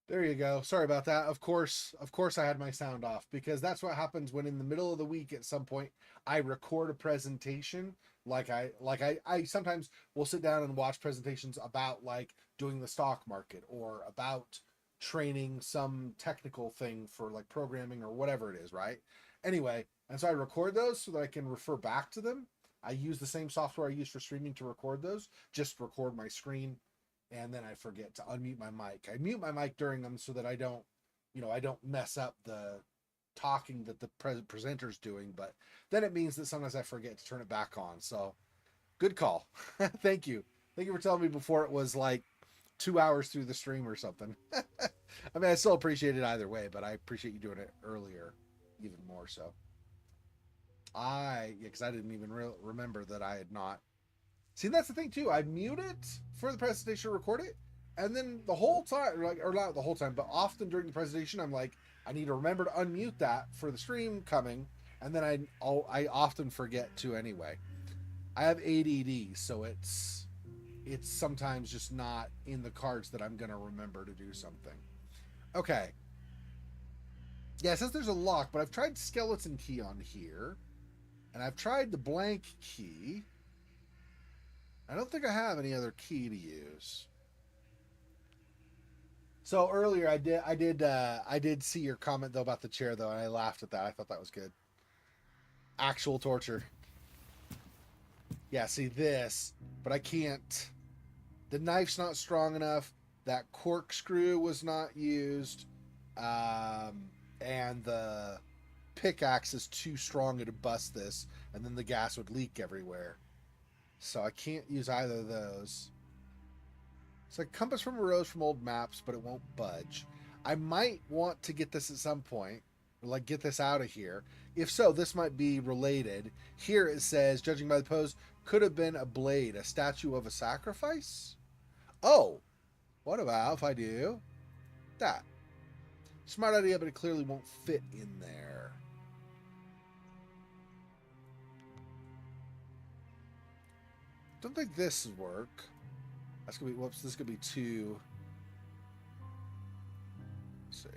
There you go. Sorry about that. Of course, I had my sound off because that's what happens when in the middle of the week at some point I record a presentation. I sometimes will sit down and watch presentations about like doing the stock market or about training some technical thing for like programming or whatever it is, right? Anyway, and so I record those so that I can refer back to them. I use the same software I use for streaming to record those. Just record my screen and then I forget to unmute my mic. I mute my mic during them so that I don't mess up the talking that the presenter's doing. But then it means that sometimes I forget to turn it back on. So good call. Thank you. Thank you for telling me before it was like 2 hours through the stream or something. I mean, I still appreciate it either way, but I appreciate you doing it earlier, even more so. Yeah, because I didn't even remember that I had not. See, that's the thing too. I mute it for the presentation, record it, and then the whole time, or not the whole time, but often during the presentation, I'm like, I need to remember to unmute that for the stream coming, and then I often forget to anyway. I have ADD, so it's sometimes just not in the cards that I'm gonna remember to do something. Okay, yeah, it says there's a lock, but I've tried skeleton key on here, and I've tried the blank key. I don't think I have any other key to use. So earlier I did see your comment though about the chair though, and I laughed at that. I thought that was good. Actual torture. Yeah, see this, but I can't. The knife's not strong enough. That corkscrew was not used, and the pickaxe is too strong to bust this, and then the gas would leak everywhere. So I can't use either of those. It's like compass from a rose from old maps, but it won't budge. I might want to get this at some point, like get this out of here. If so, this might be related. Here it says, judging by the pose, could have been a blade, a statue of a sacrifice. Oh, what about if I do that? Smart idea, but it clearly won't fit in there. Don't think this would work. That's gonna be whoops. This could be too. Let's see.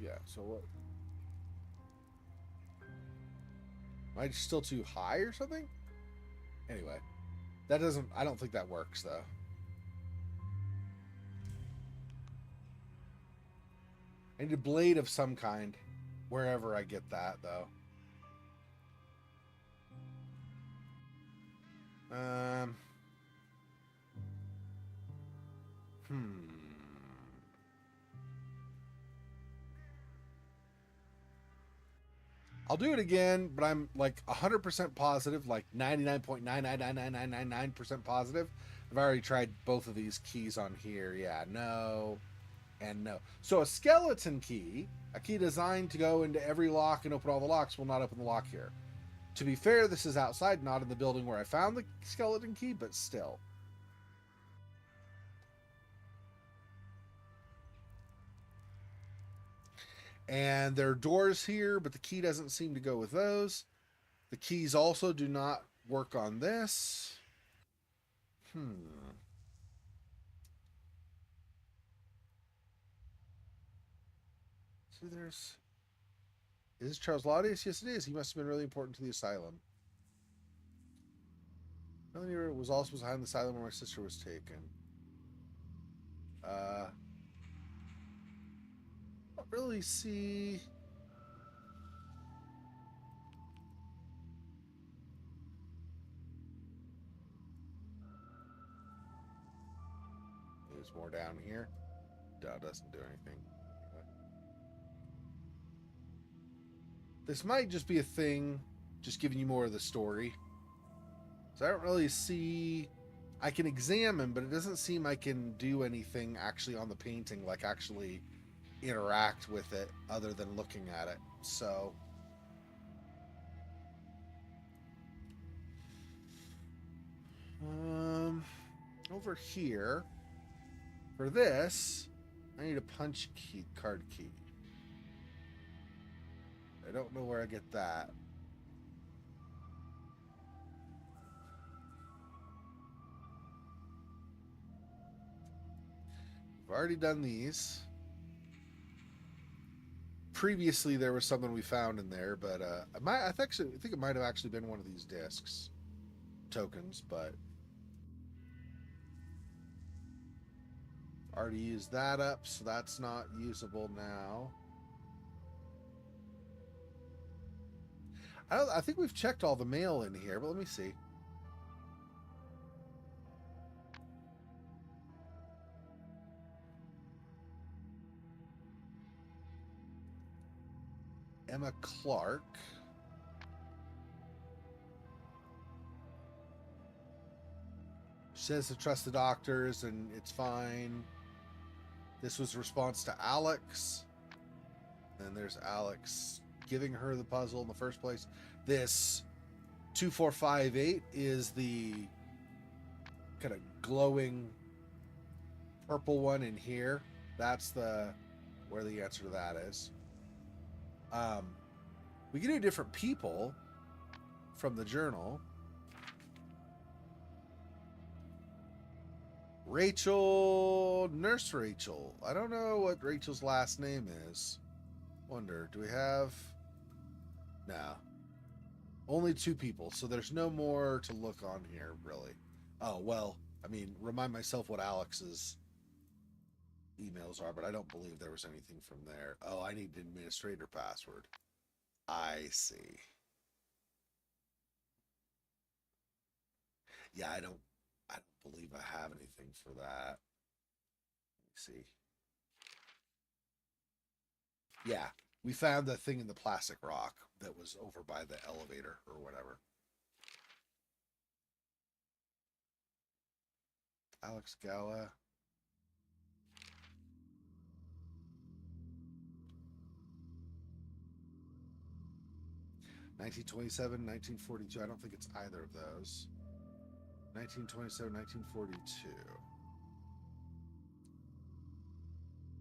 Yeah. So what? Am I still too high or something? Anyway, that doesn't. I don't think that works though. I need a blade of some kind, wherever I get that though. Um. Hmm. I'll do it again, but I'm like 100% positive, like 99.9999999% positive. I've already tried both of these keys on here. Yeah, no, and no. So a skeleton key, a key designed to go into every lock and open all the locks, will not open the lock here. To be fair, this is outside, not in the building where I found the skeleton key, but still. And there are doors here, but the key doesn't seem to go with those. The keys also do not work on this. Hmm. See, there's. Is this Charles Laudius? Yes, it is. He must have been really important to the asylum. Melanie was also behind the asylum where my sister was taken. I don't really see. There's more down here. No, it doesn't do anything. This might just be a thing, just giving you more of the story. So I don't really see. I can examine, but it doesn't seem I can do anything actually on the painting, like actually interact with it other than looking at it. So um over here for this, I need a punch key card key. I don't know where I get that. already done these. Previously, there was something we found in there, but I think it might have actually been one of these discs tokens, but already used that up, so that's not usable now. I think we've checked all the mail in here, but let me see. Emma Clark. She says to trust the doctors and it's fine. This was a response to Alex. And there's Alex giving her the puzzle in the first place. This 2458 is the kind of glowing purple one in here. That's where the answer to that is. We can do different people from the journal. Rachel, Nurse Rachel. I don't know what Rachel's last name is. Wonder, do we have? No. Only 2 people, so there's no more to look on here, really. Oh, well, I mean, remind myself what Alex's emails are, but I don't believe there was anything from there. Oh, I need an administrator password. I see. Yeah, I don't believe I have anything for that. Let me see. Yeah, we found the thing in the plastic rock that was over by the elevator or whatever. Alex Gala. (1927, 1942). I don't think it's either of those. 1927, 1942.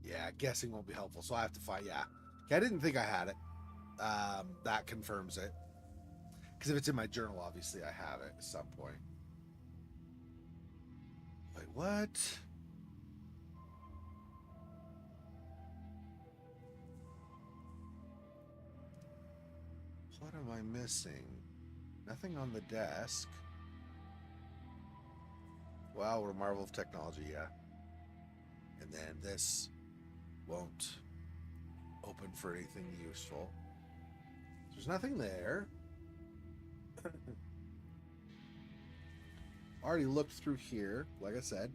Yeah, guessing won't be helpful, so I have to find. Yeah, okay, I didn't think I had it. That confirms it. Because if it's in my journal, obviously I have it at some point. Wait, what? What am I missing? Nothing on the desk. Wow, what a marvel of technology, yeah. And then this won't open for anything useful. There's nothing there. Already looked through here, like I said.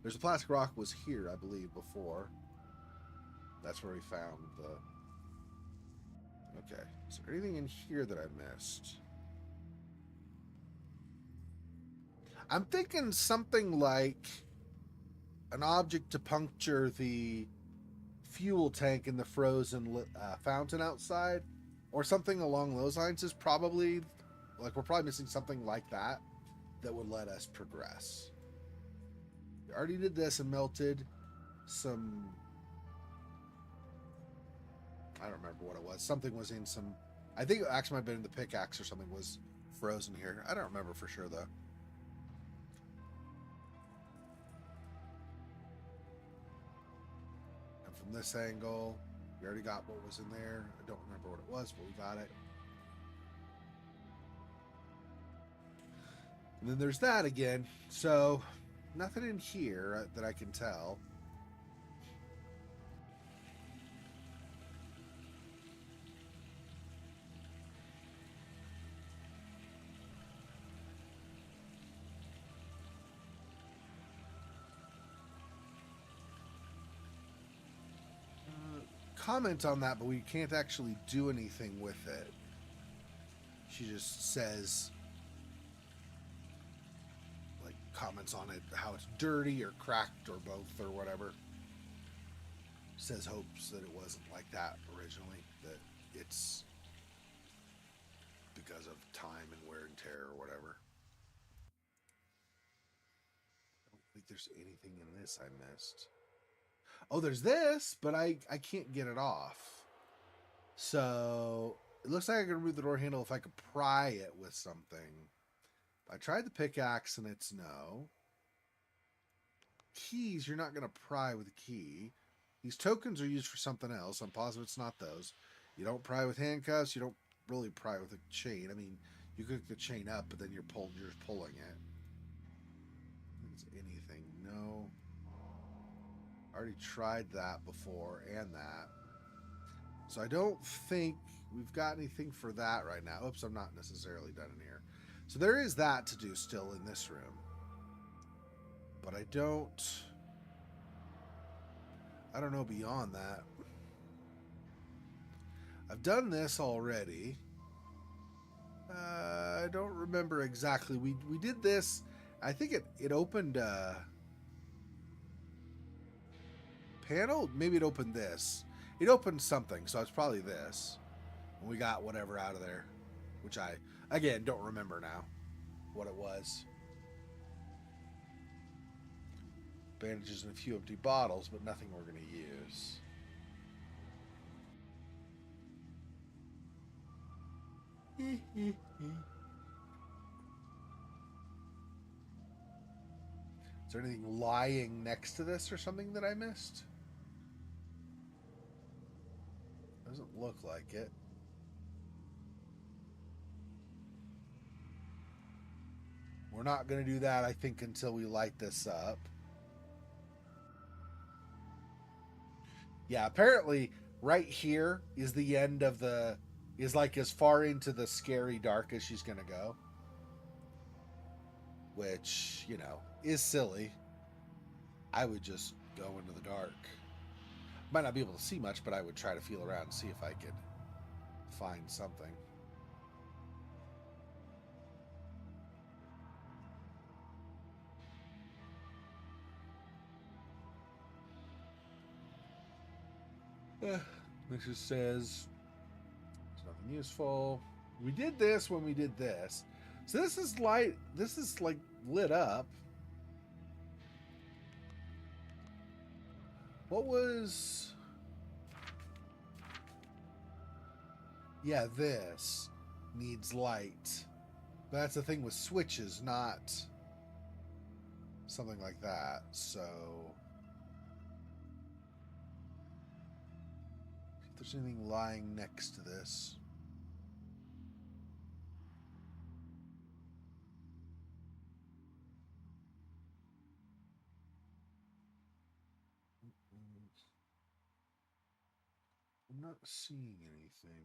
There's a plastic rock was here, I believe, before. That's where we found the... Okay, is there anything in here that I missed? I'm thinking something like an object to puncture the fuel tank in the frozen fountain outside, or something along those lines is probably, like, we're probably missing something like that that would let us progress. We already did this and melted some, I don't remember what it was. Something was in some, I think it actually might have been in the pickaxe or something was frozen here. I don't remember for sure though. And from this angle, we already got what was in there. I don't remember what it was, but we got it. And then there's that again. So nothing in here that I can tell. Comment on that, but we can't actually do anything with it. She just says, like, comments on it, how it's dirty or cracked or both or whatever. Says hopes that it wasn't like that originally, that it's because of time and wear and tear or whatever. I don't think there's anything in this I missed. Oh, there's this, but I can't get it off. So it looks like I can remove the door handle if I could pry it with something. I tried the pickaxe and it's no. keys, you're not going to pry with a key. These tokens are used for something else. I'm positive it's not those. You don't pry with handcuffs. You don't really pry with a chain. I mean, you hook the chain up, but then you're just pulling it. It's anything. No. I already tried that before and that. So I don't think we've got anything for that right now. Oops, I'm not necessarily done in here. So there is that to do still in this room. But I don't know beyond that. I've done this already. I don't remember exactly. We did this. I think it opened a panel. Maybe it opened this. It opened something, so it's probably this. And we got whatever out of there, which I, again, don't remember now what it was. Bandages and a few empty bottles, but nothing we're going to use. Is there anything lying next to this or something that I missed? Doesn't look like it. We're not going to do that, I think, until we light this up. Yeah, apparently right here is the end of the... is like as far into the scary dark as she's going to go. Which, you know, is silly. I would just go into the dark. Might not be able to see much, but I would try to feel around and see if I could find something. This just says it's nothing useful. We did this when we did this. So this is light. This is like lit up. What was... yeah, this needs light. But that's the thing with switches, not something like that. So... if there's anything lying next to this. I'm not seeing anything.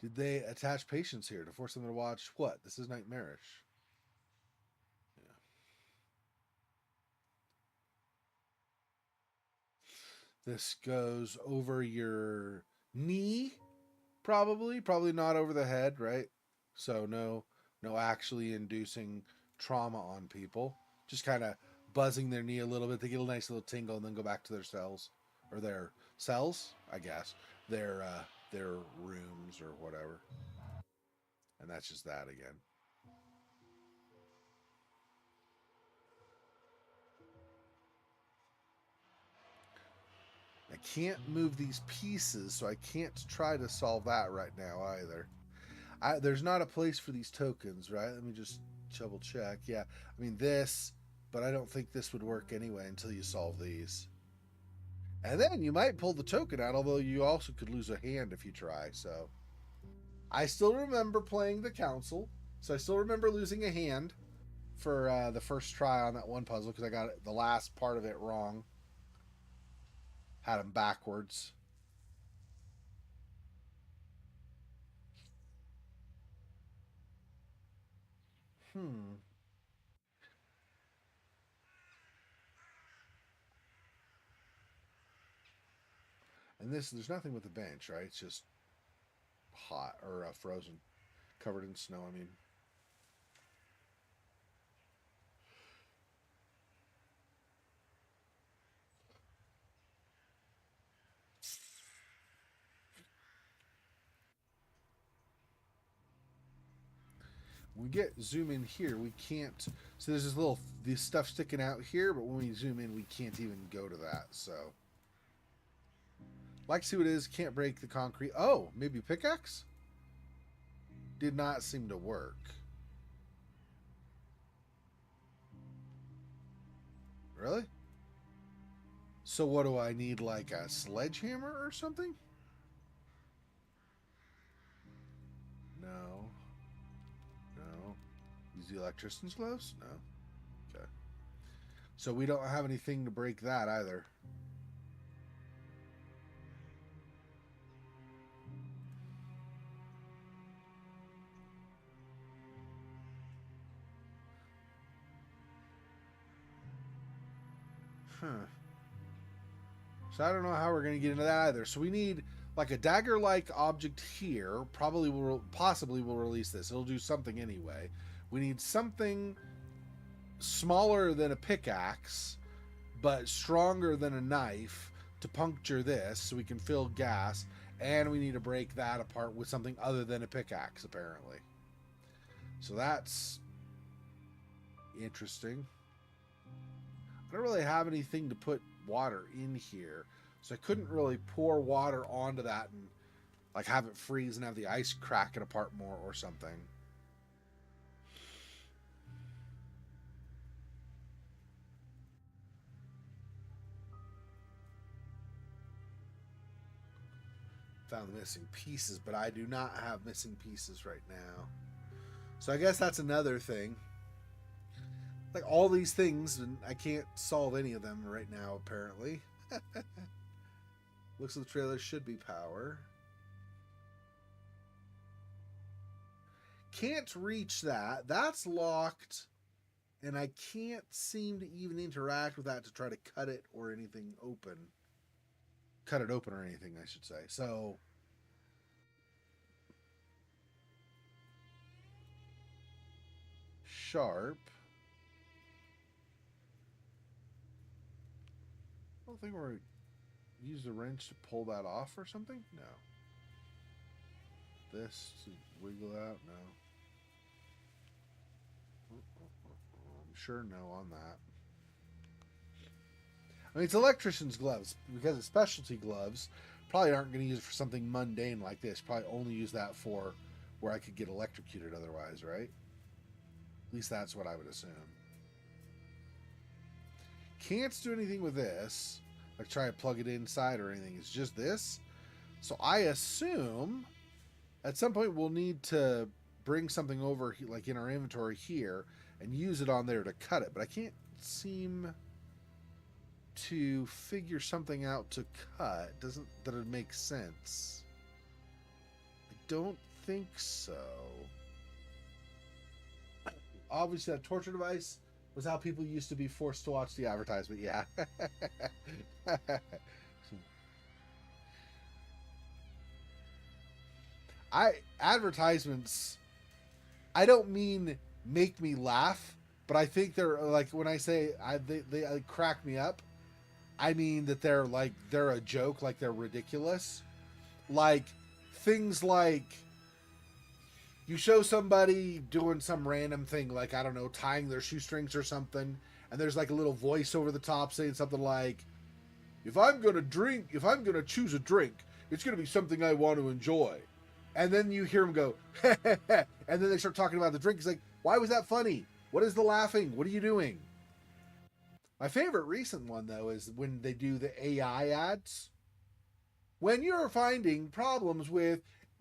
Did they attach patients here to force them to watch what? This is nightmarish. Yeah. This goes over your knee, probably not over the head, right? So no actually inducing trauma on people. Just kind of buzzing their knee a little bit. They get a nice little tingle and then go back to their cells or their cells, I guess. Their rooms or whatever. And that's just that again. I can't move these pieces, so I can't try to solve that right now either. There's not a place for these tokens, right? Let me just double check. Yeah, I mean this, but I don't think this would work anyway until you solve these. And then you might pull the token out, although you also could lose a hand if you try. So I still remember playing the council, so I still remember losing a hand for the first try on that one puzzle because I got the last part of it wrong. Had them backwards. And there's nothing with the bench, right? It's just hot or frozen, covered in snow. I mean, when we get zoom in here, we can't. So there's this stuff sticking out here, but when we zoom in, we can't even go to that. So Like to see what it is. Can't break the concrete. Oh, maybe pickaxe? Did not seem to work. Really? So what do I need, like a sledgehammer or something? No. No. Use the electrician's gloves? No. Okay. So we don't have anything to break that either. Huh. So I don't know how we're going to get into that either. So we need like a dagger-like object here. Possibly will release this. It'll do something anyway. We need something smaller than a pickaxe, but stronger than a knife to puncture this so we can fill gas. And we need to break that apart with something other than a pickaxe, apparently. So that's interesting. I don't really have anything to put water in here, so I couldn't really pour water onto that and like have it freeze and have the ice crack it apart more or something. Found the missing pieces, but I do not have missing pieces right now. So I guess that's another thing. Like all these things, and I can't solve any of them right now, apparently. Looks like the trailer should be power. Can't reach that. That's locked. And I can't seem to even interact with that to try to cut it or anything open. Cut it open or anything, I should say. So sharp. I don't think we're use the wrench to pull that off or something. No. This to wiggle out. No. I'm sure no on that. I mean, it's electrician's gloves because it's specialty gloves. Probably aren't going to use it for something mundane like this. Probably only use that for where I could get electrocuted otherwise, right? At least that's what I would assume. Can't do anything with this. Like try to plug it inside or anything. It's just this. So I assume at some point we'll need to bring something over like in our inventory here and use it on there to cut it. But I can't seem to figure something out to cut. Doesn't that it make sense? I don't think so. Obviously that torture device was how people used to be forced to watch the advertisement. Yeah. Advertisements, I don't mean make me laugh, but I think they're like when I say they crack me up. I mean that they're a joke, like they're ridiculous. Like things like you show somebody doing some random thing, like, I don't know, tying their shoestrings or something, and there's like a little voice over the top saying something like, if I'm going to choose a drink, it's going to be something I want to enjoy. And then you hear them go, and then they start talking about the drink. It's like, why was that funny? What is the laughing? What are you doing? My favorite recent one, though, is when they do the AI ads. When you're finding problems with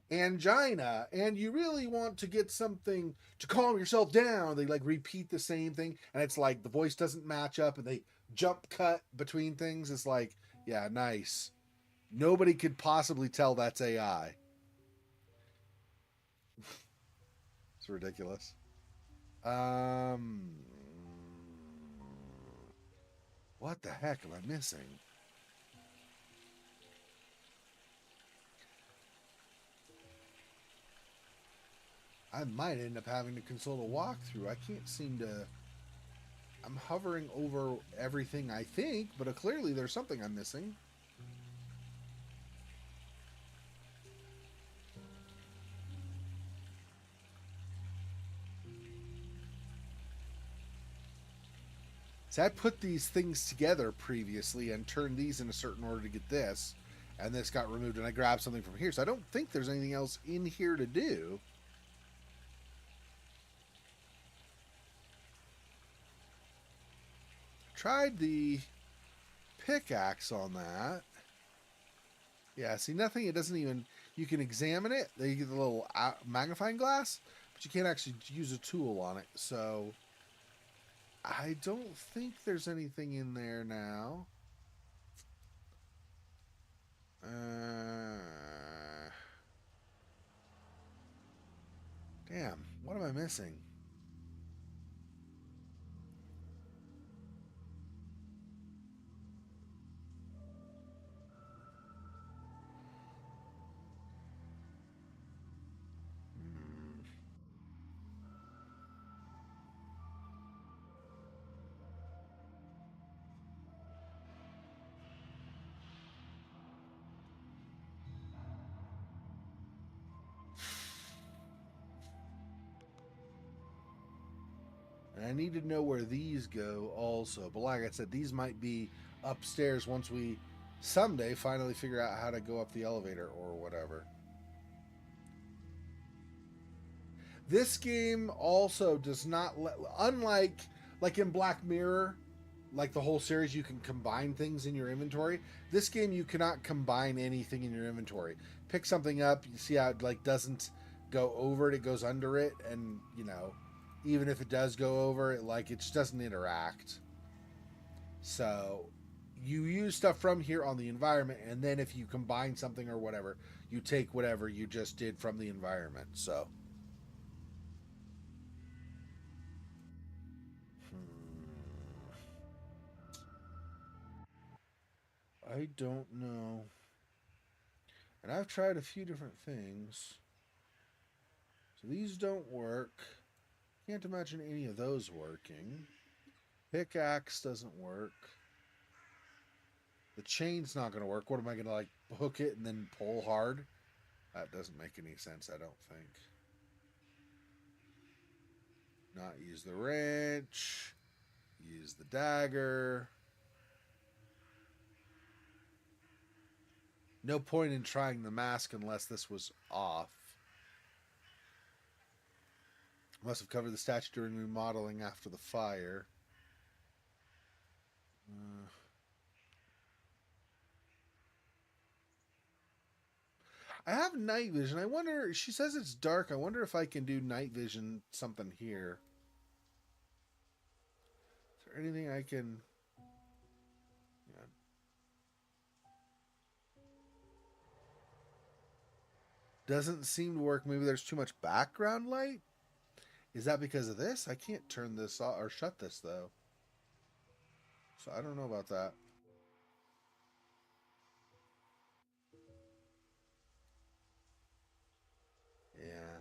angina and you really want to get something to calm yourself down, they like repeat the same thing, and it's like the voice doesn't match up and they jump cut between things. It's like, yeah, nice. Nobody could possibly tell that's AI. It's ridiculous. What the heck am I missing? I might end up having to consult a walkthrough. I can't seem to. I'm hovering over everything, I think, but clearly there's something I'm missing. See, I put these things together previously and turned these in a certain order to get this, and this got removed, and I grabbed something from here. So I don't think there's anything else in here to do. Tried the pickaxe on that. Yeah, see, nothing. It doesn't even. You can examine it. They get the little magnifying glass, but you can't actually use a tool on it. So I don't think there's anything in there now. Damn, what am I missing? And I need to know where these go also. But like I said, these might be upstairs once we someday finally figure out how to go up the elevator or whatever. This game also does not let, unlike like in Black Mirror, like the whole series, you can combine things in your inventory. This game, you cannot combine anything in your inventory. Pick something up, you see how it like doesn't go over it; it goes under it, and you know, even if it does go over it, like it just doesn't interact. So you use stuff from here on the environment, and then if you combine something or whatever, you take whatever you just did from the environment. So. I don't know. And I've tried a few different things. So these don't work. Can't imagine any of those working. Pickaxe doesn't work. The chain's not going to work. What am I going to like hook it and then pull hard? That doesn't make any sense, I don't think. Not use the wrench. Use the dagger. No point in trying the mask unless this was off. Must have covered the statue during remodeling after the fire. I have night vision. I wonder. She says it's dark. I wonder if I can do night vision something here. Is there anything I can? Yeah. Doesn't seem to work. Maybe there's too much background light. Is that because of this? I can't turn this off or shut this though. So I don't know about that. Yeah.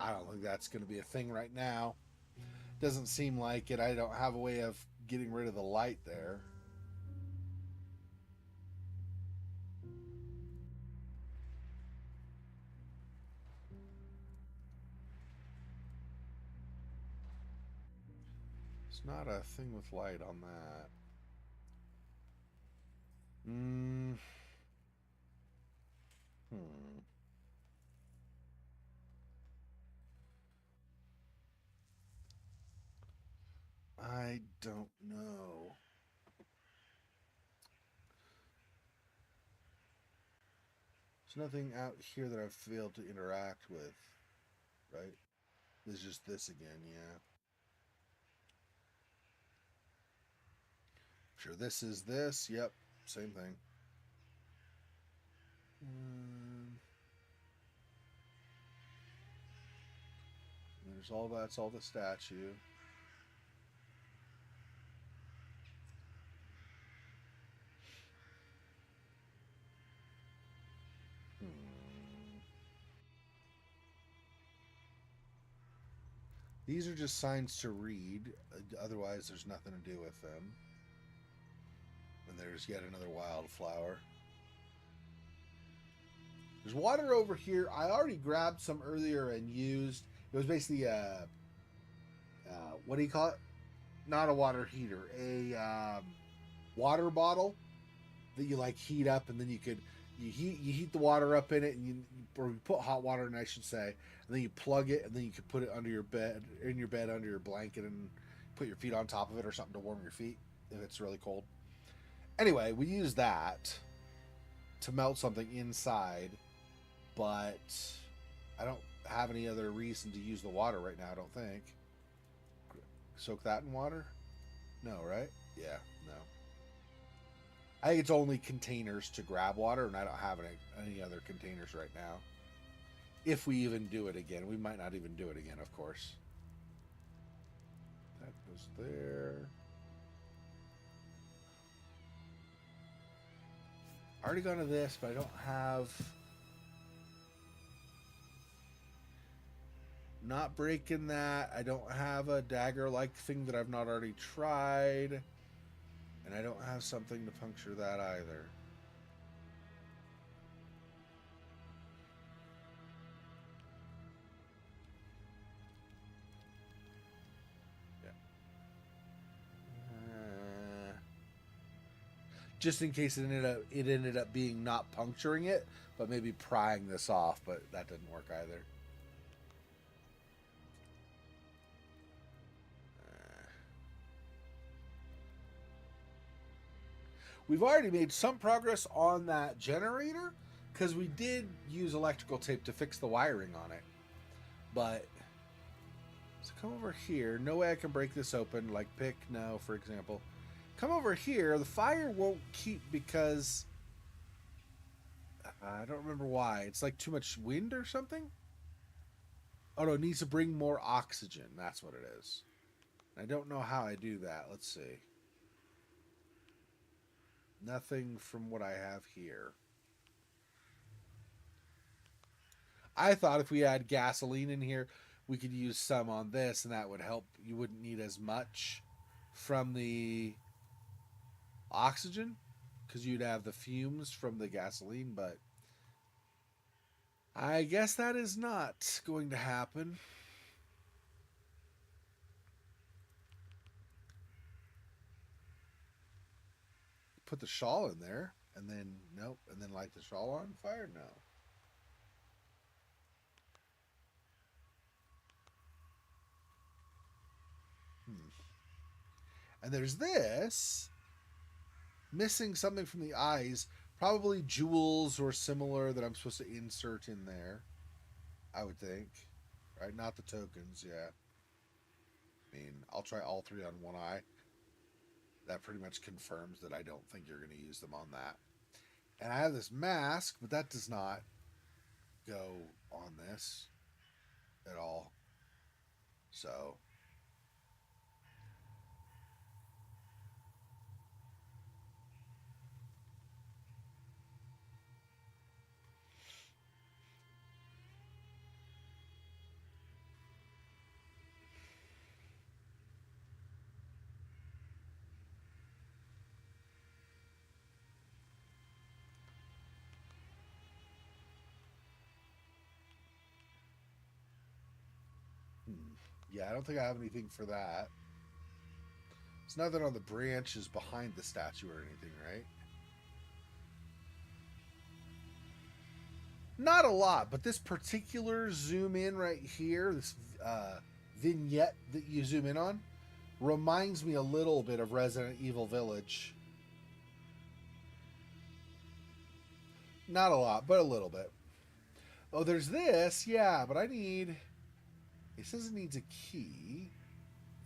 I don't think that's going to be a thing right now. Doesn't seem like it. I don't have a way of getting rid of the light there. It's not a thing with light on that. Hmm. I don't know. There's nothing out here that I've failed to interact with, right? It's just this again, yeah. Sure, this is this. Yep, same thing. There's all that's all the statue. Hmm. These are just signs to read. Otherwise, there's nothing to do with them. And there's yet another wildflower. There's water over here. I already grabbed some earlier and used. It was basically what do you call it? not a water heater, a water bottle that you like heat up, and then you heat the water up in it, and or you put hot water in, I should say, and then you plug it, and then you can put it under your bed, under your blanket, and put your feet on top of it or something to warm your feet if it's really cold. Anyway, we use that to melt something inside, but I don't have any other reason to use the water right now, I don't think. Soak that in water? No, right? Yeah, no. I think it's only containers to grab water, and I don't have any other containers right now. If we even do it again. We might not even do it again, of course. That goes there. I already gone to this, but I don't have... Not breaking that. I don't have a dagger-like thing that I've not already tried. And I don't have something to puncture that either. Yeah. Just in case it ended up being not puncturing it, but maybe prying this off, but that didn't work either. We've already made some progress on that generator because we did use electrical tape to fix the wiring on it. But, so come over here. No way I can break this open, like pick, no, for example. Come over here. The fire won't keep because, I don't remember why. It's like too much wind or something? Oh no, it needs to bring more oxygen. That's what it is. I don't know how I do that. Let's see. Nothing from what I have here. I thought if we had gasoline in here, we could use some on this, and that would help. You wouldn't need as much from the oxygen, because you'd have the fumes from the gasoline, but I guess that is not going to happen. Put the shawl in there, and then, nope, and then light the shawl on fire? No. And there's this. Missing something from the eyes. Probably jewels or similar that I'm supposed to insert in there. I would think. Right? Not the tokens, yeah. I mean, I'll try all three on one eye. That pretty much confirms that I don't think you're going to use them on that. And I have this mask, but that does not go on this at all. So... yeah, I don't think I have anything for that. It's nothing on the branches behind the statue or anything, right? Not a lot, but this particular zoom in right here, this vignette that you zoom in on, reminds me a little bit of Resident Evil Village. Not a lot, but a little bit. Oh, there's this, yeah, but I need... It says it needs a key.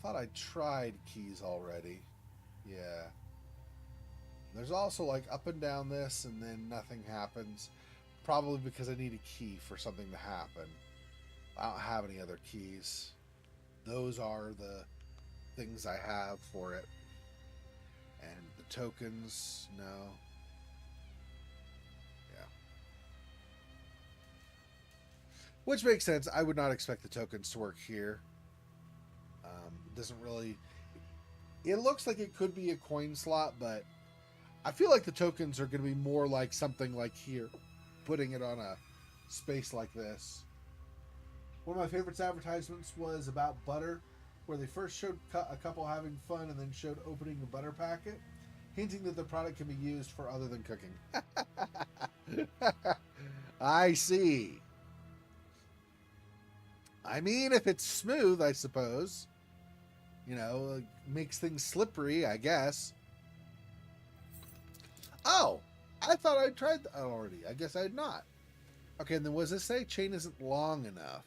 Thought I tried keys already. Yeah. There's also like up and down this, and then nothing happens. Probably because I need a key for something to happen. I don't have any other keys. Those are the things I have for it. And the tokens, no. Yeah. Which makes sense. I would not expect the tokens to work here. Doesn't really... It looks like it could be a coin slot, but I feel like the tokens are going to be more like something like here. Putting it on a space like this. One of my favorite advertisements was about butter. where they first showed a couple having fun and then showed opening a butter packet, hinting that the product can be used for other than cooking. I see. I mean, if it's smooth, I suppose. You know, makes things slippery, I guess. Oh, I thought I tried that already. I guess I had not. Okay, and then what does this say? Chain isn't long enough.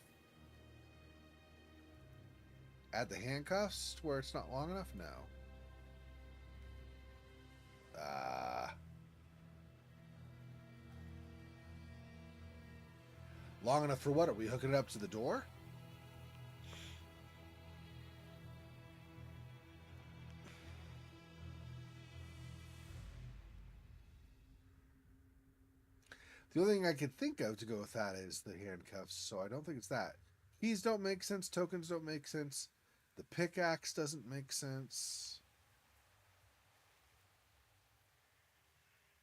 Add the handcuffs to where it's not long enough? No. Long enough for what? Are we hooking it up to the door? The only thing I could think of to go with that is the handcuffs, so I don't think it's that. Keys don't make sense. Tokens don't make sense. The pickaxe doesn't make sense.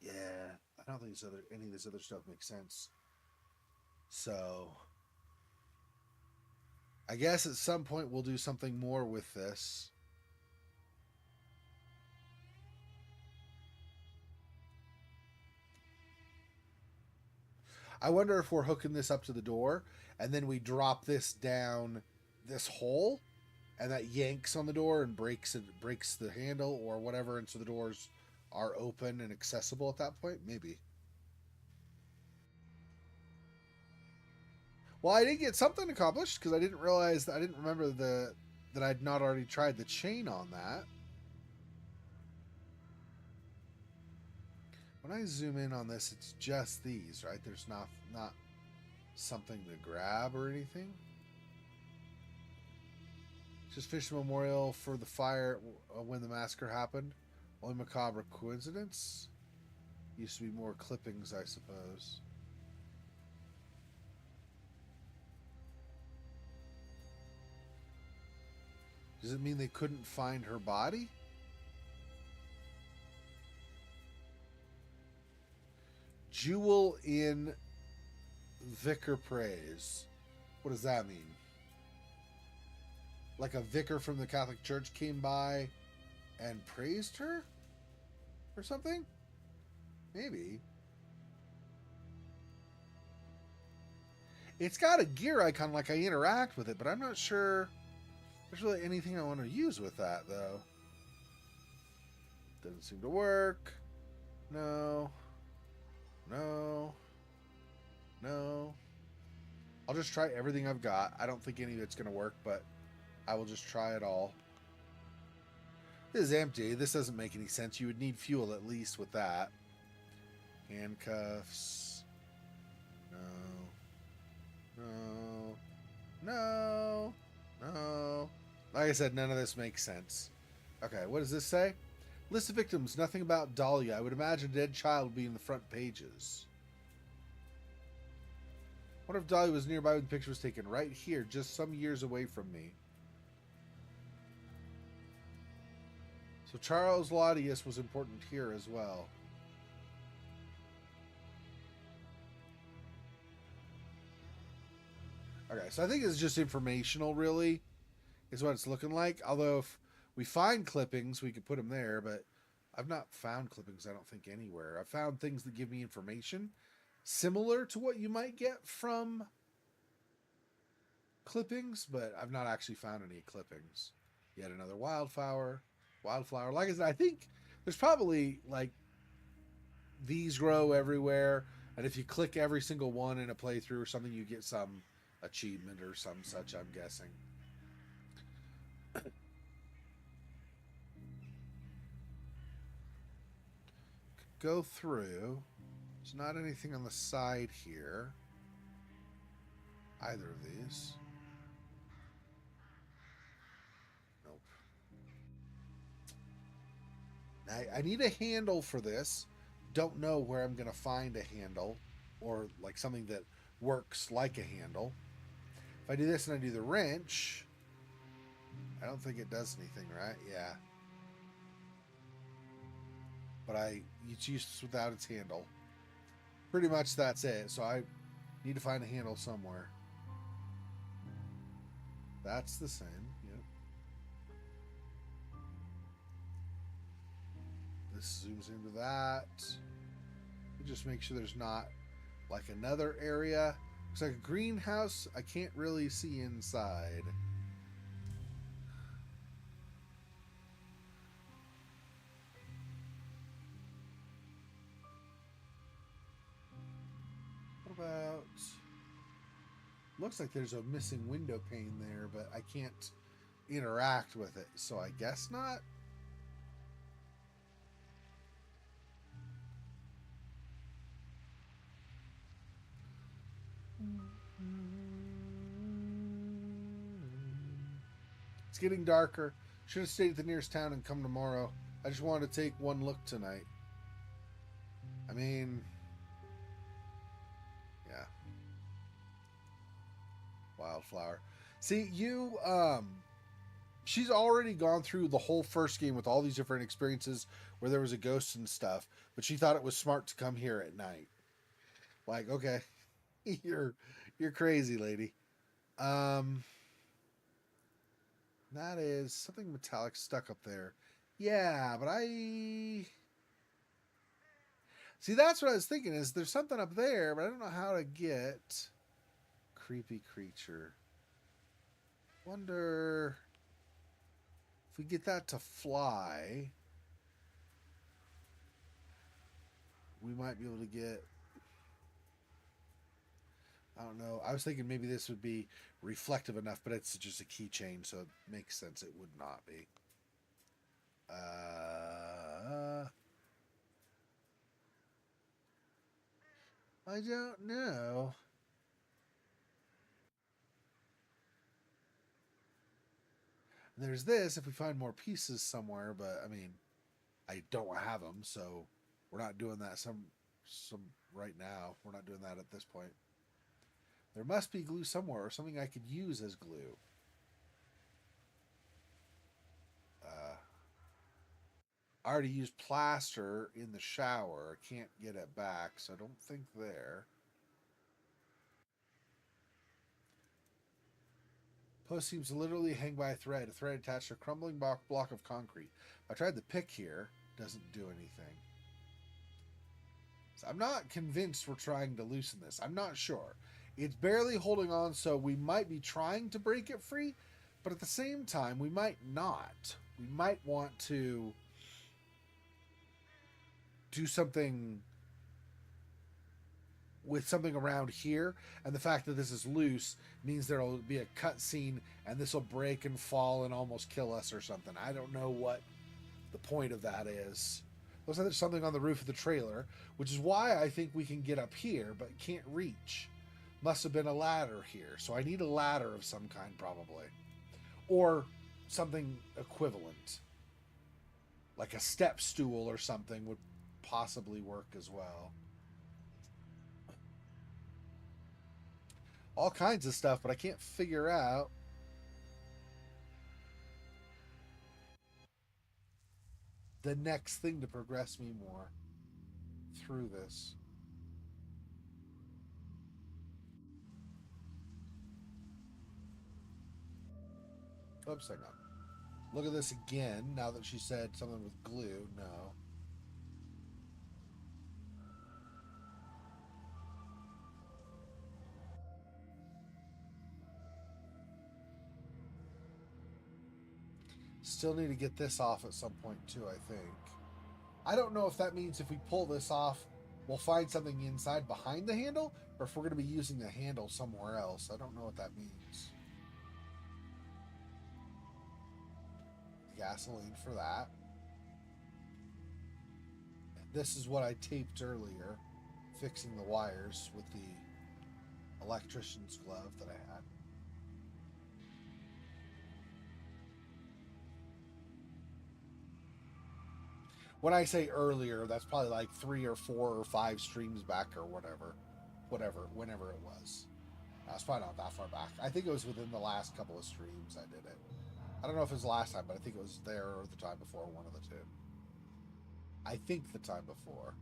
Yeah, I don't think any of this other stuff makes sense. So, I guess at some point we'll do something more with this. I wonder if we're hooking this up to the door and then we drop this down this hole and that yanks on the door and breaks the handle or whatever, and so the doors are open and accessible at that point. Maybe. Well, I did get something accomplished because I didn't remember that I'd not already tried the chain on that. When I zoom in on this, it's just these, right? There's not something to grab or anything. Just Fish Memorial for the fire when the massacre happened. Only macabre coincidence. Used to be more clippings, I suppose. Does it mean they couldn't find her body? Jewel in vicar praise. What does that mean? Like a vicar from the Catholic Church came by and praised her? Or something? Maybe. It's got a gear icon like I interact with it, but I'm not sure there's really anything I want to use with that, though. Doesn't seem to work. No. No. No. I'll just try everything I've got. I don't think any of it's going to work, but I will just try it all. This is empty. This doesn't make any sense. You would need fuel at least with that. Handcuffs. No. No. No. No. Like I said, none of this makes sense. Okay, what does this say? List of victims, nothing about Dahlia. I would imagine a dead child would be in the front pages. What if Dahlia was nearby when the picture was taken? Right here, just some years away from me. So Charles Laudius was important here as well. Okay, so I think it's just informational, really, is what it's looking like. Although if we find clippings, we could put them there, but I've not found clippings, I don't think, anywhere. I've found things that give me information similar to what you might get from clippings, but I've not actually found any clippings. Yet another wildflower. Like I said, I think there's probably, like, these grow everywhere, and if you click every single one in a playthrough or something, you get some achievement or some such, I'm guessing. Go through. There's not anything on the side here. Either of these. Nope. I need a handle for this. Don't know where I'm going to find a handle or like something that works like a handle. If I do this and I do the wrench, I don't think it does anything, right? Yeah. But it's useless without its handle. Pretty much that's it. So I need to find a handle somewhere. That's the same. Yep. This zooms into that. Just make sure there's not like another area. Looks like a greenhouse. I can't really see inside. What about... Looks like there's a missing window pane there, but I can't interact with it, so I guess not. It's getting darker. Should have stayed at the nearest town and come tomorrow. I just wanted to take one look tonight. I mean, yeah. Wildflower. See, she's already gone through the whole first game with all these different experiences where there was a ghost and stuff, but she thought it was smart to come here at night. Like, okay, you're crazy, lady. That is something metallic stuck up there. Yeah, but I see. That's what I was thinking. Is there's something up there, but I don't know how to get creepy creature. Wonder if we get that to fly, we might be able to get. I don't know. I was thinking maybe this would be reflective enough, but it's just a keychain, so it makes sense it would not be. I don't know. There's this if we find more pieces somewhere, but I mean, I don't have them, so we're not doing that some right now. We're not doing that at this point. There must be glue somewhere or something I could use as glue. I already used plaster in the shower. I can't get it back, so I don't think there. Post seems to literally hang by a thread attached to a crumbling block of concrete. I tried the pick here. Doesn't do anything. So I'm not convinced we're trying to loosen this. I'm not sure. It's barely holding on, so we might be trying to break it free, but at the same time, we might not. We might want to do something with something around here, and the fact that this is loose means there'll be a cut scene and this will break and fall and almost kill us or something. I don't know what the point of that is. Looks like there's something on the roof of the trailer, which is why I think we can get up here but can't reach. Must have been a ladder here, so I need a ladder of some kind probably, or something equivalent like a step stool or something would possibly work as well. All kinds of stuff, but I can't figure out the next thing to progress me more through this. Oops, hang on. Look at this again, now that she said something with glue. No. Still need to get this off at some point too, I think. I don't know if that means if we pull this off, we'll find something inside behind the handle, or if we're going to be using the handle somewhere else. I don't know what that means. Gasoline for that. This is what I taped earlier, fixing the wires with the electrician's glove that I had. When I say earlier, that's probably like 3 or 4 or 5 streams back or whenever it was. It's probably not that far back. I think it was within the last couple of streams I did it. I don't know if it was the last time, but I think it was there or the time before, one of the two. I think the time before.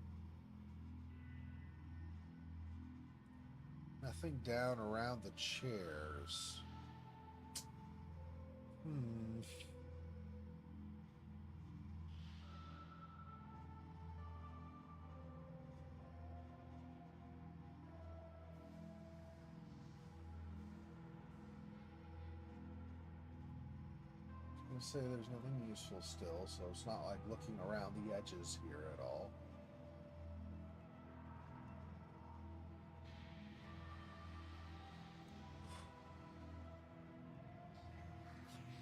Nothing down around the chairs. gonna say there's nothing useful still, so it's not like looking around the edges here at all.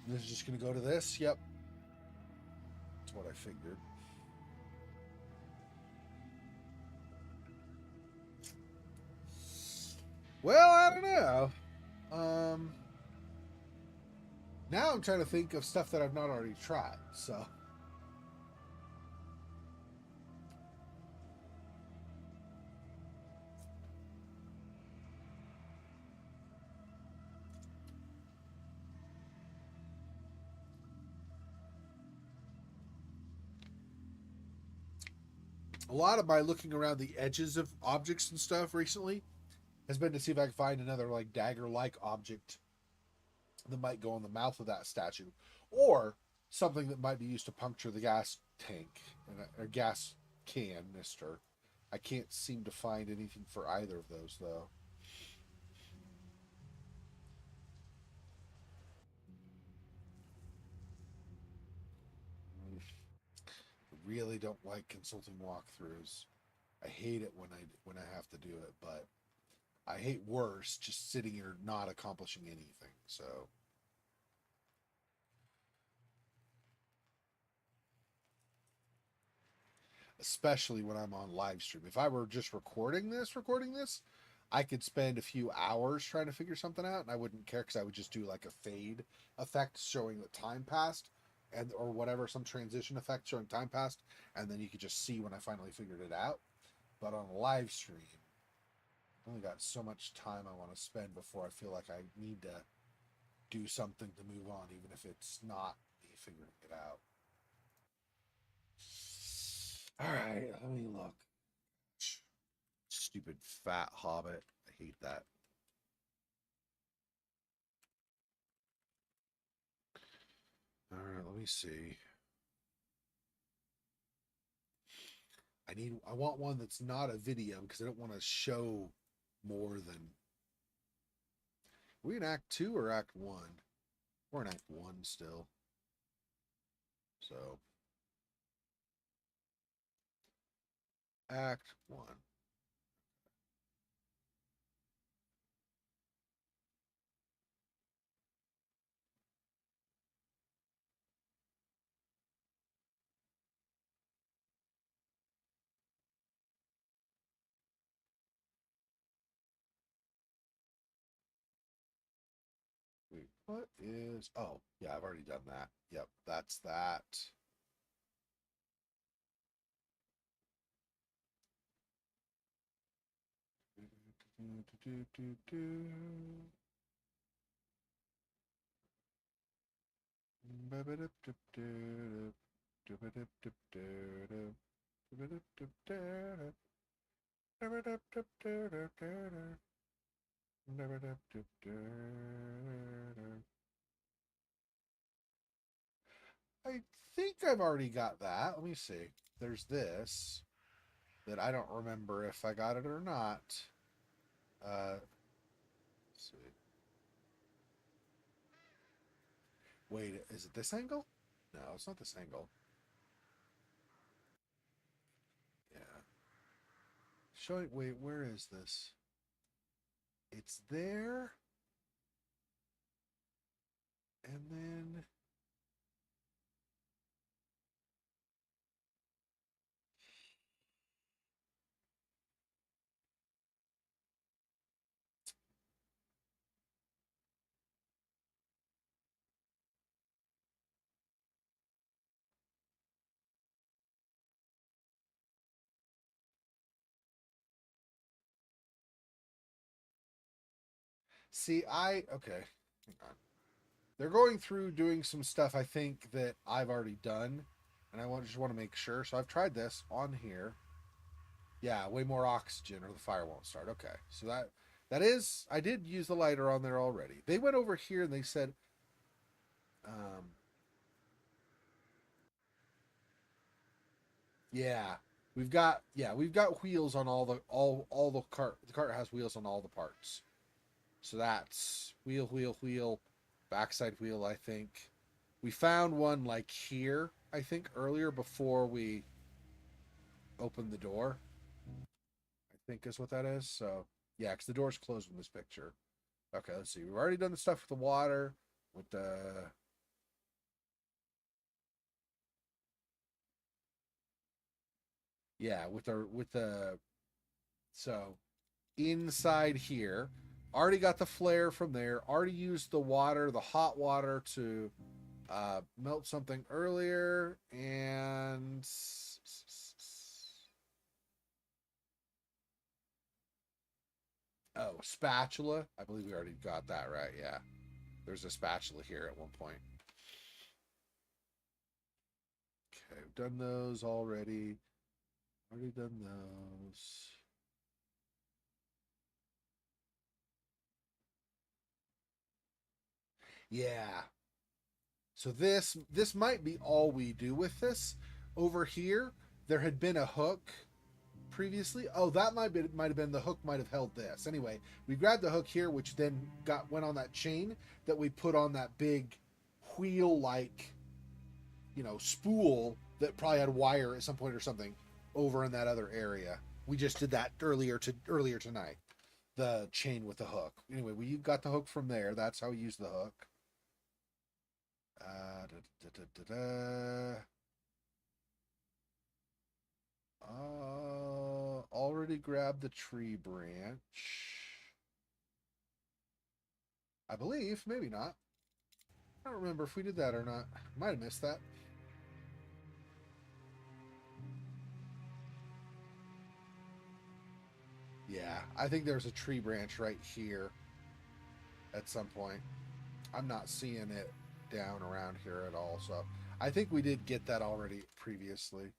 This is just gonna go to this. Yep, that's what I figured. Well, I don't know. Um, Now I'm trying to think of stuff that I've not already tried. So a lot of my looking around the edges of objects and stuff recently has been to see if I can find another like dagger-like object that might go on the mouth of that statue, or something that might be used to puncture the gas tank or gas canister. I can't seem to find anything for either of those though. I really don't like consulting walkthroughs. I hate it when I have to do it, but I hate worse just sitting here not accomplishing anything. So especially when I'm on live stream. If I were just recording this, I could spend a few hours trying to figure something out, and I wouldn't care because I would just do like a fade effect showing that time passed, and or whatever, some transition effect showing time passed, and then you could just see when I finally figured it out. But on a live stream, I've only got so much time I want to spend before I feel like I need to do something to move on, even if it's not me figuring it out. All right, let me look. Stupid fat hobbit. I hate that. All right, let me see. I want one that's not a video because I don't want to show more than. Are we in Act 2 or Act 1? We're in Act 1 still. So Act 1. Wait, what is. Oh, yeah, I've already done that. Yep, that's that. I think I've already got that. Let me see. There's this that I don't remember if I got it or not. Let's see. Wait, is it this angle? No, it's not this angle. Yeah. Showing. Wait, where is this? It's there. And then. See, okay. Hang on. They're going through doing some stuff I think that I've already done, and just want to make sure. So I've tried this on here. Yeah, way more oxygen, or the fire won't start. Okay, so that is I did use the lighter on there already. They went over here and they said, um, yeah, we've got wheels on all the cart. The cart has wheels on all the parts. So that's wheel, backside wheel, I think. We found one like here, I think, earlier before we opened the door. I think is what that is. So yeah, because the door's closed in this picture. Okay, let's see. We've already done the stuff with the water, with the yeah, with the so inside here. Already got the flare from there. Already used the water, the hot water to melt something earlier, and oh, spatula. I believe we already got that right. Yeah, there's a spatula here at one point. Okay, we've done those already. Already done those. Yeah. So this might be all we do with this. Over here, there had been a hook previously. Oh, that might have been the hook might have held this. Anyway, we grabbed the hook here, which then went on that chain that we put on that big wheel like spool that probably had wire at some point or something over in that other area. We just did that earlier tonight. The chain with the hook. Anyway, we got the hook from there. That's how we use the hook. Da, da, da, da. Already grabbed the tree branch. I believe, maybe not. I don't remember if we did that or not. Might have missed that. Yeah, I think there's a tree branch right here at some point. I'm not seeing it down around here at all, so I think we did get that already previously.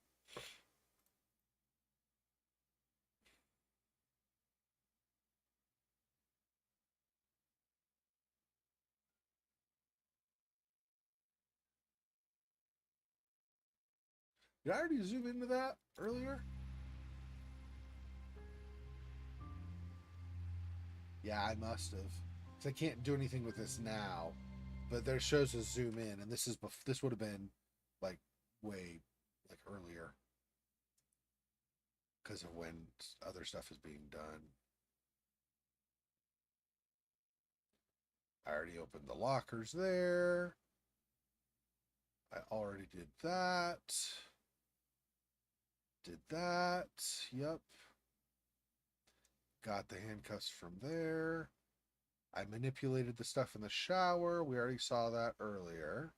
Did I already zoom into that earlier? Yeah, I must have. Because I can't do anything with this now. But there shows a zoom in, and this would have been like way like earlier because of when other stuff is being done. I already opened the lockers there. I already did that. Did that. Yep. Got the handcuffs from there. I manipulated the stuff in the shower. We already saw that earlier.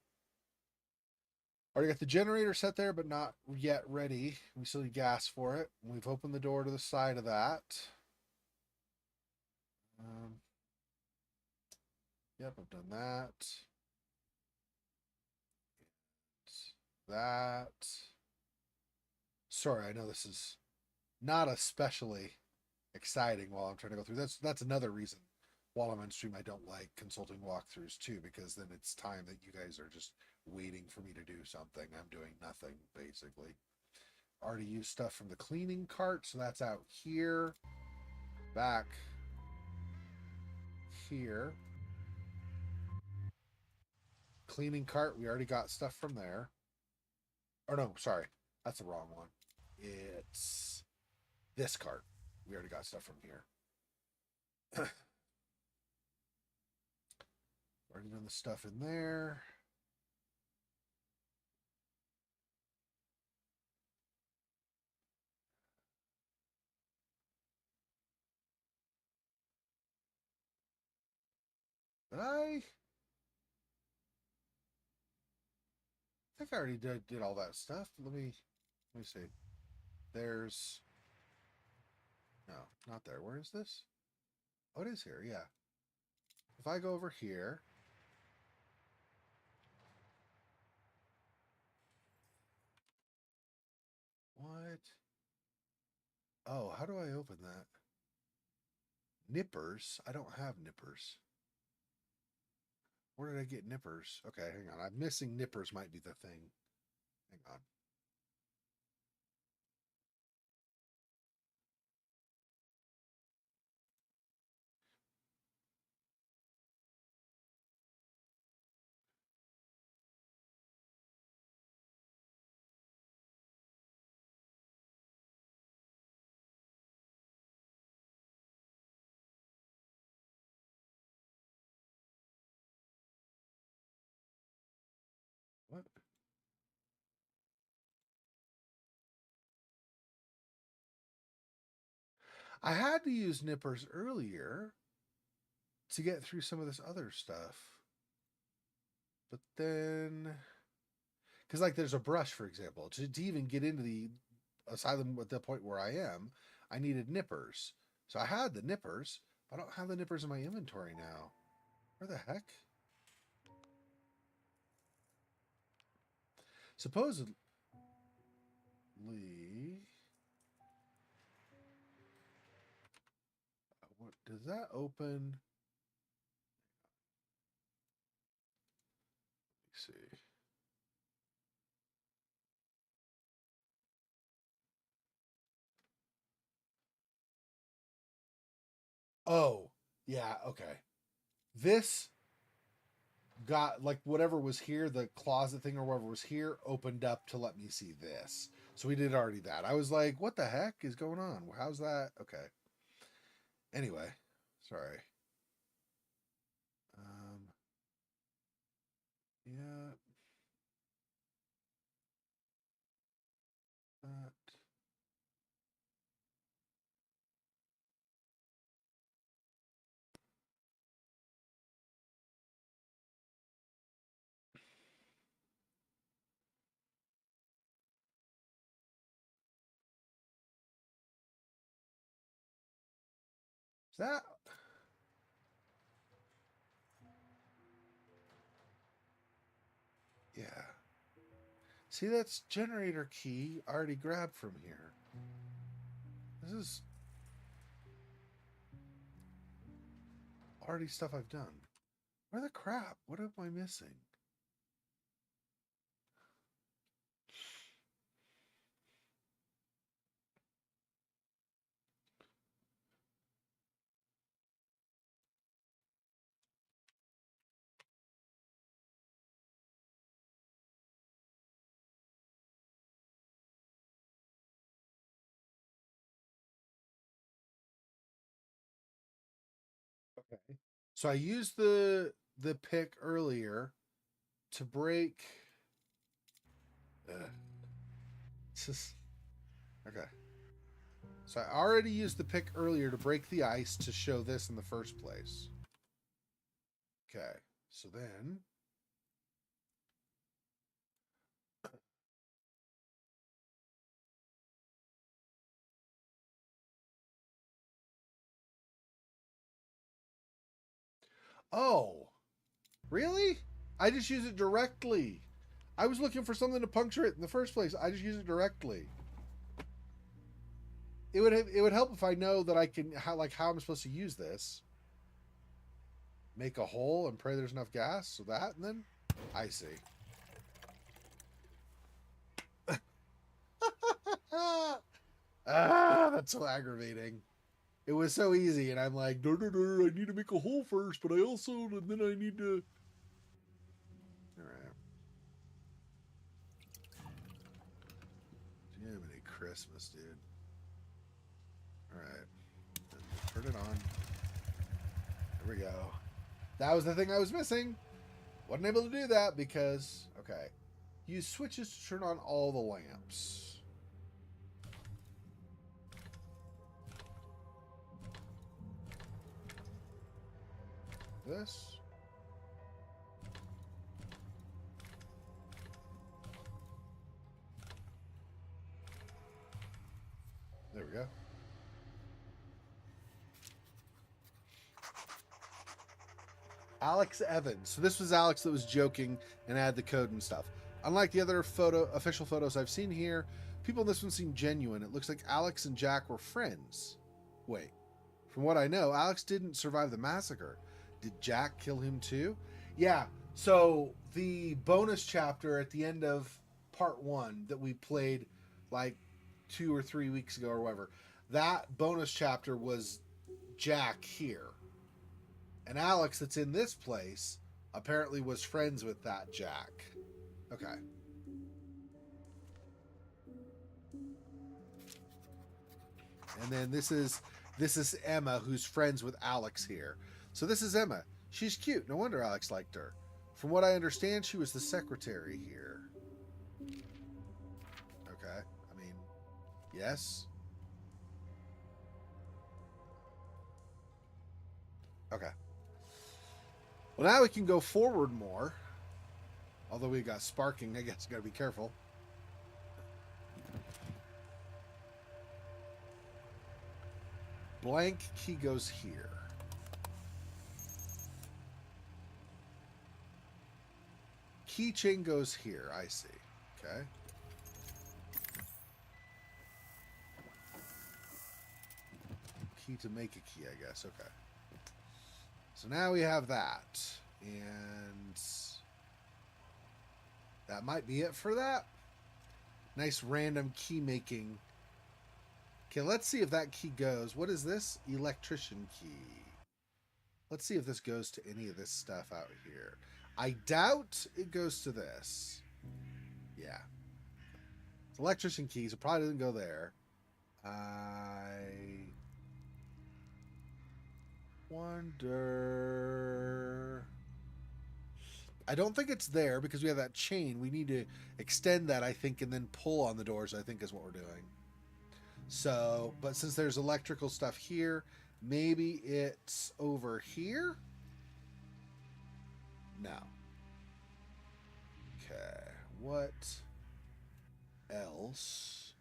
Already got the generator set there, but not yet ready. We still need gas for it. We've opened the door to the side of that. Um, yep, I've done that. That. Sorry, I know this is not especially exciting while I'm trying to go through. That's another reason while I'm on stream I don't like consulting walkthroughs too, because then it's time that you guys are just waiting for me to do something. I'm doing nothing basically. Already used stuff from the cleaning cart, so that's out here. Back here. Cleaning cart, we already got stuff from there. Or no, sorry, that's the wrong one. It's this cart. We already got stuff from here. Already done the stuff in there. But I think I already did all that stuff. Let me see. There's no, not there. Where is this? Oh, it is here. Yeah. If I go over here, what? Oh, how do I open that? Nippers? I don't have nippers. Where did I get nippers? Okay, hang on. I'm missing nippers. Might be the thing. Hang on. I had to use nippers earlier to get through some of this other stuff. But then, because like there's a brush, for example, to even get into the asylum at the point where I am, I needed nippers. So I had the nippers. I don't have the nippers in my inventory now. Where the heck? Supposedly, what does that open? Let me see. Oh, yeah, okay. This got like whatever was here, the closet thing or whatever was here, opened up to let me see this. So we did already that. I was like, what the heck is going on? How's that? Okay. Anyway, sorry. Um, yeah, that. Is that? Yeah. See, that's generator key already grabbed from here. This is already stuff I've done. Where the crap? What am I missing? Okay. So I used the pick earlier to break. Just, okay. So I already used the pick earlier to break the ice to show this in the first place. Okay. So then. Oh, really? I just use it directly. I was looking for something to puncture it in the first place. I just use it directly. It would help if I know that I can how I'm supposed to use this. Make a hole and pray there's enough gas. So that and then I see. That's so aggravating. It was so easy, and I'm like, dur, dur, dur, I need to make a hole first, but I also, and then I need to. All right. Jiminy Christmas, dude. All right. Turn it on. There we go. That was the thing I was missing. Wasn't able to do that because, okay. Use switches to turn on all the lamps. This. There we go. Alex Evans. So this was Alex that was joking and had the code and stuff. Unlike the other official photos I've seen here, people in this one seem genuine. It looks like Alex and Jack were friends. Wait, from what I know, Alex didn't survive the massacre. Did Jack kill him too? Yeah. So the bonus chapter at the end of part 1 that we played like 2 or 3 weeks ago or whatever, that bonus chapter was Jack here. And Alex, that's in this place, apparently was friends with that Jack. Okay. And then this is Emma, who's friends with Alex here. So this is Emma. She's cute. No wonder Alex liked her. From what I understand, she was the secretary here. Okay. I mean, yes. Well, now we can go forward more. Although we got sparking, I guess got to be careful. Blank key goes here. Keychain goes here. I see. Okay. Key to make a key, I guess. Okay. So now we have that. And that might be it for that. Nice random key making. Okay, let's see if that key goes. What is this? Electrician key. Let's see if this goes to any of this stuff out here. I doubt it goes to this. Yeah. It's electrician keys. It probably doesn't go there. I wonder... I don't think it's there because we have that chain. We need to extend that, I think, and then pull on the doors, I think is what we're doing. So, but since there's electrical stuff here, maybe it's over here? No. Okay, what else?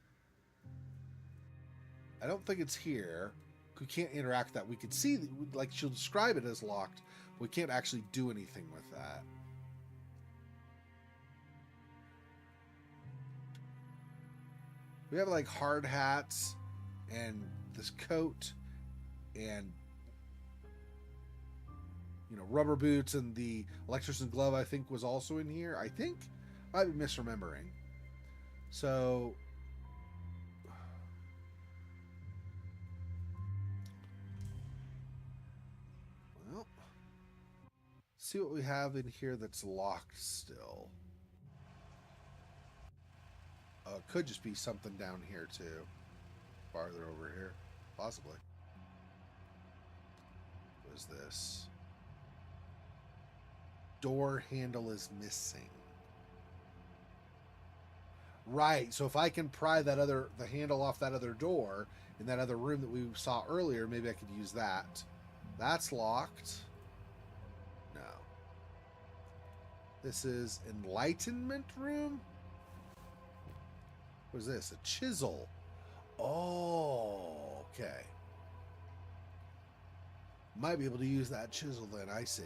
I don't think it's here. We can't interact with that. We could see, like, she'll describe it as locked, but we can't actually do anything with that. We have like hard hats and this coat and, you know, rubber boots, and the electrician's glove I think was also in here. I think I might be misremembering. So well, see what we have in here that's locked still. It could just be something down here too. Farther over here. Possibly. What is this? Door handle is missing. Right, so if I can pry the handle off that other door in that other room that we saw earlier, maybe I could use that. That's locked. No. This is enlightenment room? What is this? A chisel. Oh, okay. Might be able to use that chisel then, I see.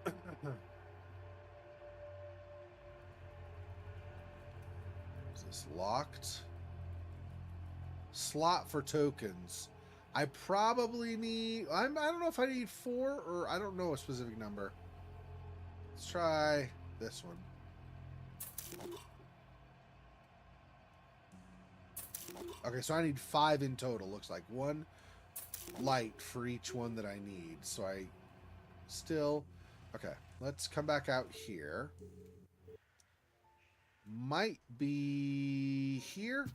Is this locked? Slot for tokens. I probably need... I don't know if I need 4 or... I don't know a specific number. Let's try this one. Okay, so I need 5 in total. Looks like 1 light for each one that I need. So I still... Okay, let's come back out here. Might be here.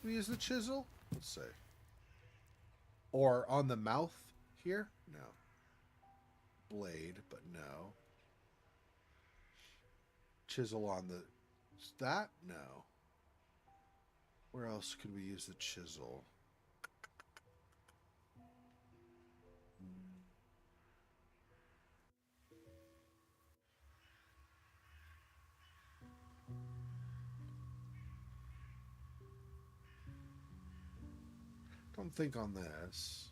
We use the chisel. Let's see. Or on the mouth here? No. Blade, but no. Chisel on the... That? No. Where else could we use the chisel? Don't think on this.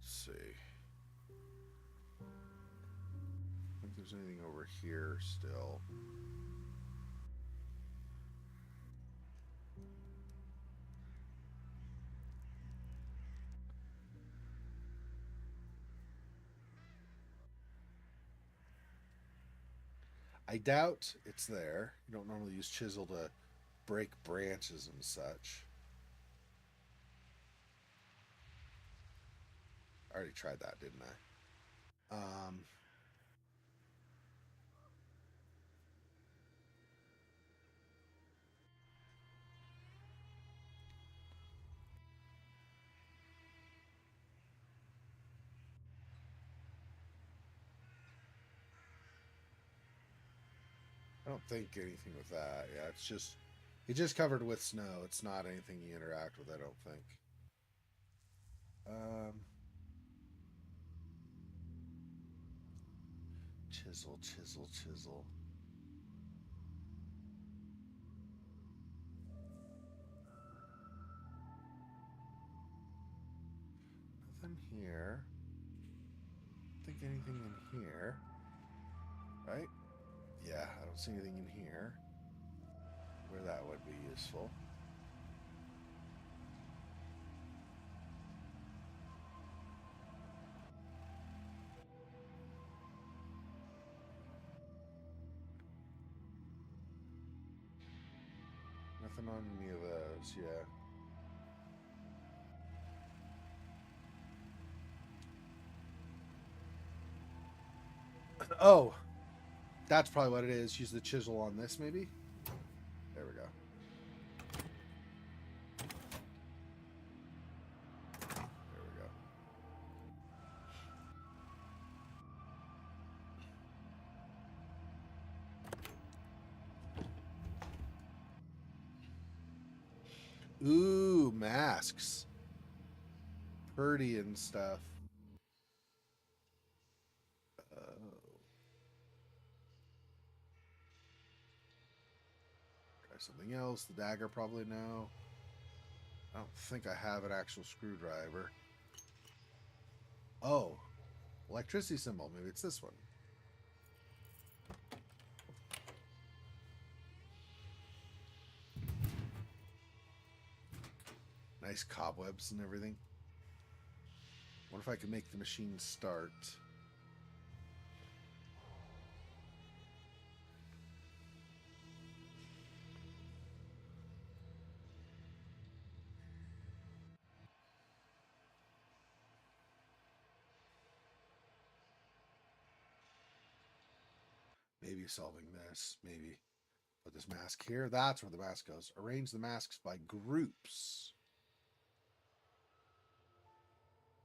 Let's see. I think there's anything over here still. I doubt it's there. You don't normally use chisel to break branches and such. I already tried that, didn't I? I don't think anything with that. Yeah, it's just covered with snow. It's not anything you interact with, I don't think. Um, Chisel, chisel, chisel. Nothing here. I don't think anything in here. Right? Yeah, I don't see anything in here where that would be useful. Nothing on any of those, yeah. Oh, that's probably what it is. Use the chisel on this, maybe? There we go. There we go. Ooh, masks. Purdy and stuff. Try something else. The dagger, probably no. I don't think I have an actual screwdriver. Oh, electricity symbol. Maybe it's this one. Nice cobwebs and everything. What if I could make the machine start? Maybe solving this. Maybe put this mask here. That's where the mask goes. Arrange the masks by groups.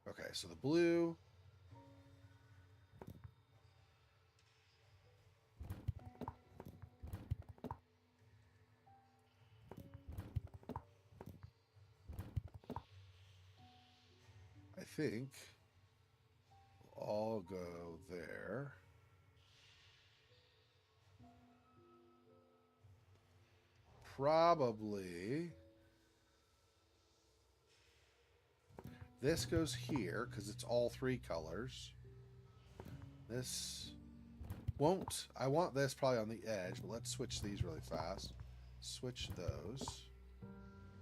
Okay, so the blue. I think we'll all go there. Probably this goes here because it's all three colors. This won't. I want this probably on the edge, but let's switch these really fast. Switch those.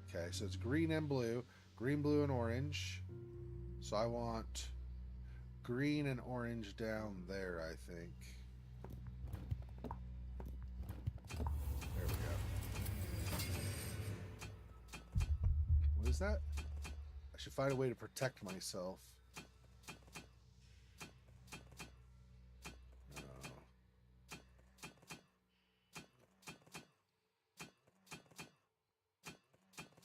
Okay, so it's green and blue. Green, blue, and orange. So I want green and orange down there, I think. There we go. What is that? I should find a way to protect myself.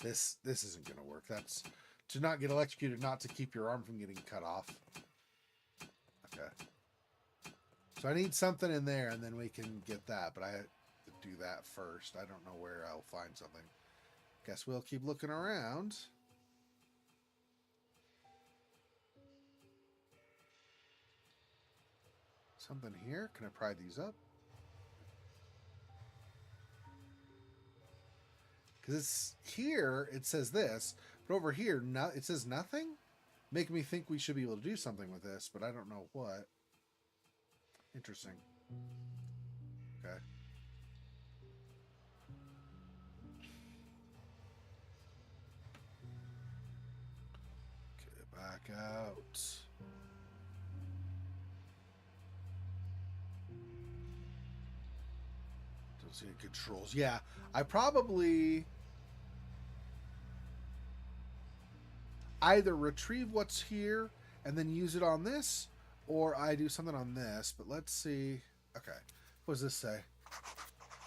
This isn't going to work. That's to not get electrocuted, not to keep your arm from getting cut off. Okay. So I need something in there, and then we can get that. But I have to do that first. I don't know where I'll find something. Guess we'll keep looking around. Something here. Can I pry these up? Because it's here, it says this, but over here, no, it says nothing. Making me think we should be able to do something with this, but I don't know what. Interesting. Okay. Okay, back out. Don't see any controls. Yeah, I probably either retrieve what's here and then use it on this, or I do something on this. But let's see. Okay, what does this say?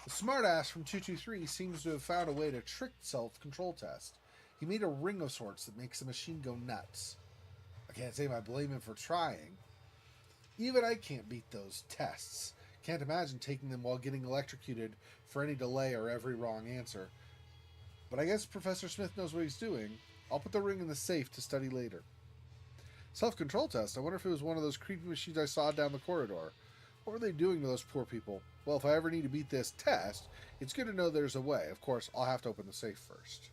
The smartass from 223 seems to have found a way to trick self-control test. He made a ring of sorts that makes the machine go nuts. I can't say I blame him for trying. Even I can't beat those tests. Can't imagine taking them while getting electrocuted for any delay or every wrong answer. But I guess Professor Smith knows what he's doing. I'll put the ring in the safe to study later. Self-control test. I wonder if it was one of those creepy machines I saw down the corridor. What were they doing to those poor people? Well, if I ever need to beat this test, it's good to know there's a way. Of course, I'll have to open the safe first.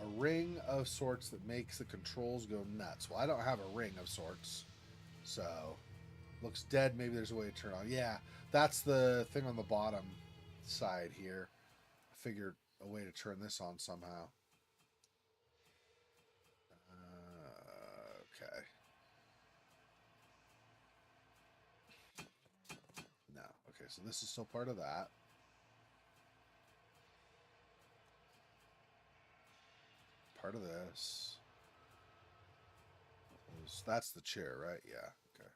A ring of sorts that makes the controls go nuts. Well, I don't have a ring of sorts, so looks dead. Maybe there's a way to turn on. Yeah, that's the thing on the bottom side here. I figured a way to turn this on somehow. Okay. No. Okay, so this is still part of that. Part of this. That's the chair, right? Yeah. Okay.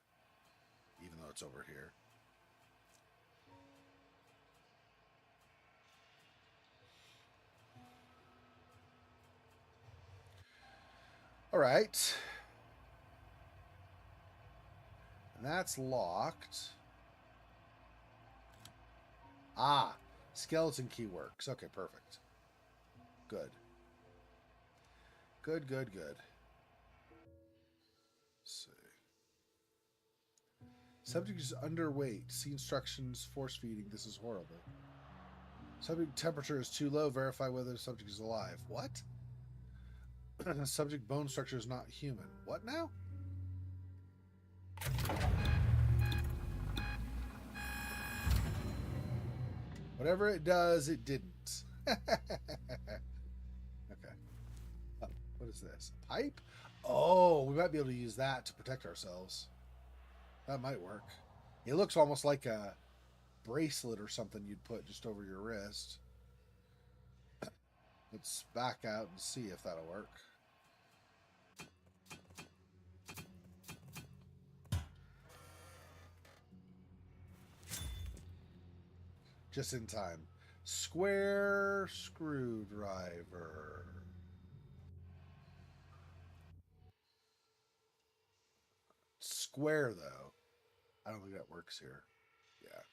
Even though it's over here. All right. And that's locked. Ah, skeleton key works. Okay, perfect. Good. Good, good, good. Let's see. Subject is underweight. See instructions. Force feeding. This is horrible. Subject temperature is too low. Verify whether the subject is alive. What? Subject bone structure is not human. What now? Whatever it does, it didn't. Okay. Oh, what is this? A pipe? Oh, we might be able to use that to protect ourselves. That might work. It looks almost like a bracelet or something you'd put just over your wrist. Let's back out and see if that'll work. Just in time. Square screwdriver. Square, though. I don't think that works here. Yeah.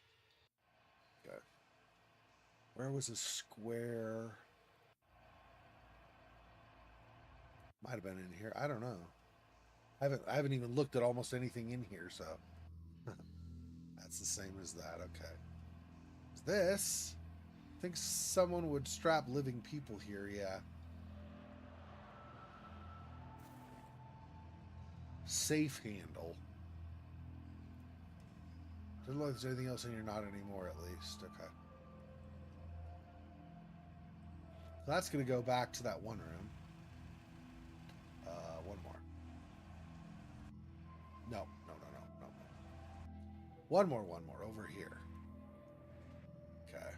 Okay. Where was a square? Might have been in here. I don't know. I haven't even looked at almost anything in here, so that's the same as that. Okay. This? I think someone would strap living people here, yeah. Safe handle. Doesn't look like there's anything else in here, not anymore at least. Okay. That's going to go back to that one room. One more. No. One more over here. Okay.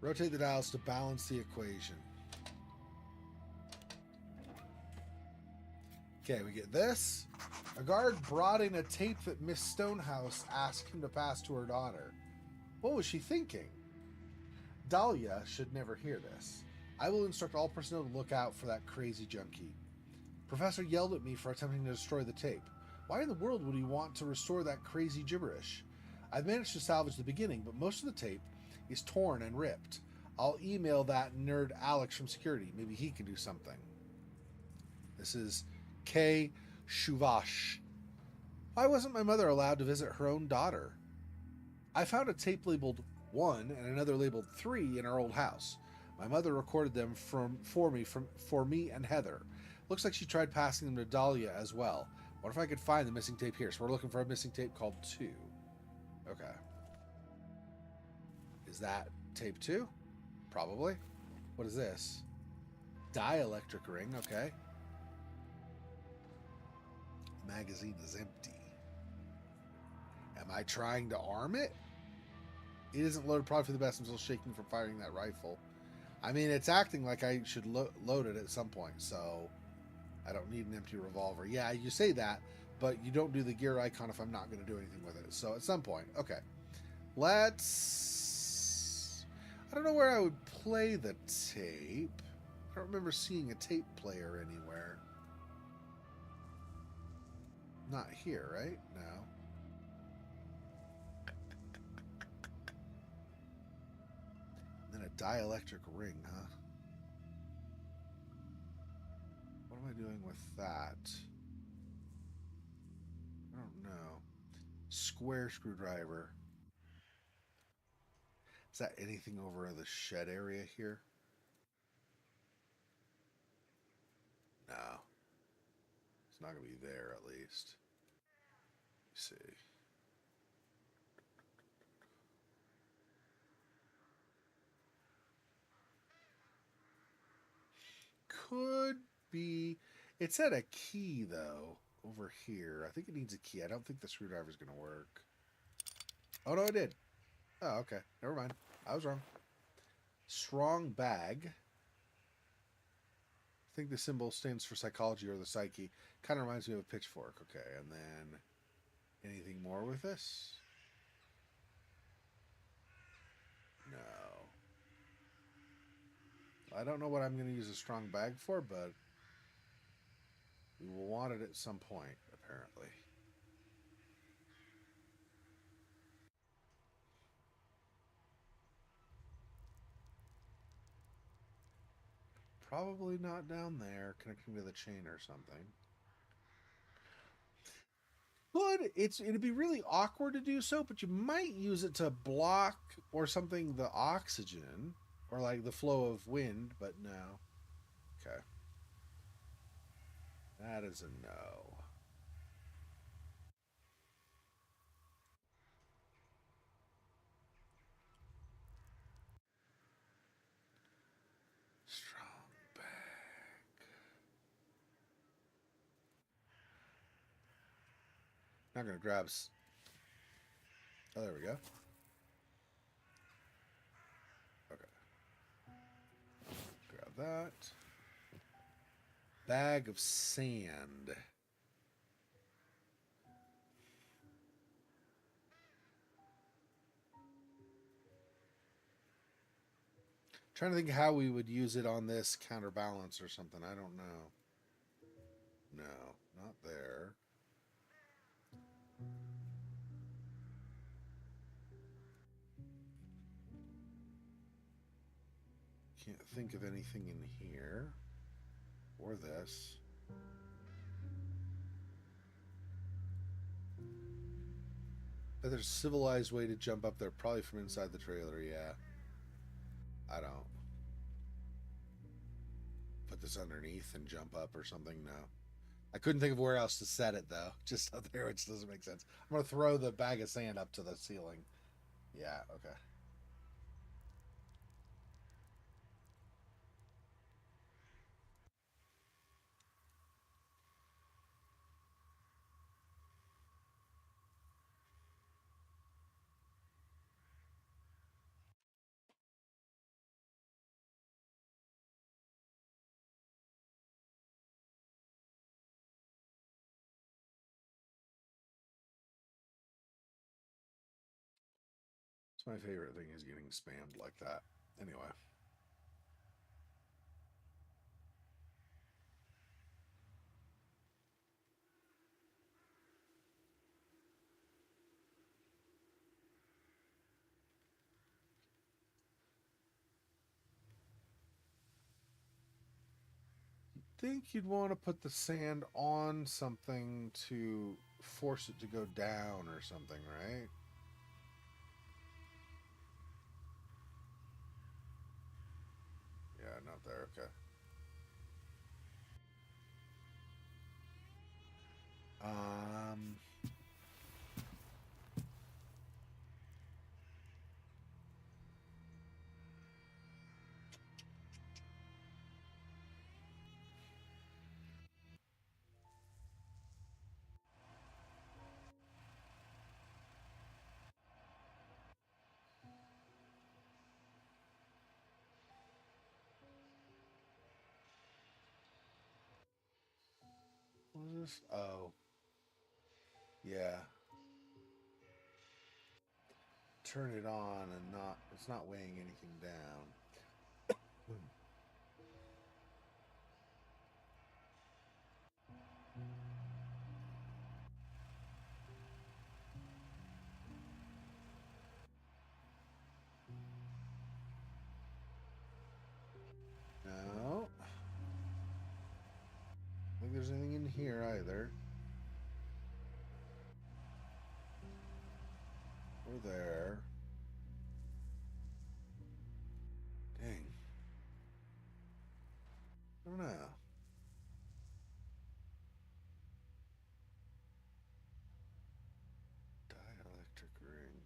Rotate the dials to balance the equation. Okay, we get this. A guard brought in a tape that Miss Stonehouse asked him to pass to her daughter. What was she thinking? Dahlia should never hear this. I will instruct all personnel to look out for that crazy junkie. Professor yelled at me for attempting to destroy the tape. Why in the world would he want to restore that crazy gibberish? I've managed to salvage the beginning, but most of the tape is torn and ripped. I'll email that nerd Alex from security. Maybe he can do something. This is K. Shuvash. Why wasn't my mother allowed to visit her own daughter? I found a tape labeled 1 and another labeled 3 in our old house. My mother recorded them for me and Heather. Looks like she tried passing them to Dahlia as well. What if I could find the missing tape here? So we're looking for a missing tape called 2. Okay. Is that tape 2? Probably. What is this? Dielectric ring. Okay. Magazine is empty. Am I trying to arm it? It isn't loaded probably for the best. I'm still shaking from firing that rifle. I mean, it's acting like I should load it at some point, so I don't need an empty revolver. Yeah, you say that, but you don't do the gear icon if I'm not going to do anything with it. So at some point, okay. Let's... I don't know where I would play the tape. I don't remember seeing a tape player anywhere. Not here, right? No. And a dielectric ring, huh? What am I doing with that? I don't know. Square screwdriver. Is that anything over the shed area here? No. It's not going to be there, at least. Let's see. Could be. It said a key, though, over here. I think it needs a key. I don't think the screwdriver is going to work. Oh, no, it did. Oh, okay. Never mind. I was wrong. Strong bag. I think the symbol stands for psychology or the psyche. Kind of reminds me of a pitchfork. Okay, and then anything more with this? No. I don't know what I'm going to use a strong bag for, but we will want it at some point, apparently. Probably not down there, connecting to the chain or something. But it'd be really awkward to do so, but you might use it to block or something the oxygen or like the flow of wind, but no. Okay. That is a no. Strong bag. Not gonna grab. Oh, there we go. Okay. Grab that. Bag of sand. Trying to think how we would use it on this counterbalance or something. I don't know. No, not there. Can't think of anything in here. Or this. But there's a civilized way to jump up there, probably from inside the trailer, yeah. I don't. Put this underneath and jump up or something, no. I couldn't think of where else to set it, though. Just up there, which doesn't make sense. I'm going to throw the bag of sand up to the ceiling. Yeah, okay. It's my favorite thing is getting spammed like that. Anyway. Think you'd want to put the sand on something to force it to go down or something, right? Yeah, not there. Okay. Um, what is this? Oh, yeah. Turn it on and not. It's not weighing anything down. there's anything in here either. Or there. Dang. I don't know. Dielectric ring.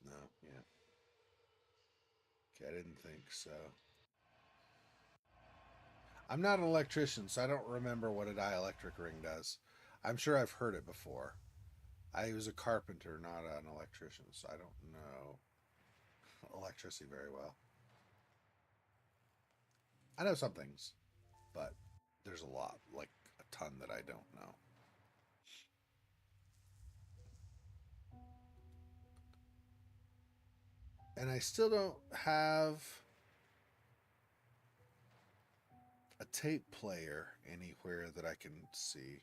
No, yeah. Okay, I didn't think so. I'm not an electrician, so I don't remember what a dielectric ring does. I'm sure I've heard it before. I was a carpenter, not an electrician, so I don't know electricity very well. I know some things, but there's a lot, like a ton that I don't know. And I still don't have a tape player anywhere that I can see.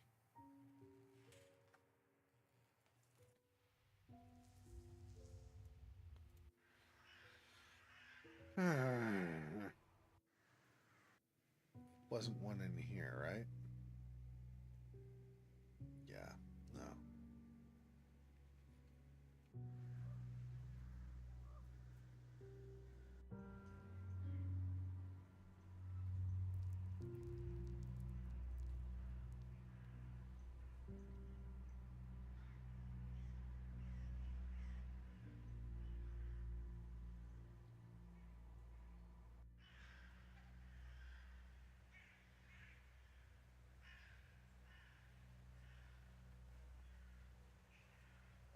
Wasn't one in here, right? Yeah, no.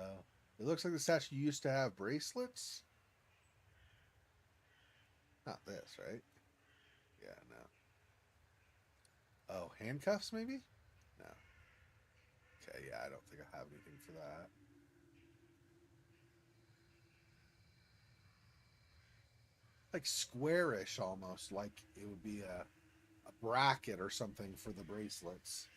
Oh, it looks like the statue used to have bracelets. Not this, right? Yeah, no. Oh, handcuffs maybe? No. Okay, yeah, I don't think I have anything for that. Like squarish almost, like it would be a bracket or something for the bracelets.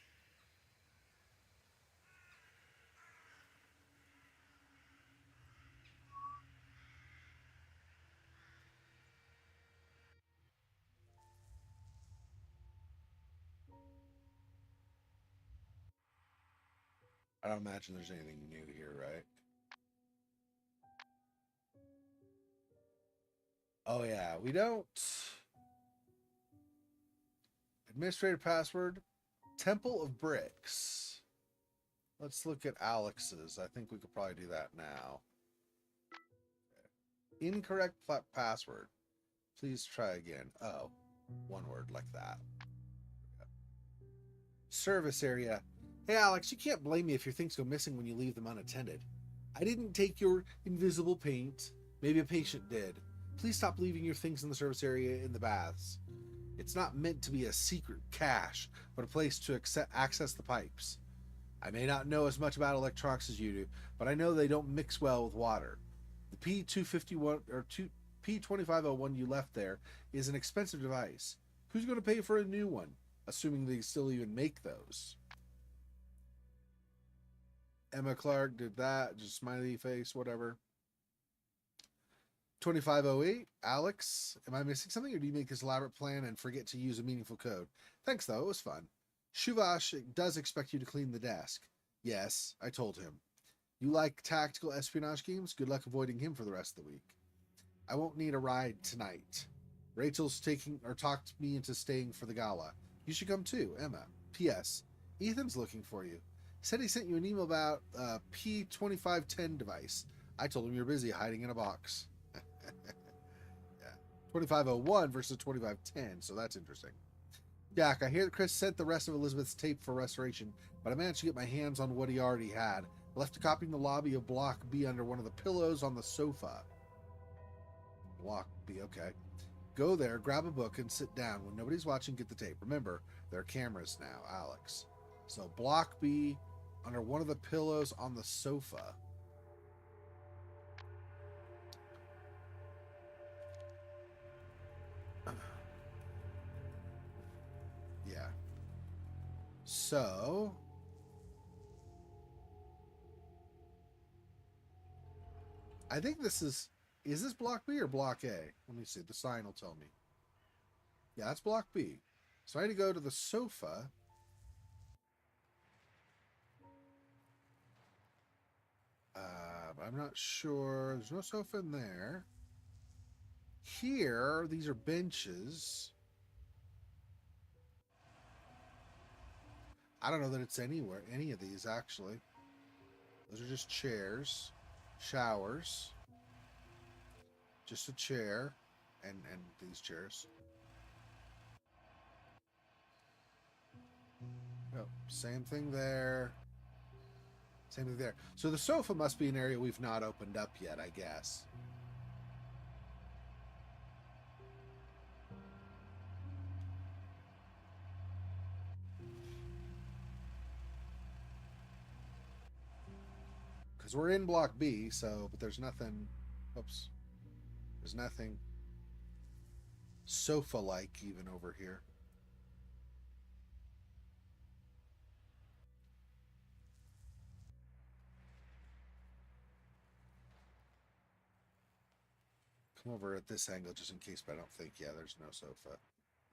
I don't imagine there's anything new here, right? Oh yeah, we don't. Administrative password, Temple of Bricks. Let's look at Alex's. I think we could probably do that now. Incorrect password. Please try again. Oh, one word like that. Service area. Hey, Alex, you can't blame me if your things go missing when you leave them unattended. I didn't take your invisible paint. Maybe a patient did. Please stop leaving your things in the service area in the baths. It's not meant to be a secret cache, but a place to access the pipes. I may not know as much about electronics as you do, but I know they don't mix well with water. The P251 or P2501 you left there is an expensive device. Who's going to pay for a new one, assuming they still even make those? Emma Clark did that, just smiley face, whatever. 2508, Alex, am I missing something or do you make this elaborate plan and forget to use a meaningful code? Thanks, though, it was fun. Shuvash does expect you to clean the desk. Yes, I told him. You like tactical espionage games? Good luck avoiding him for the rest of the week. I won't need a ride tonight. Rachel's talked me into staying for the gala. You should come too, Emma. P.S. Ethan's looking for you. Said he sent you an email about a P2510 device. I told him you're busy hiding in a box. Yeah. 2501 versus 2510, so that's interesting. Jack, I hear that Chris sent the rest of Elizabeth's tape for restoration, but I managed to get my hands on what he already had. I left a copy in the lobby of Block B under one of the pillows on the sofa. Block B, okay. Go there, grab a book, and sit down. When nobody's watching, get the tape. Remember, there are cameras now, Alex. So Block B under one of the pillows on the sofa. So I think this is this block B or block A? Let me see. The sign will tell me. Yeah, that's block B. So I need to go to the sofa. I'm not sure. There's no sofa in there. Here, these are benches. I don't know that it's anywhere, any of these actually. Those are just chairs, showers, just a chair, and these chairs. Oh, same thing there. Same thing there. So the sofa must be an area we've not opened up yet, I guess. Because we're in block B, so, but there's nothing, oops, there's nothing sofa-like even over here. Come over at this angle just in case, but I don't think, yeah, there's no sofa.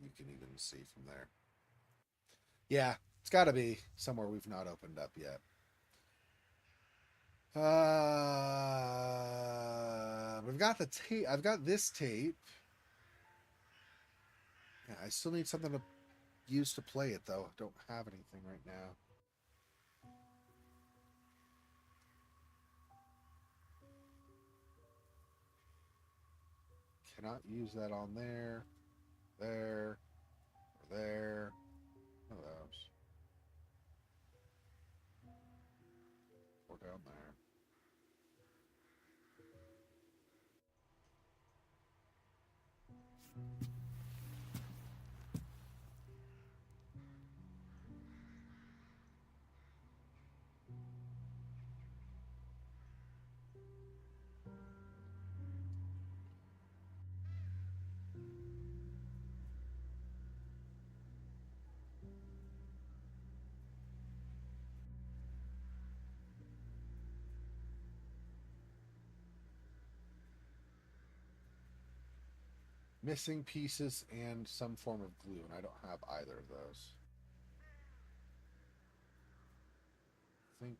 You can even see from there. Yeah, it's got to be somewhere we've not opened up yet. We've got the tape. I've got this tape. Yeah, I still need something to use to play it, though. I don't have anything right now. Cannot use that on there, there, or there. One of those. Or down there. Missing pieces and some form of glue, and I don't have either of those. I think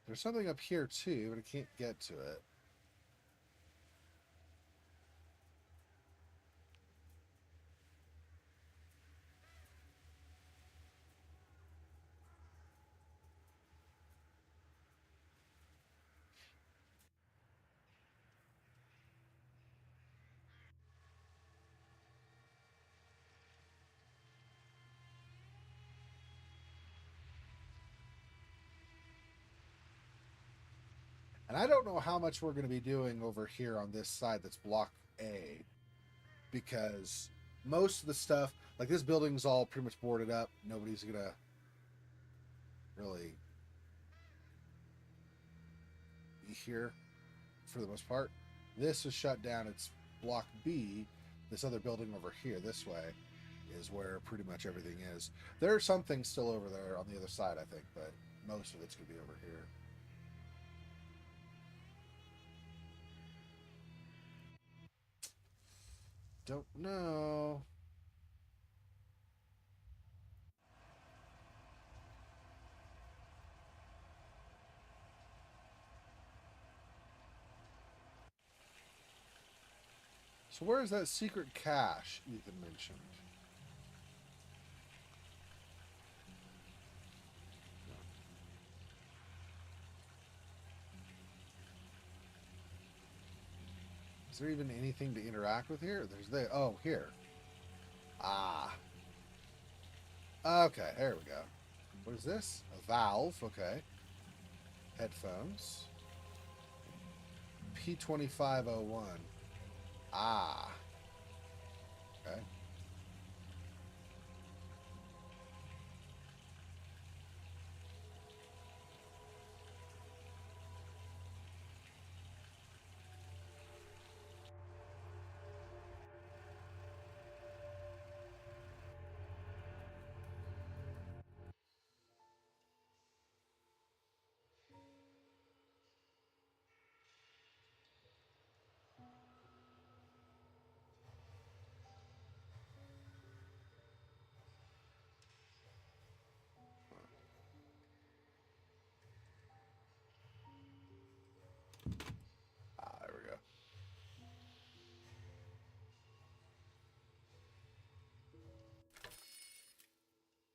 there's something up here too, but I can't get to it. And I don't know how much we're going to be doing over here on this side that's block A, because most of the stuff, like this building's all pretty much boarded up. Nobody's going to really be here for the most part. This is shut down. It's block B. This other building over here, this way, is where pretty much everything is. There are some things still over there on the other side, I think, but most of it's going to be over here. Don't know. So where is that secret cache Ethan mentioned? Is there even anything to interact with here? There's the, oh, here. Ah. Okay, there we go. What is this? A valve, okay. Headphones. P2501. Ah. Okay.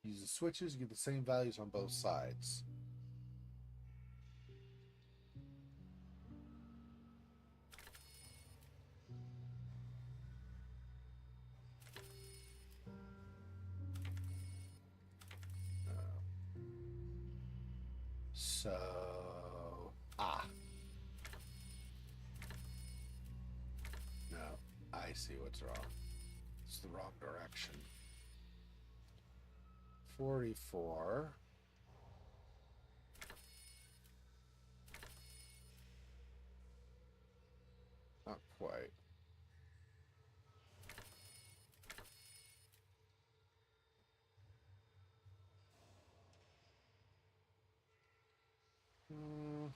Use the switches, you get the same values on both sides. So, no, I see what's wrong. It's the wrong direction. 44. Not quite. Hmm.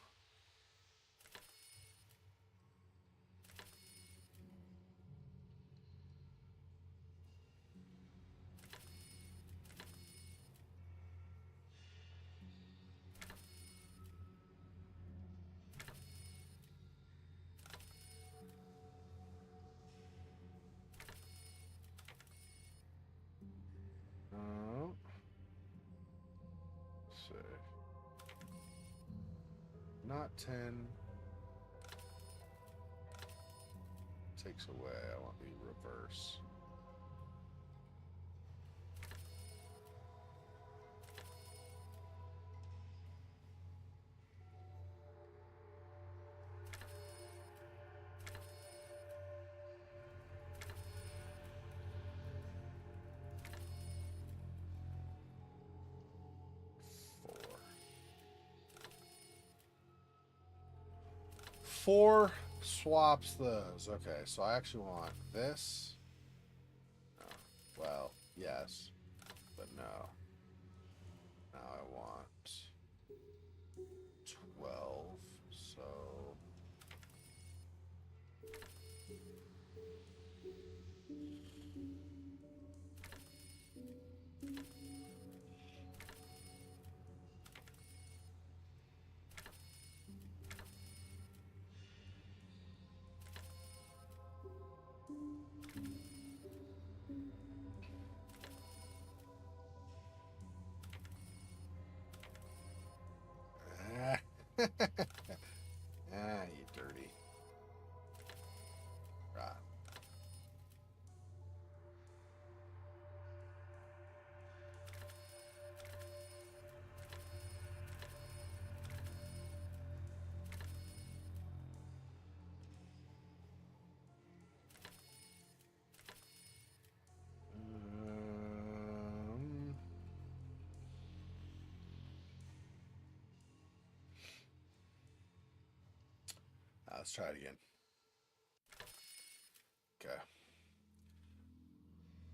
Let's see. Not 10. Takes away. I want the reverse. Four swaps those. Okay, so I actually want this. No. Well, yes, but no. Now I want 12. So you dirty. Right. Let's try it again. Okay.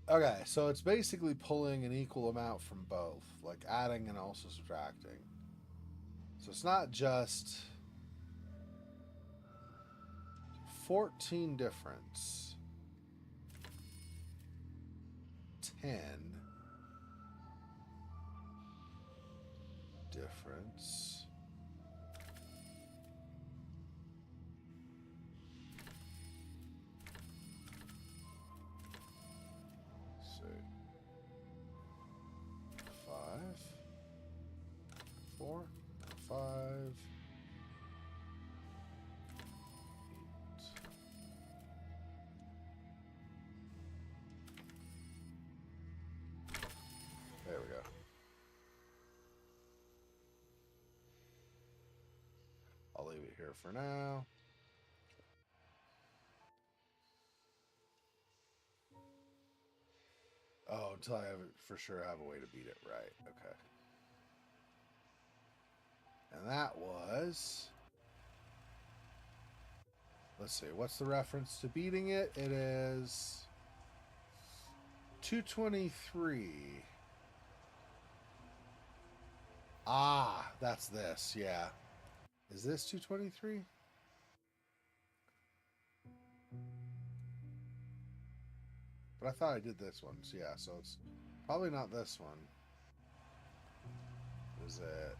Okay, so it's basically pulling an equal amount from both, like adding and also subtracting. So it's not just 14 difference, 10 difference, let's see, 5, 4, 5, 8. There we go. I'll leave it here for now. Oh, until I have it for sure have a way to beat it right. Okay. And that was, let's see, what's the reference to beating it? It is 223. Ah, that's this. Yeah. Is this 223? But I thought I did this one. So yeah, so it's probably not this one. Is it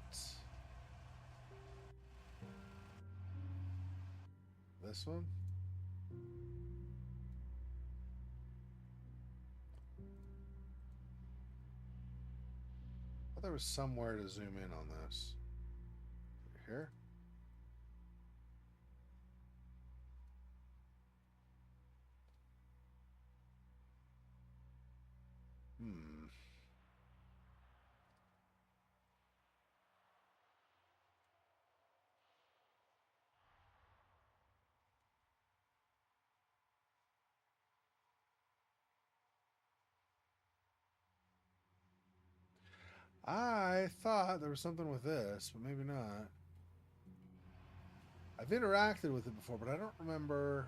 this one? there was somewhere to zoom in on this. Here? Hmm. I thought there was something with this, but maybe not. I've interacted with it before, but I don't remember.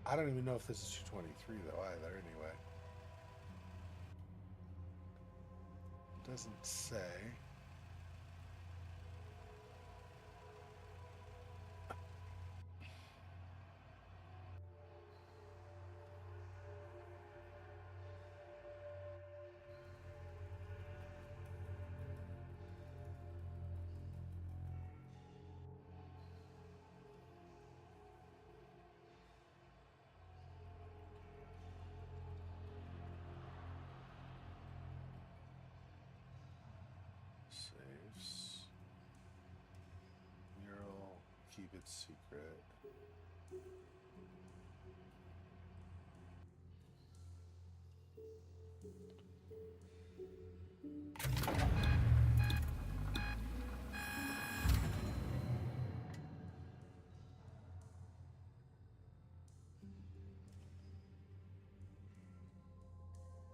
I don't even know if this is 223 though either. Anyway, it doesn't say. Saves. Mural. Keep it secret.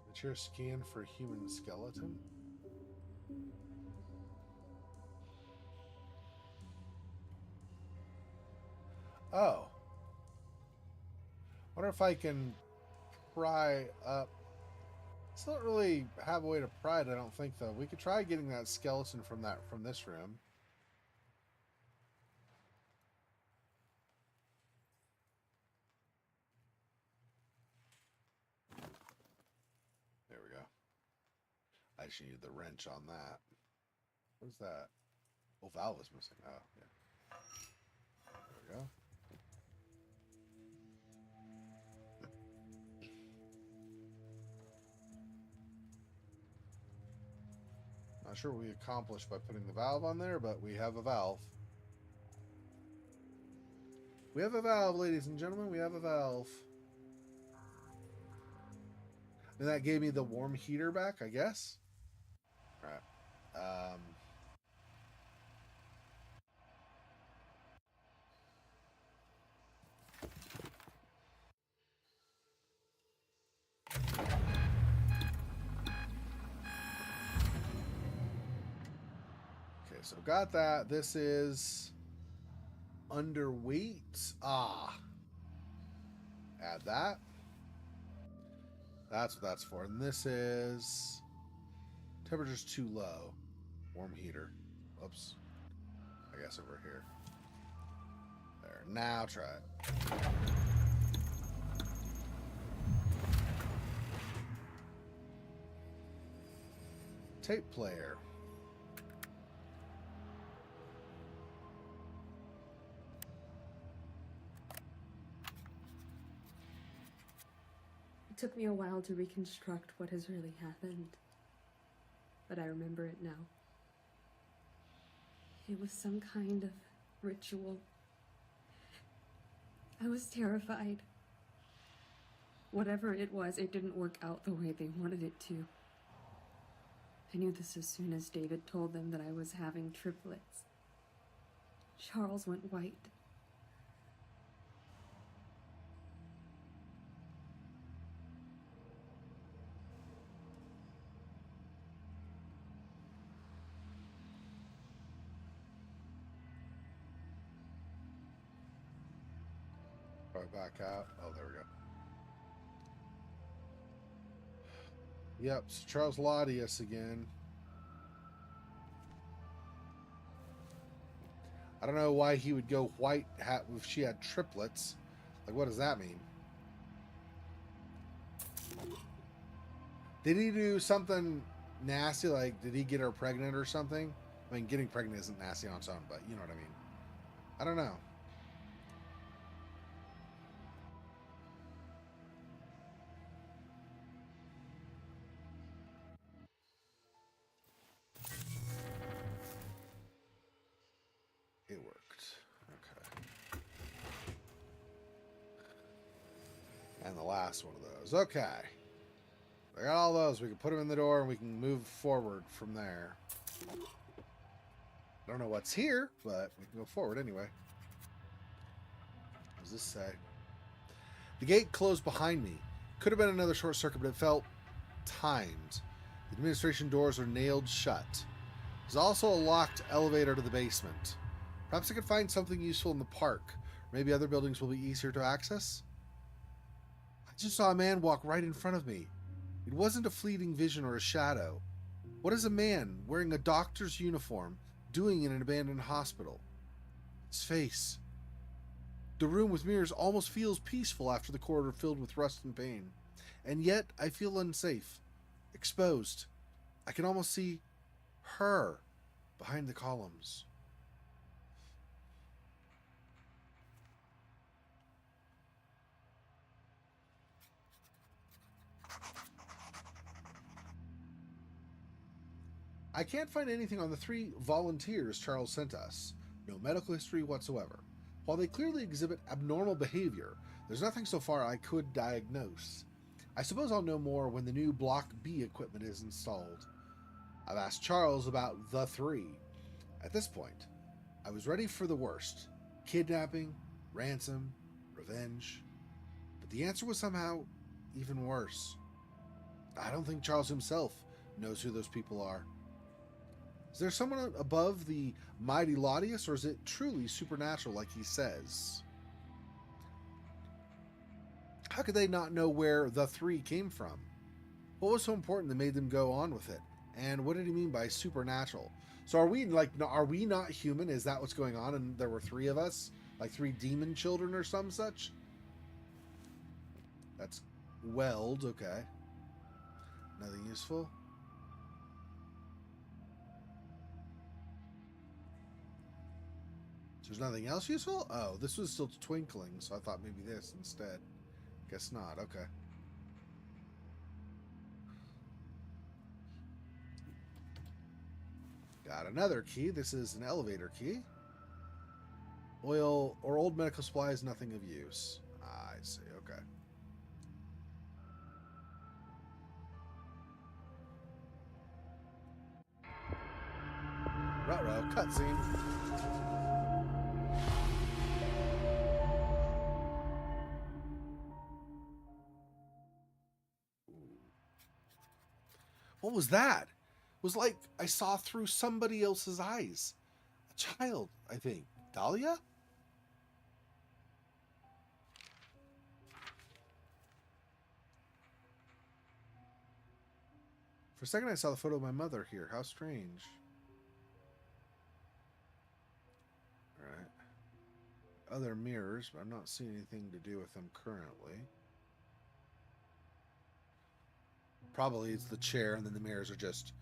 Mature scan for human skeleton. Oh. Wonder if I can pry up. It's not really have a way to pry it, I don't think, though. We could try getting that skeleton from this room. There we go. I just needed the wrench on that. What is that? Oh, valve is missing. Oh, yeah. There we go. Not sure what we accomplished by putting the valve on there, but we have a valve. We have a valve, ladies and gentlemen. We have a valve. And that gave me the warm heater back, I guess. All right. Okay, so got that. This is underweight. Ah. Add that. That's what that's for. And this is temperature's too low. Warm heater. Oops. I guess over here. There. Now try it. Tape player. It took me a while to reconstruct what has really happened, but I remember it now. It was some kind of ritual. I was terrified. Whatever it was, it didn't work out the way they wanted it to. I knew this as soon as David told them that I was having triplets. Charles went white. Probably back out. Oh, there we go. Yep, so Charles Laudius again. I don't know why he would go white hat if she had triplets. Like, what does that mean? Did he do something nasty? Like, did he get her pregnant or something? I mean, getting pregnant isn't nasty on its own, but you know what I mean. I don't know. It worked. Okay. And the last one of those. Okay. I got all those. We can put them in the door and we can move forward from there. I don't know what's here, but we can go forward anyway. What does this say? The gate closed behind me. Could have been another short circuit, but it felt timed. The administration doors are nailed shut. There's also a locked elevator to the basement. Perhaps I could find something useful in the park. Maybe other buildings will be easier to access. I just saw a man walk right in front of me. It wasn't a fleeting vision or a shadow. What is a man wearing a doctor's uniform doing in an abandoned hospital? His face. The room with mirrors almost feels peaceful after the corridor filled with rust and pain. And yet I feel unsafe, exposed. I can almost see her behind the columns. I can't find anything on the 3 volunteers Charles sent us. No medical history whatsoever. While they clearly exhibit abnormal behavior, there's nothing so far I could diagnose. I suppose I'll know more when the new Block B equipment is installed. I've asked Charles about the 3. At this point, I was ready for the worst. Kidnapping, ransom, revenge. But the answer was somehow even worse. I don't think Charles himself knows who those people are. Is there someone above the mighty Laudius, or is it truly supernatural like he says? How could they not know where the 3 came from? What was so important that made them go on with it? And what did he mean by supernatural? So are we not human? Is that what's going on? And there were 3 of us? Like 3 demon children or some such? That's weld, okay. Nothing useful. There's nothing else useful? Oh, this was still twinkling, so I thought maybe this instead. Guess not, okay. Got another key. This is an elevator key. Oil or old medical supplies, nothing of use. Ah, I see, okay. Ruh-roh, cutscene. What was that? It was like I saw through somebody else's eyes. A child, I think. Dahlia? For a second I saw the photo of my mother here. How strange. Alright. Other mirrors, but I'm not seeing anything to do with them currently. Probably it's the chair, and then the mirrors are just,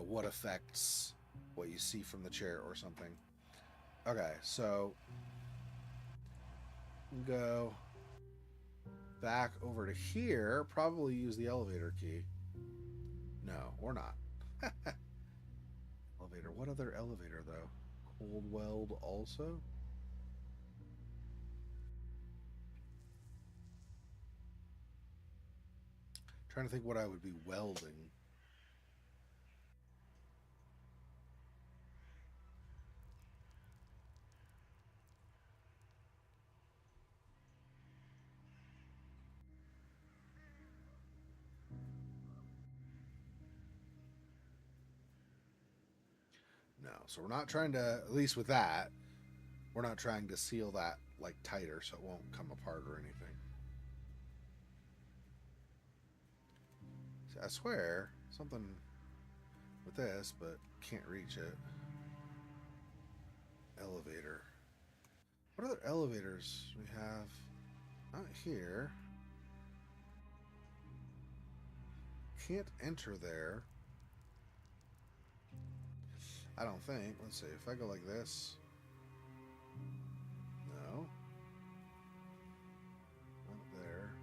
what affects what you see from the chair or something. Okay, so go back over to here. Probably use the elevator key. No, or not. Elevator. What other elevator, though? Cold weld also? Trying to think what I would be welding. No, so we're not trying to, at least with that, we're not trying to seal that like tighter so it won't come apart or anything. See, I swear, something with this, but can't reach it. Elevator. What other elevators we have? Not here. can't enter there. I don't think. Let's see. If I go like this. No. Not there.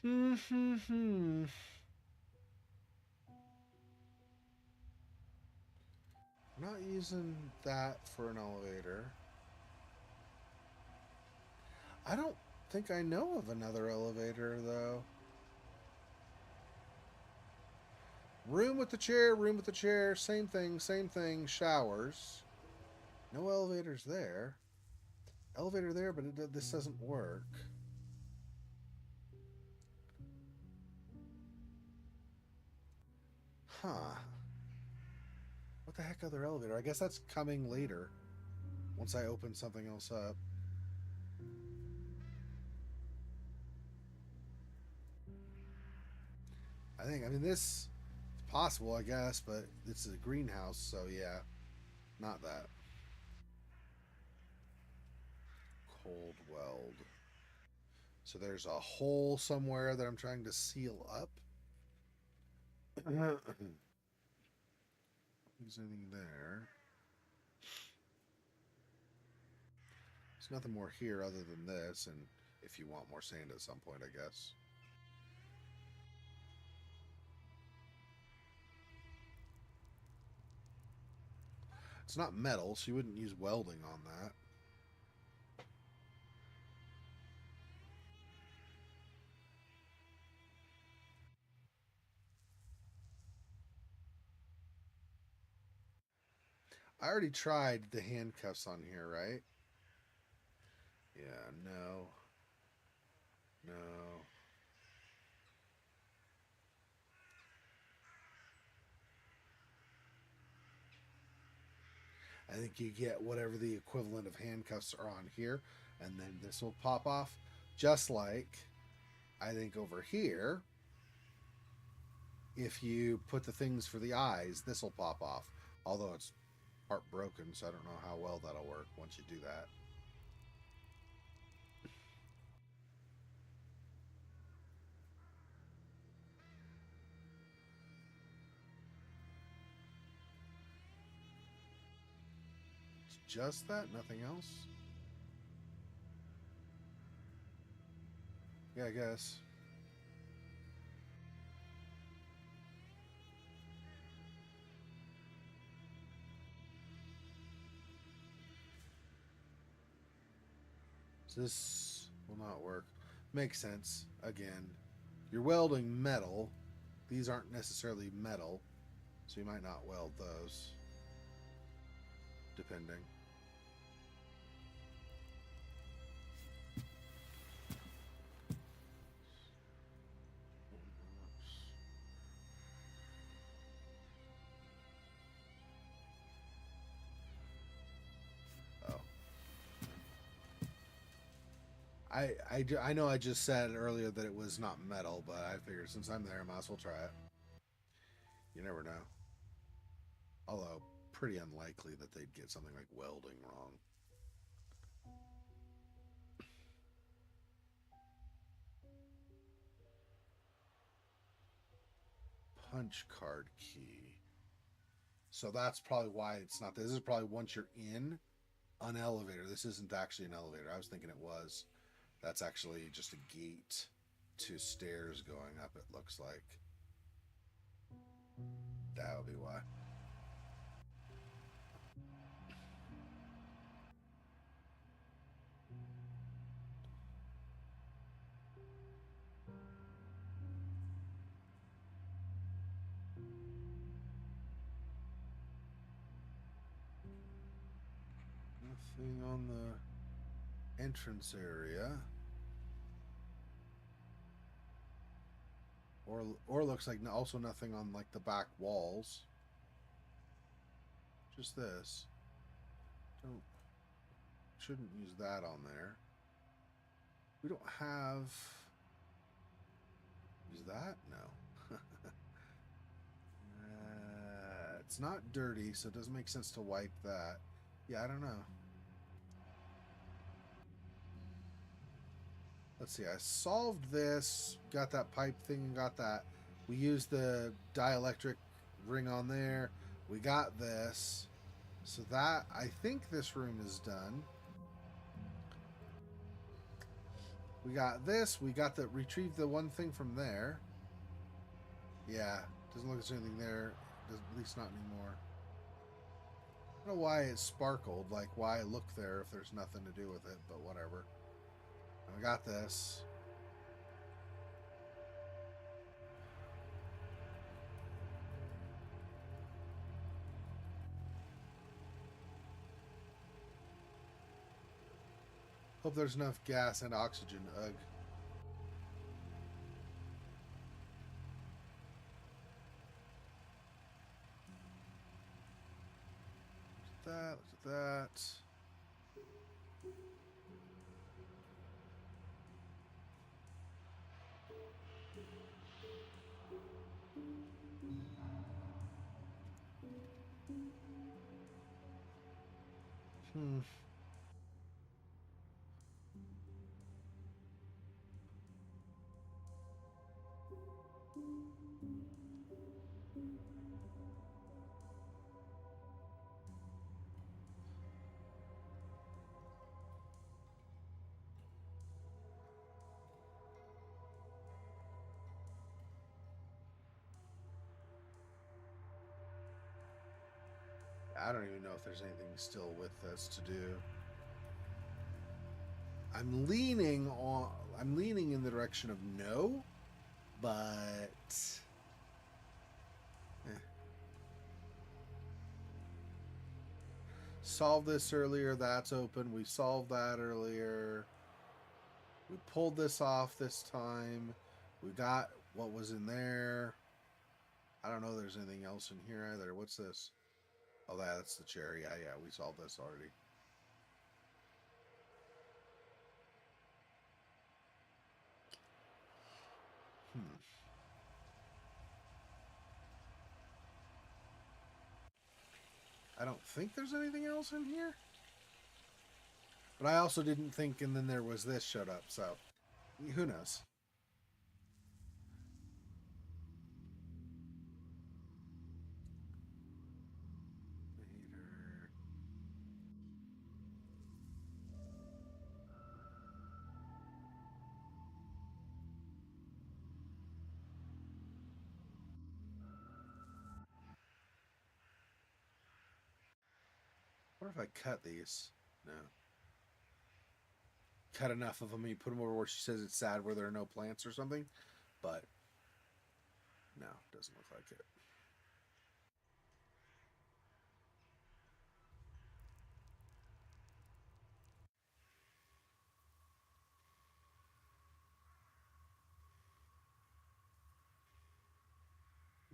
Hmm. Not using that for an elevator. I don't think I know of another elevator, though. Room with the chair, room with the chair. Same thing, same thing. Showers. No elevators there. Elevator there, but this doesn't work. Huh. What the heck other elevator? I guess that's coming later. Once I open something else up. I mean, this is possible, I guess, but it's a greenhouse, so yeah. Not that. Cold weld. So there's a hole somewhere that I'm trying to seal up. There's anything there. There's nothing more here other than this, and if you want more sand at some point, I guess. It's not metal, so you wouldn't use welding on that. I already tried the handcuffs on here, right? Yeah, no. No. I think you get whatever the equivalent of handcuffs are on here, and then this will pop off. Just like, I think over here, if you put the things for the eyes, this will pop off. Although it's part broken, so I don't know how well that'll work once you do that. It's just that, nothing else? Yeah, I guess. So this will not work. Makes sense. Again, you're welding metal. These aren't necessarily metal, so you might not weld those. Depending. Oh. I know I just said earlier that it was not metal, but I figured since I'm there, I might as well try it. You never know. Although, pretty unlikely that they'd get something like welding wrong. Punch card key. So that's probably why it's not. This is probably once you're in an elevator. This isn't actually an elevator. I was thinking it was. That's actually just a gate to stairs going up, it looks like. That would be why. Nothing on the entrance area. Or looks like also nothing on like the back walls. Just this. Don't shouldn't use that on there. We don't have Is that? No. It's not dirty, so it doesn't make sense to wipe that. Yeah, I don't know. Let's see. I solved this. Got that pipe thing and got that. We used the dielectric ring on there. We got this. So that, I think this room is done. We got this. We got the retrieve the one thing from there. Yeah, doesn't look like there's anything there. At least not anymore. I don't know why it sparkled, like why look there if there's nothing to do with it, but whatever. And we got this. Hope there's enough gas and oxygen. Ugh. Look at that. Look at that. Hmm. I don't even know if there's anything still with this to do. I'm leaning in the direction of no, but solved this earlier. That's open. We solved that earlier. We pulled this off this time. We got what was in there. I don't know if there's anything else in here either. What's this? Oh, that's the chair. Yeah, we solved this already. I don't think there's anything else in here. But I also didn't think, and then there was this showed up, so who knows? Later. What if I cut these? No. Cut enough of them, you put them over where she says it's sad where there are no plants or something. But no, doesn't look like it.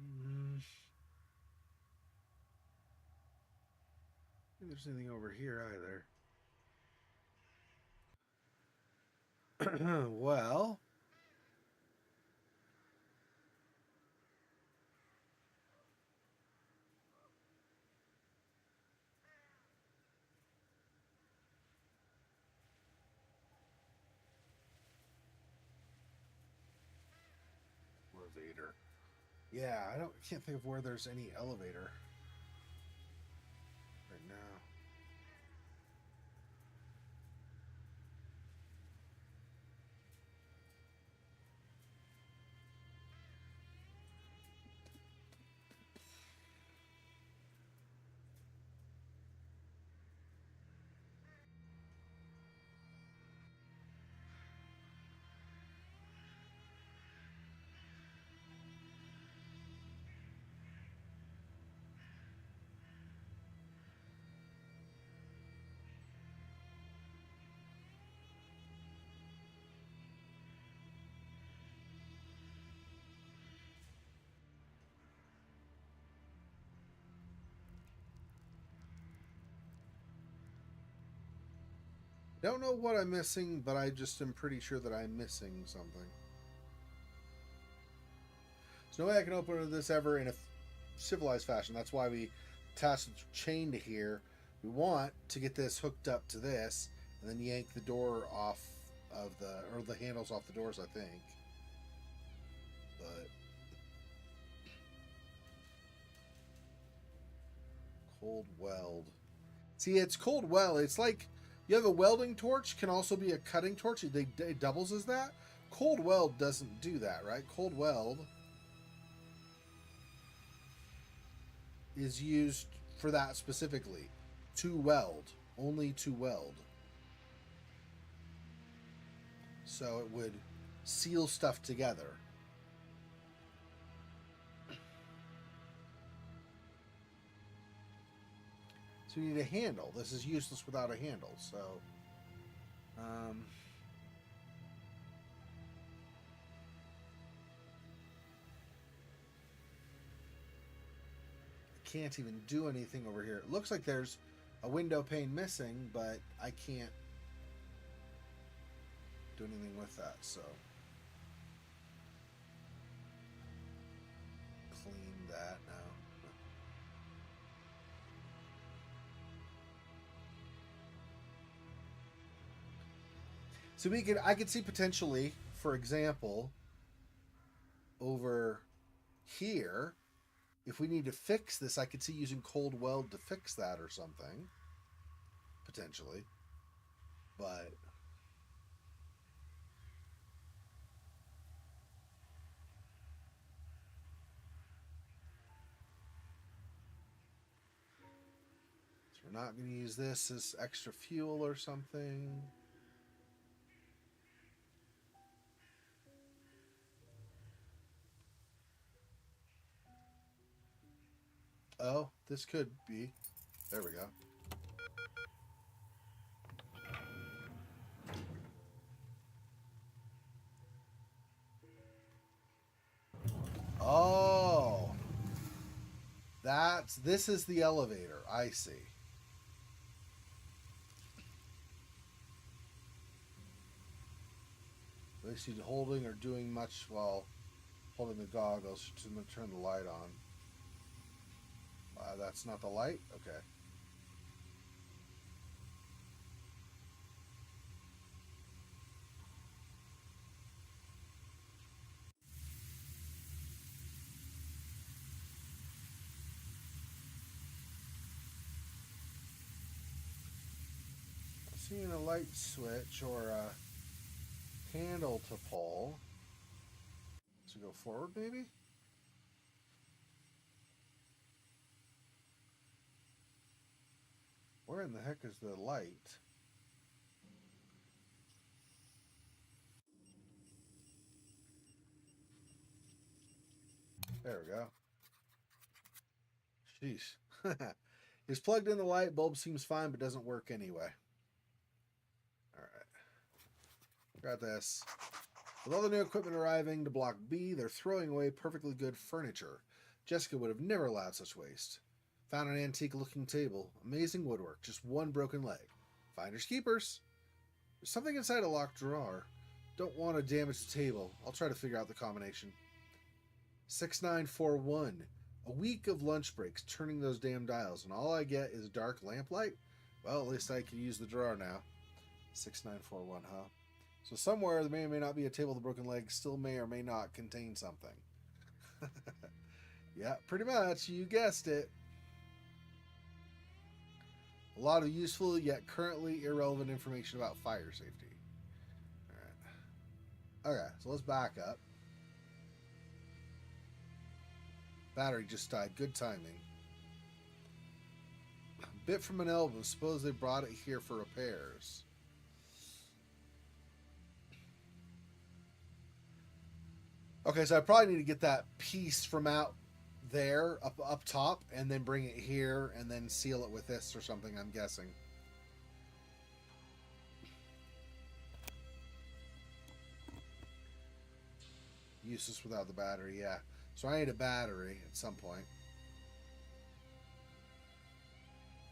Mm, I don't think there's anything over here either. Well, elevator. Yeah, can't think of where there's any elevator right now. Don't know what I'm missing, but I just am pretty sure that I'm missing something. There's no way I can open this ever in a civilized fashion. That's why we attach the chain to here. We want to get this hooked up to this, and then yank the door off of the handles off the doors, I think. But cold weld. See, it's cold weld. It's like you have a welding torch, can also be a cutting torch. It doubles as that. Cold weld doesn't do that, right? Cold weld is used for that specifically. To weld. Only to weld. So it would seal stuff together. So you need a handle. This is useless without a handle. So, I can't even do anything over here. It looks like there's a window pane missing, but I can't do anything with that. So, clean that now. So I could see potentially, for example, over here, if we need to fix this, I could see using cold weld to fix that or something, potentially. But so we're not going to use this as extra fuel or something. Oh, this could be. There we go. Oh. This is the elevator. I see. At least he's holding or doing much while holding the goggles to turn the light on. That's not the light? Okay. Seeing a light switch or a handle to pull. So go forward, maybe? Where in the heck is the light? There we go. Sheesh. He's plugged in the light bulb, seems fine, but doesn't work anyway. Alright. Got this. With all the new equipment arriving to Block B, they're throwing away perfectly good furniture. Jessica would have never allowed such waste. Found an antique-looking table. Amazing woodwork. Just one broken leg. Finders keepers. There's something inside a locked drawer. Don't want to damage the table. I'll try to figure out the combination. 6941. A week of lunch breaks turning those damn dials, and all I get is dark lamplight? Well, at least I can use the drawer now. 6941, huh? So somewhere there may or may not be a table with a broken leg, still may or may not contain something. Yeah, pretty much. You guessed it. A lot of useful yet currently irrelevant information about fire safety. Alright. Okay, so let's back up. Battery just died. Good timing. Bit from an elbow. Suppose they brought it here for repairs. Okay, so I probably need to get that piece from out there, up top, and then bring it here, and then seal it with this or something, I'm guessing. Useless without the battery, yeah. So I need a battery at some point.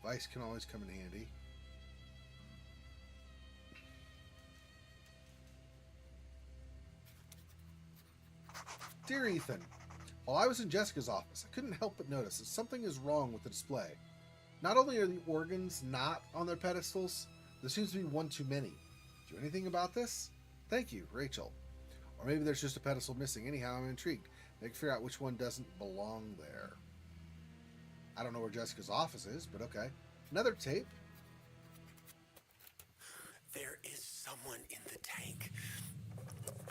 Vice can always come in handy. Dear Ethan, While I was in Jessica's office, I couldn't help but notice that something is wrong with the display. Not only are the organs not on their pedestals, there seems to be one too many. Do anything about this? Thank you, Rachel. Or maybe there's just a pedestal missing. Anyhow, I'm intrigued. I can figure out which one doesn't belong there. I don't know where Jessica's office is, but okay. Another tape. There is someone in the tank.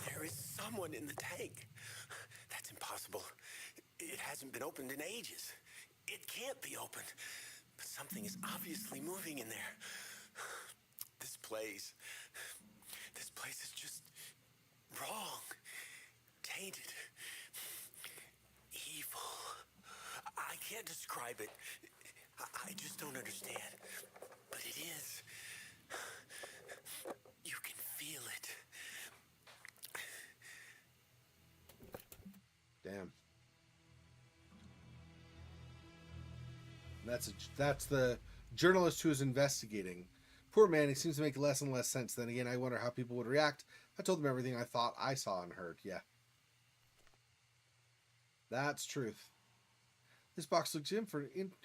There is someone in the tank. That's impossible. It hasn't been opened in ages. It can't be opened. But something is obviously moving in there. This place is just wrong. Tainted. Evil. I can't describe it. I just don't understand. But it is. You can feel it. Damn. That's the journalist who is investigating. Poor man, he seems to make less and less sense. Then again, I wonder how people would react. I told them everything I thought I saw and heard. Yeah. That's truth. This box looks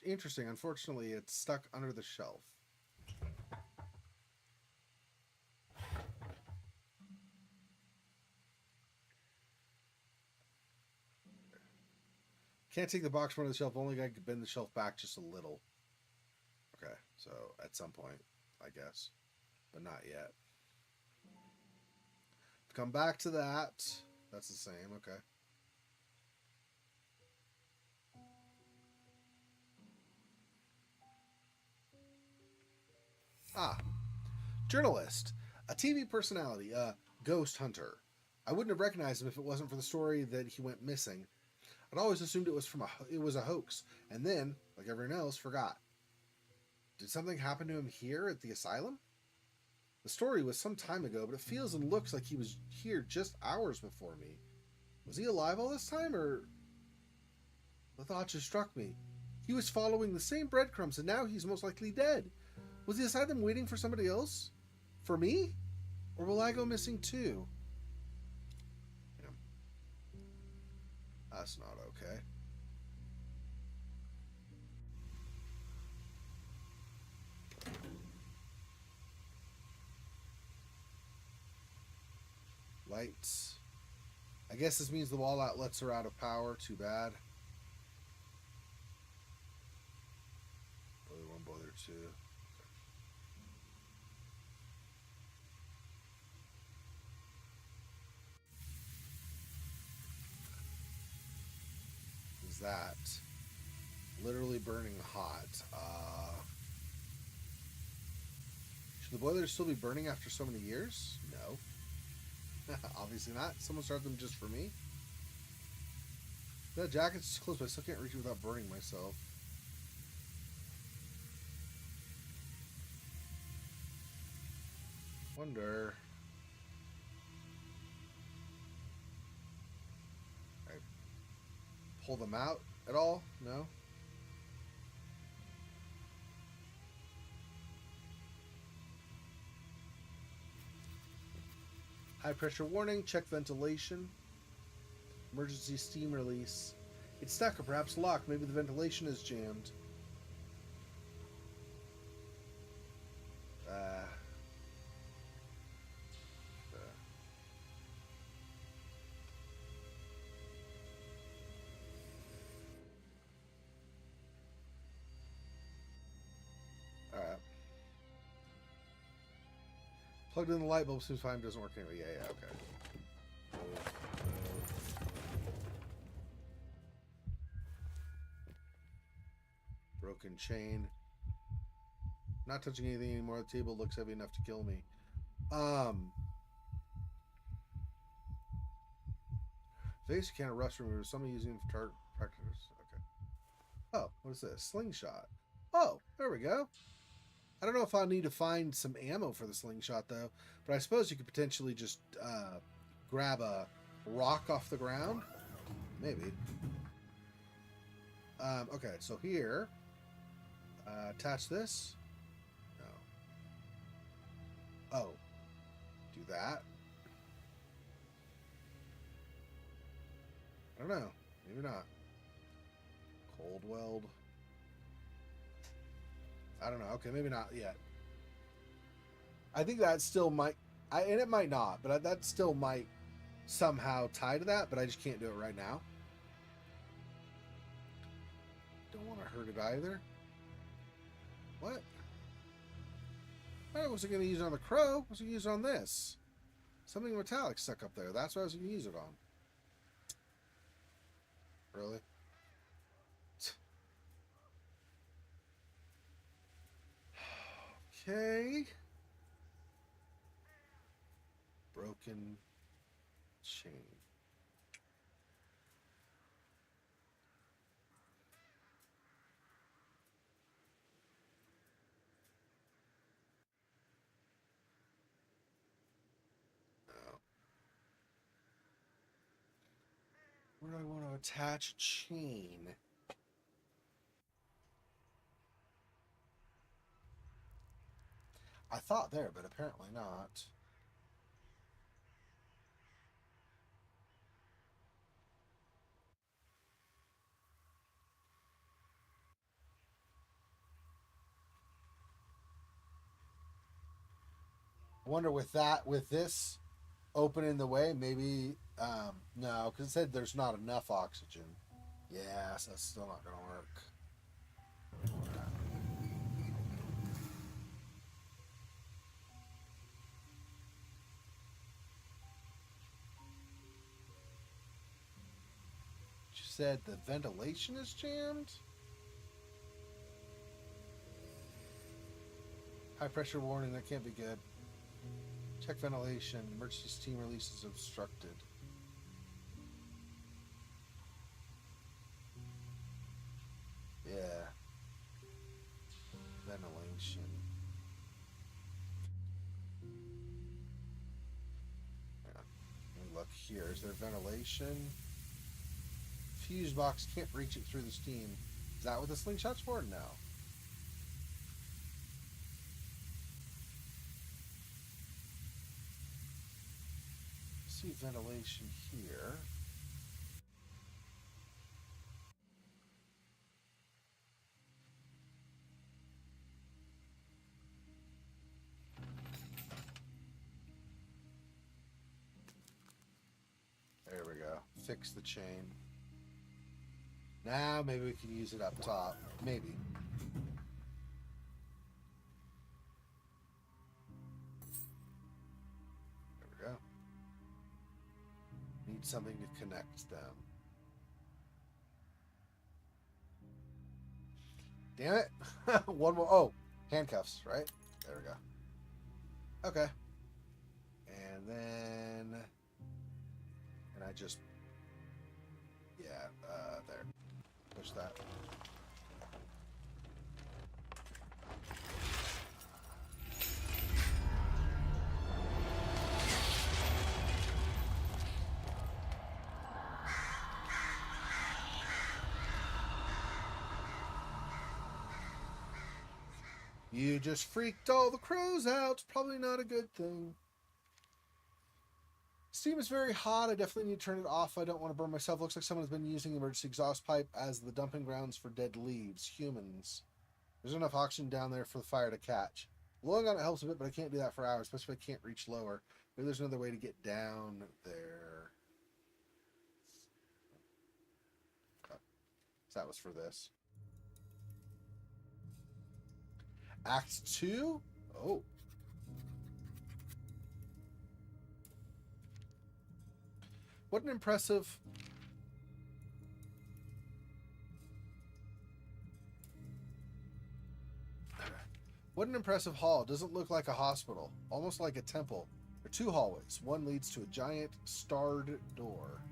interesting. Unfortunately, it's stuck under the shelf. Can't take the box from under the shelf. Only I could bend the shelf back just a little. Okay, so at some point, I guess. But not yet. Come back to that. That's the same, okay. Ah, journalist, a TV personality, a ghost hunter. I wouldn't have recognized him if it wasn't for the story that he went missing. I'd always assumed it was a hoax, and then, like everyone else, forgot. Did something happen to him here at the asylum? The story was some time ago, but it feels and looks like he was here just hours before me. Was he alive all this time, or... The thought just struck me. He was following the same breadcrumbs, and now he's most likely dead. Was the asylum waiting for somebody else? For me? Or will I go missing too? Yeah. That's not okay. Lights. I guess this means the wall outlets are out of power. Too bad. Boiler 1, boiler 2. Is that literally burning hot? Should the boilers still be burning after so many years? No. Obviously not. Someone started them just for me. That jacket's close, but I still can't reach it without burning myself. Wonder. I pull them out at all? No? High pressure warning, check ventilation. Emergency steam release. It's stuck or perhaps locked. Maybe the ventilation is jammed. Alright. Plugged in the light bulb seems fine, doesn't work anyway. Yeah, okay. Broken chain. Not touching anything anymore. The table looks heavy enough to kill me. Face can of rust remover. Somebody using for target practice. Okay. Oh, what is this? Slingshot. Oh, there we go. I don't know if I'll need to find some ammo for the slingshot, though. But I suppose you could potentially just grab a rock off the ground. Maybe. Okay, so here. Attach this. No. Oh. Do that. I don't know. Maybe not. Cold weld. I don't know. Okay, maybe not yet. I think that still might, and it might not, but that still might somehow tie to that, but I just can't do it right now. Don't want to hurt it either. What? I wasn't going to use it on the crow. I was going to use it on this. Something metallic stuck up there. That's what I was going to use it on. Really? Okay. Broken chain. Oh. Where do I want to attach a chain? I thought there, but apparently not. I wonder with this opening the way, maybe, no, because it said there's not enough oxygen. Yeah, so that's still not going to work. She said the ventilation is jammed? High pressure warning, that can't be good. Check ventilation. Emergency steam release is obstructed. Yeah. Ventilation. Yeah. Let me look here. Is there ventilation? Fuse box can't reach it through the steam. Is that what the slingshot's for? No. See ventilation here. There we go. Fix the chain. Now maybe we can use it up top. Maybe. There we go. Need something to connect them. Damn it. One more. Oh, handcuffs, right? There we go. Okay. And then... And I just... Yeah, there. Push that. You just freaked all the crows out. Probably not a good thing. Steam is very hot. I definitely need to turn it off. I don't want to burn myself. Looks like someone's been using the emergency exhaust pipe as the dumping grounds for dead leaves. Humans. There's enough oxygen down there for the fire to catch. Blowing on it helps a bit, but I can't do that for hours, especially if I can't reach lower. Maybe there's another way to get down there. Okay. So that was for this. Act 2? Oh. What an impressive... What an impressive hall. It doesn't look like a hospital. Almost like a temple. There are two hallways. One leads to a giant starred door.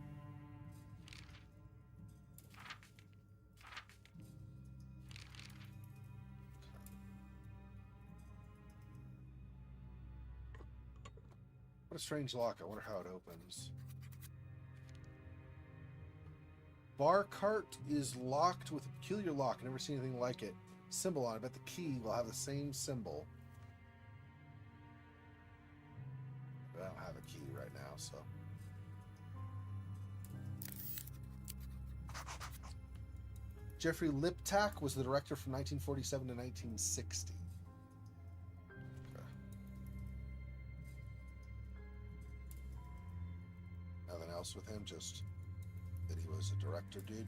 What a strange lock. I wonder how it opens. Bar cart is locked with a peculiar lock. I've never seen anything like it. Symbol on it. I bet the key will have the same symbol. But I don't have a key right now, so. Jeffrey Liptak was the director from 1947 to 1960. Okay. Nothing else with him, just that he was a director dude,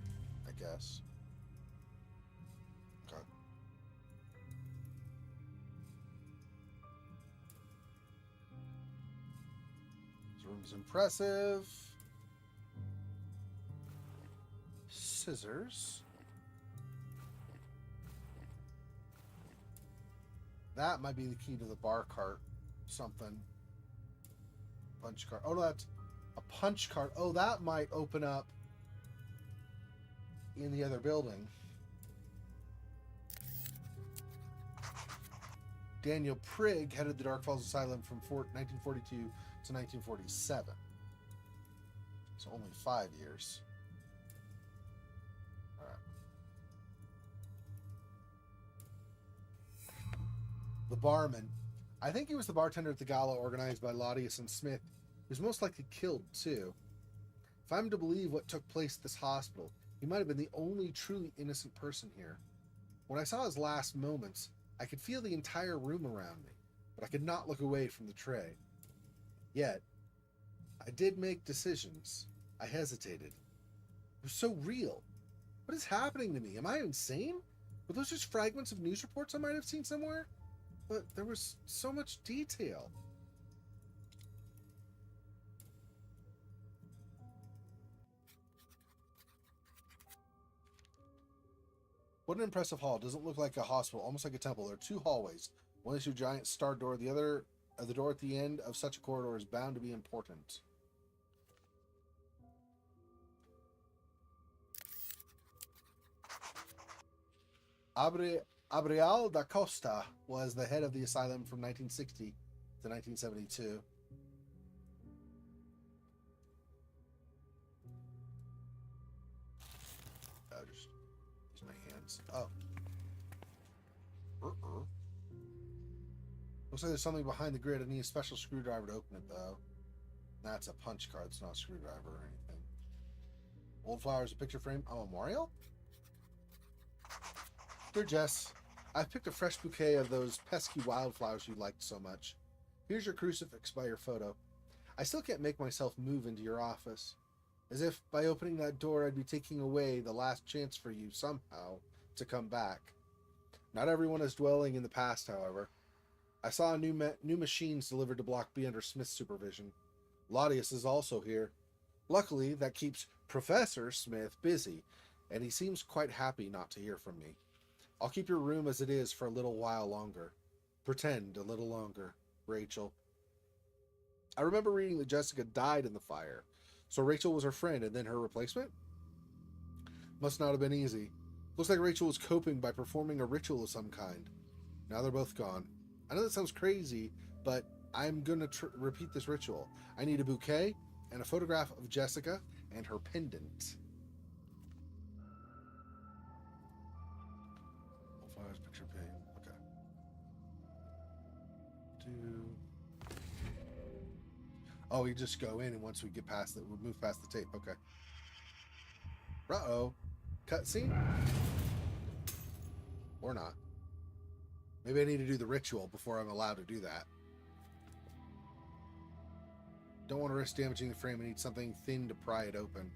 I guess. Okay. This room's impressive. Scissors. That might be the key to the bar cart. Something. Punch card. Oh, no, that's a punch card. Oh, that might open up in the other building. Daniel Prigg headed the Dark Falls Asylum from 1942 to 1947. So only 5 years. All right. The barman. I think he was the bartender at the gala organized by Lodius and Smith. He was most likely killed, too. If I'm to believe what took place at this hospital, he might have been the only truly innocent person here. When I saw his last moments, I could feel the entire room around me, but I could not look away from the tray. Yet, I did make decisions. I hesitated. It was so real. What is happening to me? Am I insane? Were those just fragments of news reports I might have seen somewhere? But there was so much detail. What an impressive hall. Doesn't look like a hospital, almost like a temple. There are 2 hallways. One is through a giant star door. The other, the door at the end of such a corridor is bound to be important. Abrial da Costa was the head of the asylum from 1960 to 1972. Just use my hands. Oh. Looks like there's something behind the grid. I need a special screwdriver to open it, though. That's a punch card. It's not a screwdriver or anything. Old flowers, a picture frame, a memorial? Dear Jess, I've picked a fresh bouquet of those pesky wildflowers you liked so much. Here's your crucifix by your photo. I still can't make myself move into your office. As if by opening that door I'd be taking away the last chance for you somehow to come back. Not everyone is dwelling in the past, however. I saw new machines delivered to Block B under Smith's supervision. Lodius is also here. Luckily, that keeps Professor Smith busy, and he seems quite happy not to hear from me. I'll keep your room as it is for a little while longer. Pretend a little longer, Rachel. I remember reading that Jessica died in the fire, so Rachel was her friend and then her replacement? Must not have been easy. Looks like Rachel was coping by performing a ritual of some kind. Now they're both gone. I know that sounds crazy, but I'm going to repeat this ritual. I need a bouquet and a photograph of Jessica and her pendant. Flowers, picture paint. Okay. Oh, we just go in, and once we get past it, we'll move past the tape. Okay. Uh-oh. Cutscene? Or not. Maybe I need to do the ritual before I'm allowed to do that. Don't want to risk damaging the frame. I need something thin to pry it open.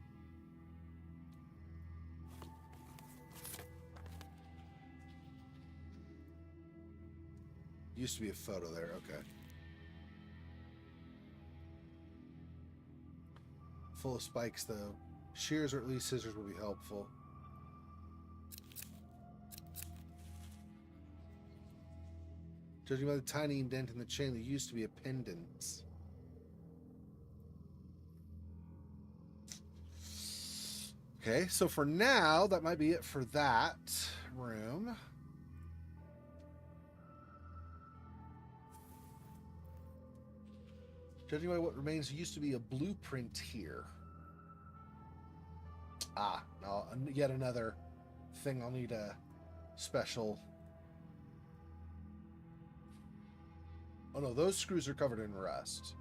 Used to be a photo there. Okay. Full of spikes, though. Shears or at least scissors would be helpful. Judging by the tiny indent in the chain, there used to be a pendant. Okay, so for now, that might be it for that room. Judging by what remains, there used to be a blueprint here. Ah, no, yet another thing I'll need a special... Oh no, those screws are covered in rust.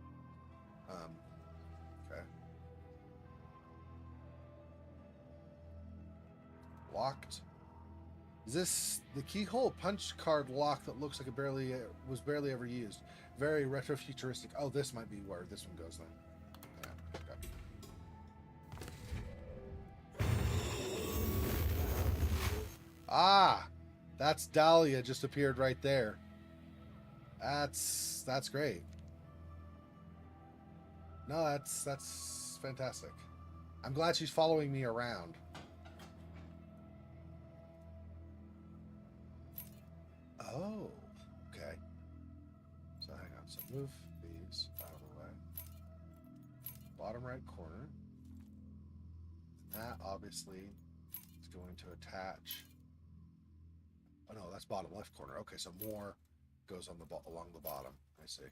Okay. Locked. Is this the keyhole punch card lock that looks like it was barely ever used? Very retro futuristic. Oh, this might be where this one goes then. Yeah, okay. Ah, that's Dahlia just appeared right there. That's great. No, that's fantastic. I'm glad she's following me around. Oh, okay. So hang on. So move these out of the way. Bottom right corner. That obviously is going to attach. Oh no, that's bottom left corner. Okay, so more goes on the along the bottom. I see.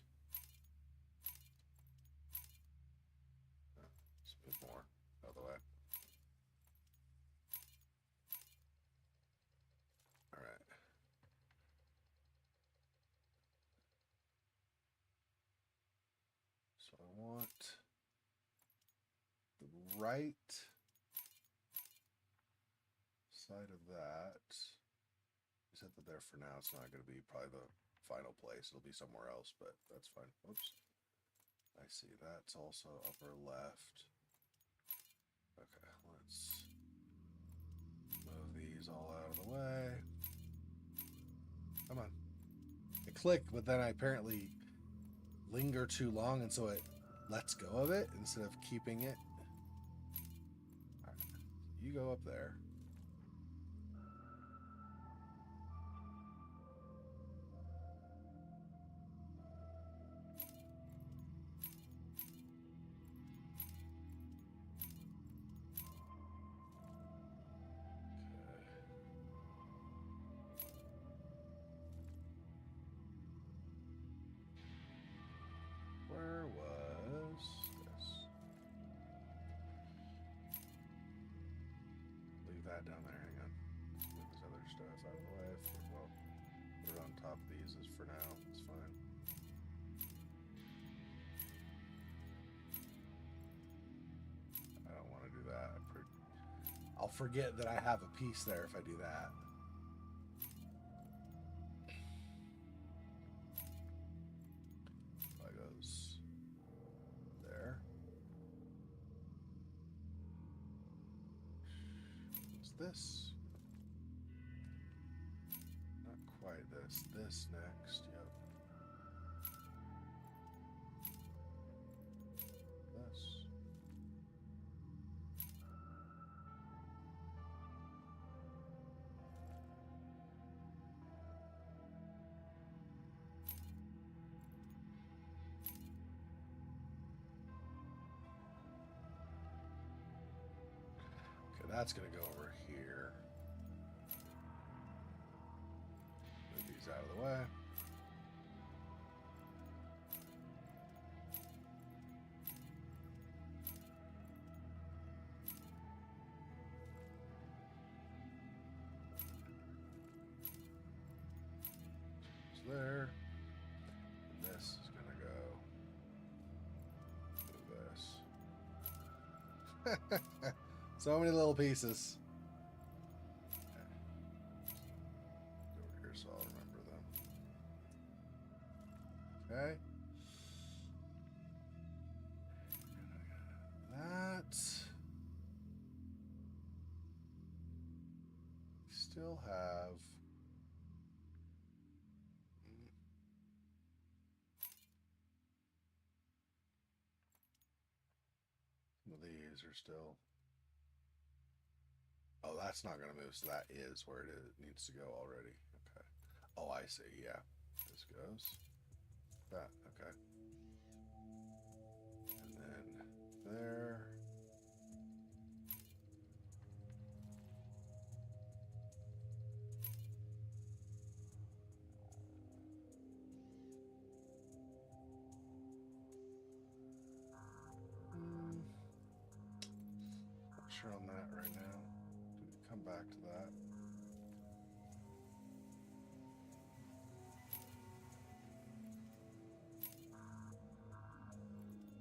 Let's move more out of the way. All right. So I want the right side of that. Set that there for now. It's not going to be probably the final place. It'll be somewhere else, but that's fine. Oops. I see. That's also upper left. Okay, let's move these all out of the way. Come on. It clicked, but then I apparently linger too long, and so it lets go of it instead of keeping it. All right. You go up there. Where was this? Leave that down there. Hang on. Move this other stuff out of the way. Well, put it on top of these is for now. It's fine. I don't want to do that. I'll forget that I have a piece there if I do that. That goes there. What's this? Not quite this. This next. Yep. This. Okay, that's going to go over here. Move these out of the way. It's there. And this is going to go. Move this. So many little pieces. Okay. Go over here so I'll remember them. Okay. That. Still have. Some of these are still. Oh, that's not going to move, so that is where it needs to go already. Okay. Oh, I see. Yeah. This goes. That. Okay. And then there. Not sure on that right now. Come back to that.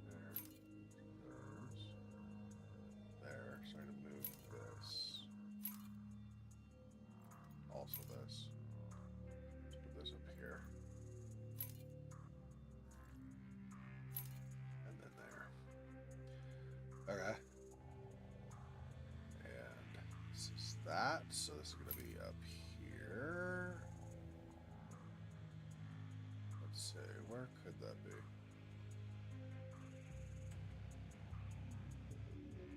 There goes. There. Sorry to move this. that. So this is going to be up here. Let's see, where could that be?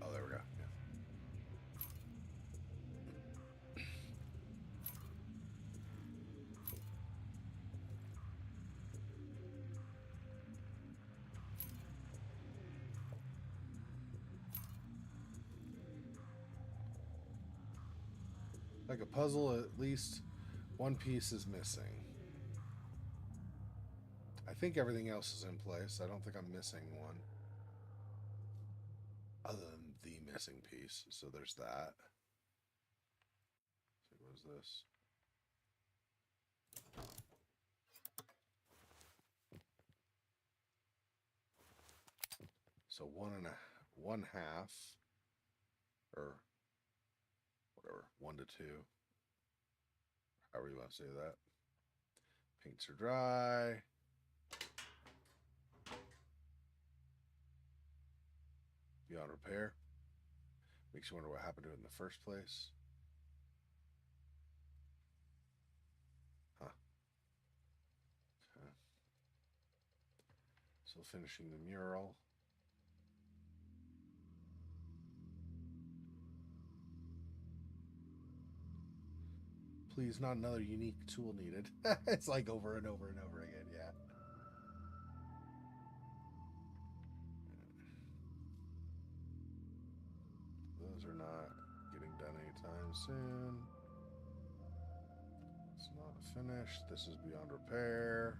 Oh, there we go. Yeah. Like a puzzle, at least one piece is missing. I think everything else is in place. I don't think I'm missing one. Other than the missing piece. So there's that. So what is this? So 1.5, or whatever, 1 to 2. However you want to say that. Paints are dry. Beyond repair. Makes you wonder what happened to it in the first place. Huh. Okay. So finishing the mural. Please, not another unique tool needed. It's like over and over and over again, yeah. Those are not getting done anytime soon. It's not finished. This is beyond repair.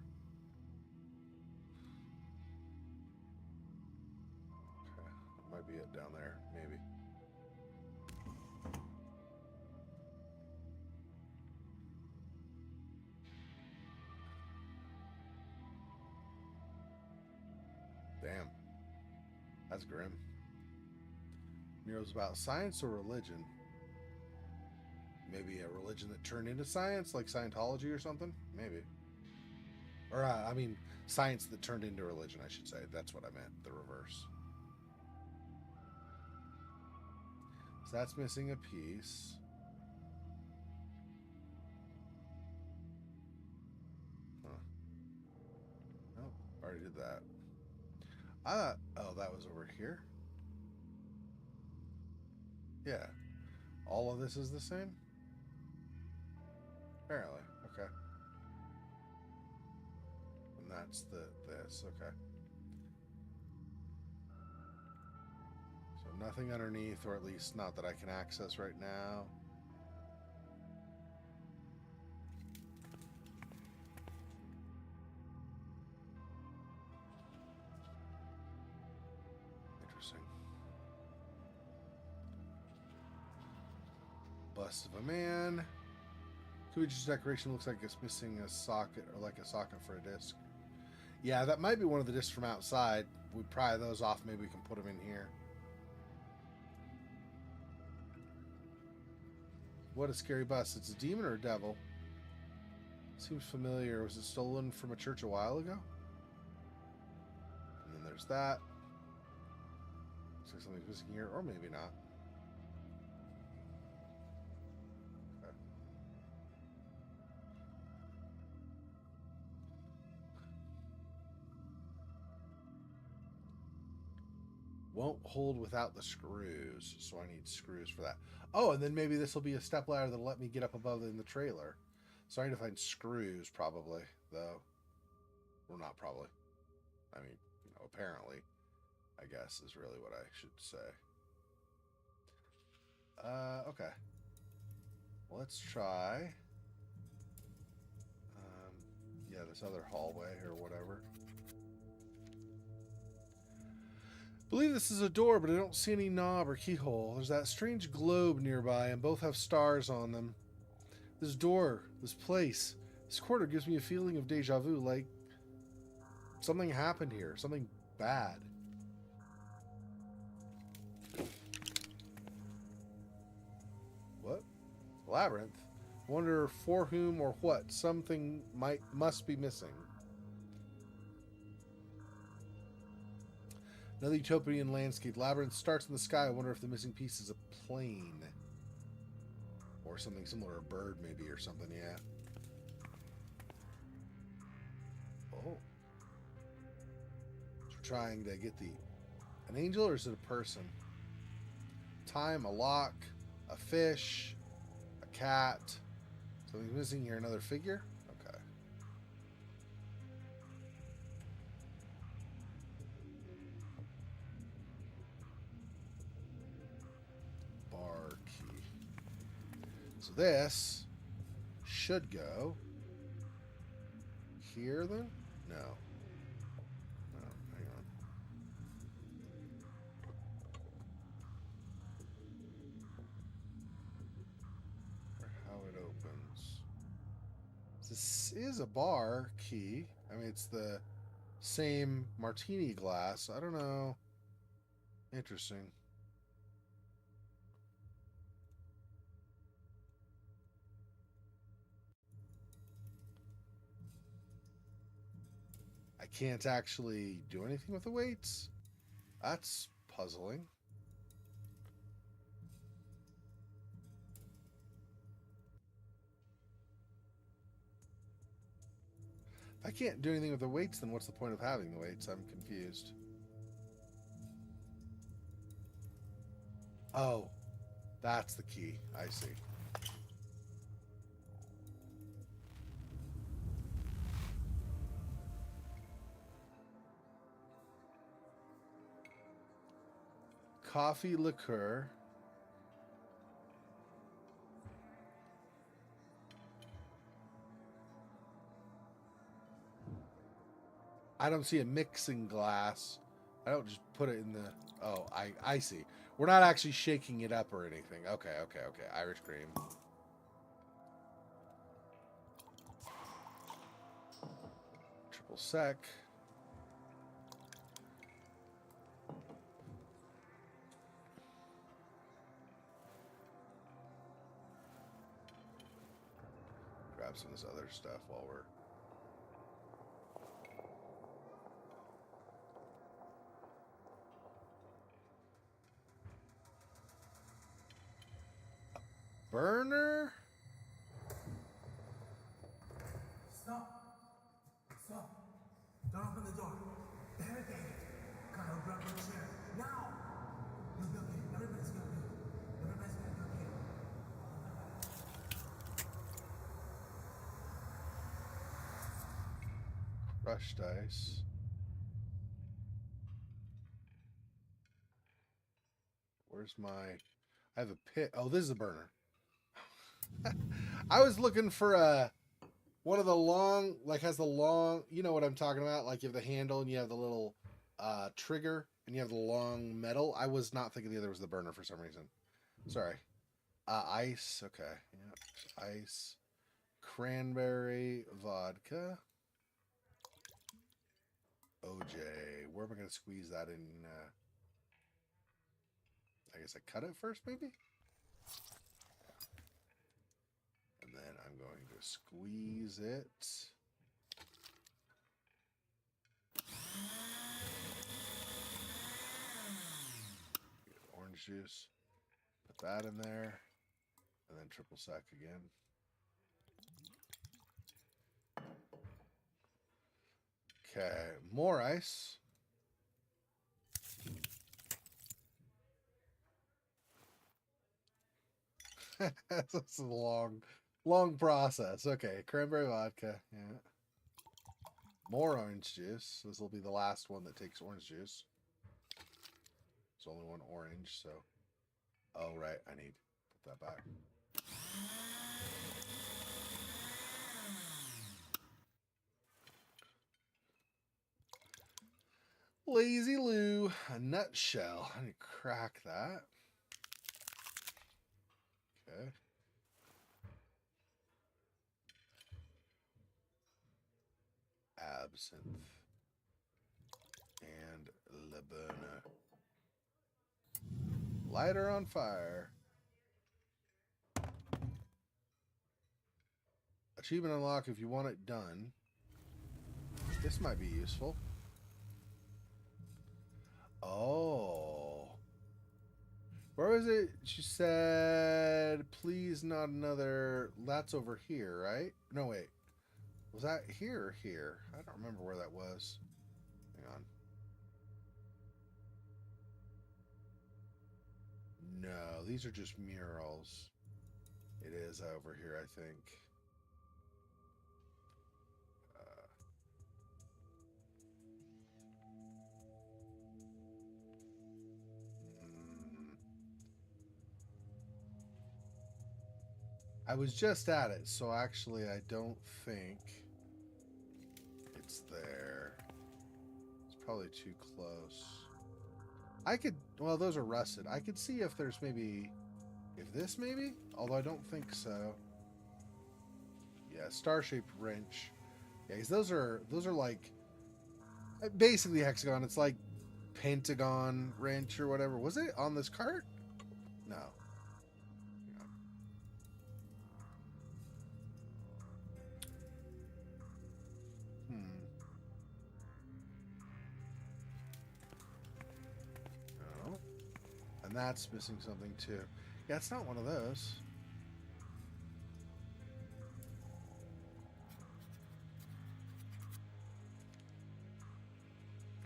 Okay, that might be it down there, maybe. Damn. That's grim. Mural's about science or religion? Maybe a religion that turned into science, like Scientology or something? Maybe. Or, I mean, science that turned into religion, I should say. That's what I meant. The reverse. So that's missing a piece. Huh. Oh, already did that. Oh, that was over here? Yeah. All of this is the same? Apparently. Okay. And that's this. Okay. So nothing underneath, or at least not that I can access right now. Interesting. Bust of a man. Coolidge's decoration looks like it's missing a socket, or like a socket for a disc. Yeah, that might be one of the discs from outside. We pry those off, maybe we can put them in here. What a scary bust. It's a demon or a devil? Seems familiar. Was it stolen from a church a while ago? And then there's that. Looks like something's missing here, or maybe not. Okay. Won't hold without the screws, so I need screws for that. Oh, and then maybe this will be a step ladder that'll let me get up above in the trailer. So I need to find screws, probably, though. Well, not probably. I mean, you know, apparently, I guess, is really what I should say. Okay. Let's try. Yeah, this other hallway or whatever. I believe this is a door, but I don't see any knob or keyhole. There's that strange globe nearby, and both have stars on them. This door, this place, this corridor gives me a feeling of deja vu, like something happened here, something bad. What? Labyrinth? Wonder for whom or what something must be missing. Another utopian landscape. Labyrinth starts in the sky. I wonder if the missing piece is a plane. Or something similar, a bird maybe, or something, yeah. Oh. So we're trying to get an angel, or is it a person? Time, a lock, a fish, a cat. Something's missing here, another figure? Okay. Bar key. So this should go here then? No. No, hang on. Or how it opens. This is a bar key. I mean, it's the same martini glass. I don't know. Interesting. I can't actually do anything with the weights. That's puzzling. If I can't do anything with the weights, then what's the point of having the weights? I'm confused. Oh, that's the key. I see. Coffee liqueur. I don't see a mixing glass. I don't just put it in the... Oh, I see. We're not actually shaking it up or anything. Okay. Irish cream. Triple sec. Grab some of this other stuff while we're... Burner? Stop! Stop! Don't open the door. Barricade it. Kyle, grab your chair. Now! You'll be okay. Everybody's gonna be okay. Everybody's gonna be okay. Crushed ice. Where's my... I have a pit. Oh, this is a burner. I was looking for one of the long, like has the long, you know what I'm talking about? Like you have the handle and you have the little trigger and you have the long metal. I was not thinking the other was the burner for some reason. Sorry. Ice. Okay. Yeah. Ice. Cranberry vodka. OJ. Where am I going to squeeze that in? I guess I cut it first, maybe? And then I'm going to squeeze it. Orange juice. Put that in there. And then triple sec again. Okay, more ice. That's a long process. Okay, cranberry vodka. Yeah. More orange juice. This will be the last one that takes orange juice. There's only one orange, so... Oh, right. I need to put that back. Lazy Lou. A nutshell. I need to crack that. Okay. Absinthe. And Le Burner. Lighter on fire. Achievement unlock if you want it done. This might be useful. Oh. Where was it? She said, please not another. That's over here, right? No, wait. Was that here or here? I don't remember where that was. Hang on. No, these are just murals. It is over here, I think. Hmm. I was just at it, so actually I don't think it's there. It's probably too close. I could, well, those are rusted. I could see if there's maybe, if this maybe? Although I don't think so. Yeah, star-shaped wrench. Yeah, because those are like basically hexagon. It's like pentagon wrench or whatever. Was it on this cart? No. Yeah. Hmm. No. And that's missing something too. Yeah, it's not one of those.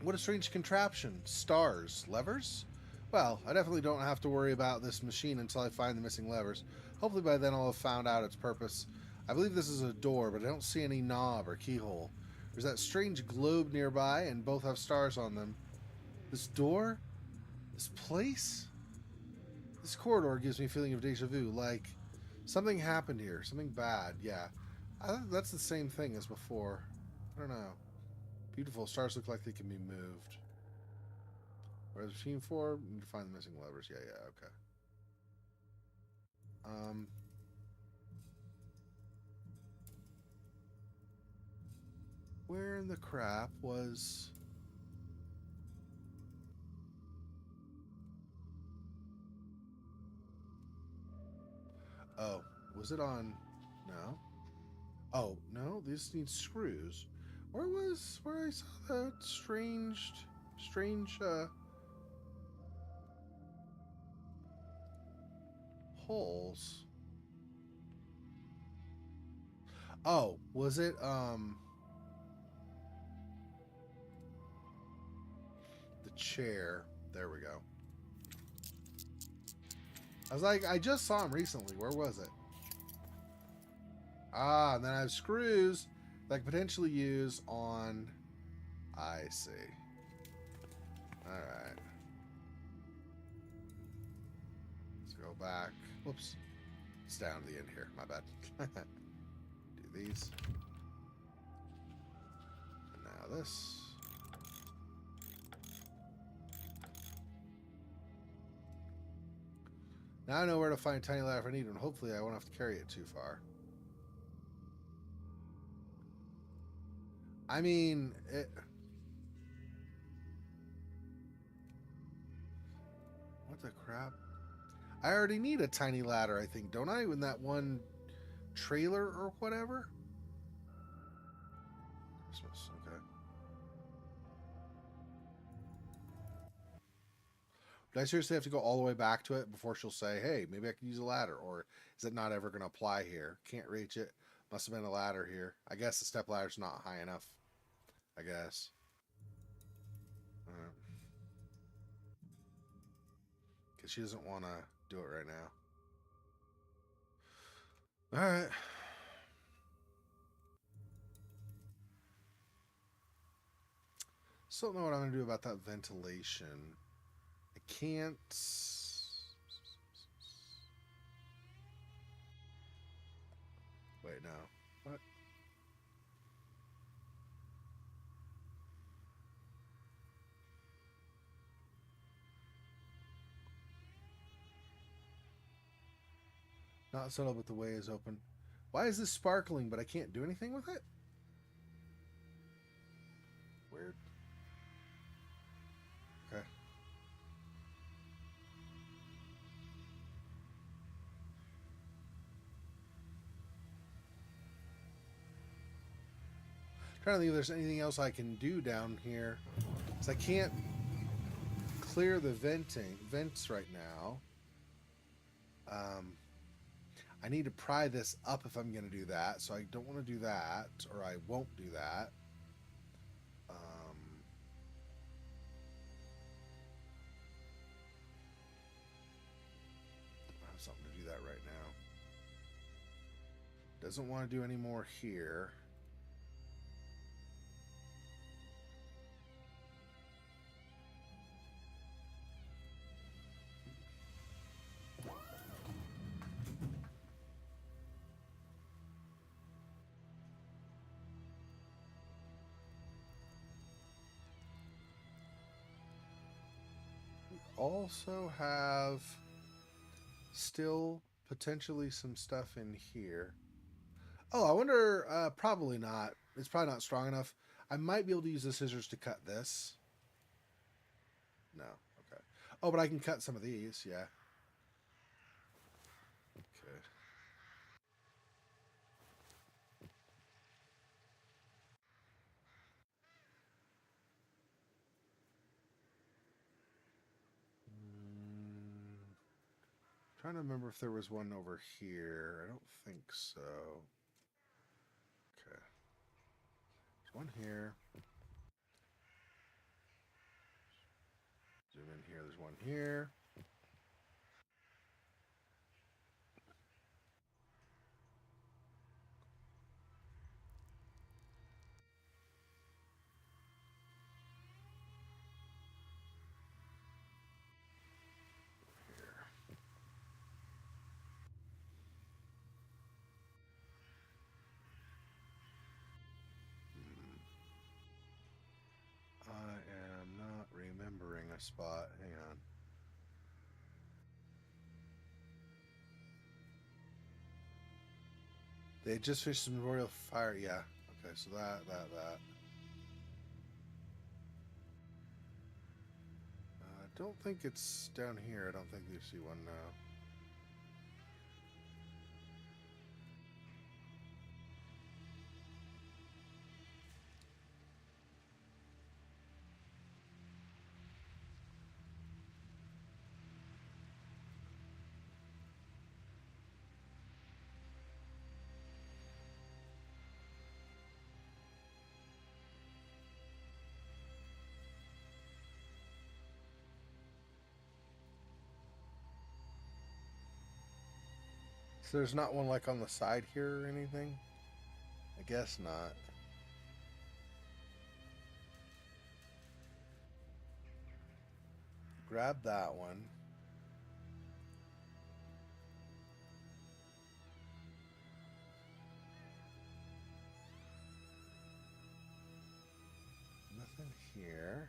What a strange contraption. Stars. Levers? Well, I definitely don't have to worry about this machine until I find the missing levers. Hopefully by then I'll have found out its purpose. I believe this is a door, but I don't see any knob or keyhole. There's that strange globe nearby, and both have stars on them. This door? This place? This corridor gives me a feeling of deja vu, like something happened here, something bad, yeah. I think that's the same thing as before. I don't know. Beautiful. Stars look like they can be moved. Where's the machine for? We need to find the missing levers. Yeah, okay. Where in the crap was... Oh, was it on... No. Oh, no, this needs screws. Where I saw that strange, holes? Oh, was it, the chair? There we go. I was like, I just saw him recently. Where was it? Ah, and then I have screws that I could potentially use on... I see. Alright. Let's go back. Whoops. It's down to the end here. My bad. Do these. And now this. Now I know where to find a tiny ladder if I need one. Hopefully I won't have to carry it too far. I mean, what the crap? I already need a tiny ladder, I think, don't I? In that one trailer or whatever? Christmas, okay. Do I seriously have to go all the way back to it before she'll say, hey, maybe I can use a ladder? Or is it not ever going to apply here? Can't reach it. Must have been a ladder here. I guess the step ladder's not high enough. I guess. Because she doesn't want to do it right now. Alright. Still don't know what I'm going to do about that ventilation. I can't... Wait, no. What? Not settled, but the way is open. Why is this sparkling, but I can't do anything with it? Weird. Okay. Trying to think if there's anything else I can do down here. Because I can't clear the vents right now. I need to pry this up if I'm going to do that, so I don't want to do that, or I won't do that. I have something to do that right now. Doesn't want to do any more here. Also have still potentially some stuff in here. Oh, I wonder, probably not. It's probably not strong enough. I might be able to use the scissors to cut this. No, okay. Oh, but I can cut some of these, yeah. Okay. Trying to remember if there was one over here. I don't think so. Okay. There's one here. Zoom in here. There's one here. Here. I am not remembering a spot. Hang on. They just fished some royal fire. Yeah. Okay, so that. I don't think it's down here. I don't think you see one now. So there's not one like on the side here or anything? I guess not. Grab that one. Nothing here.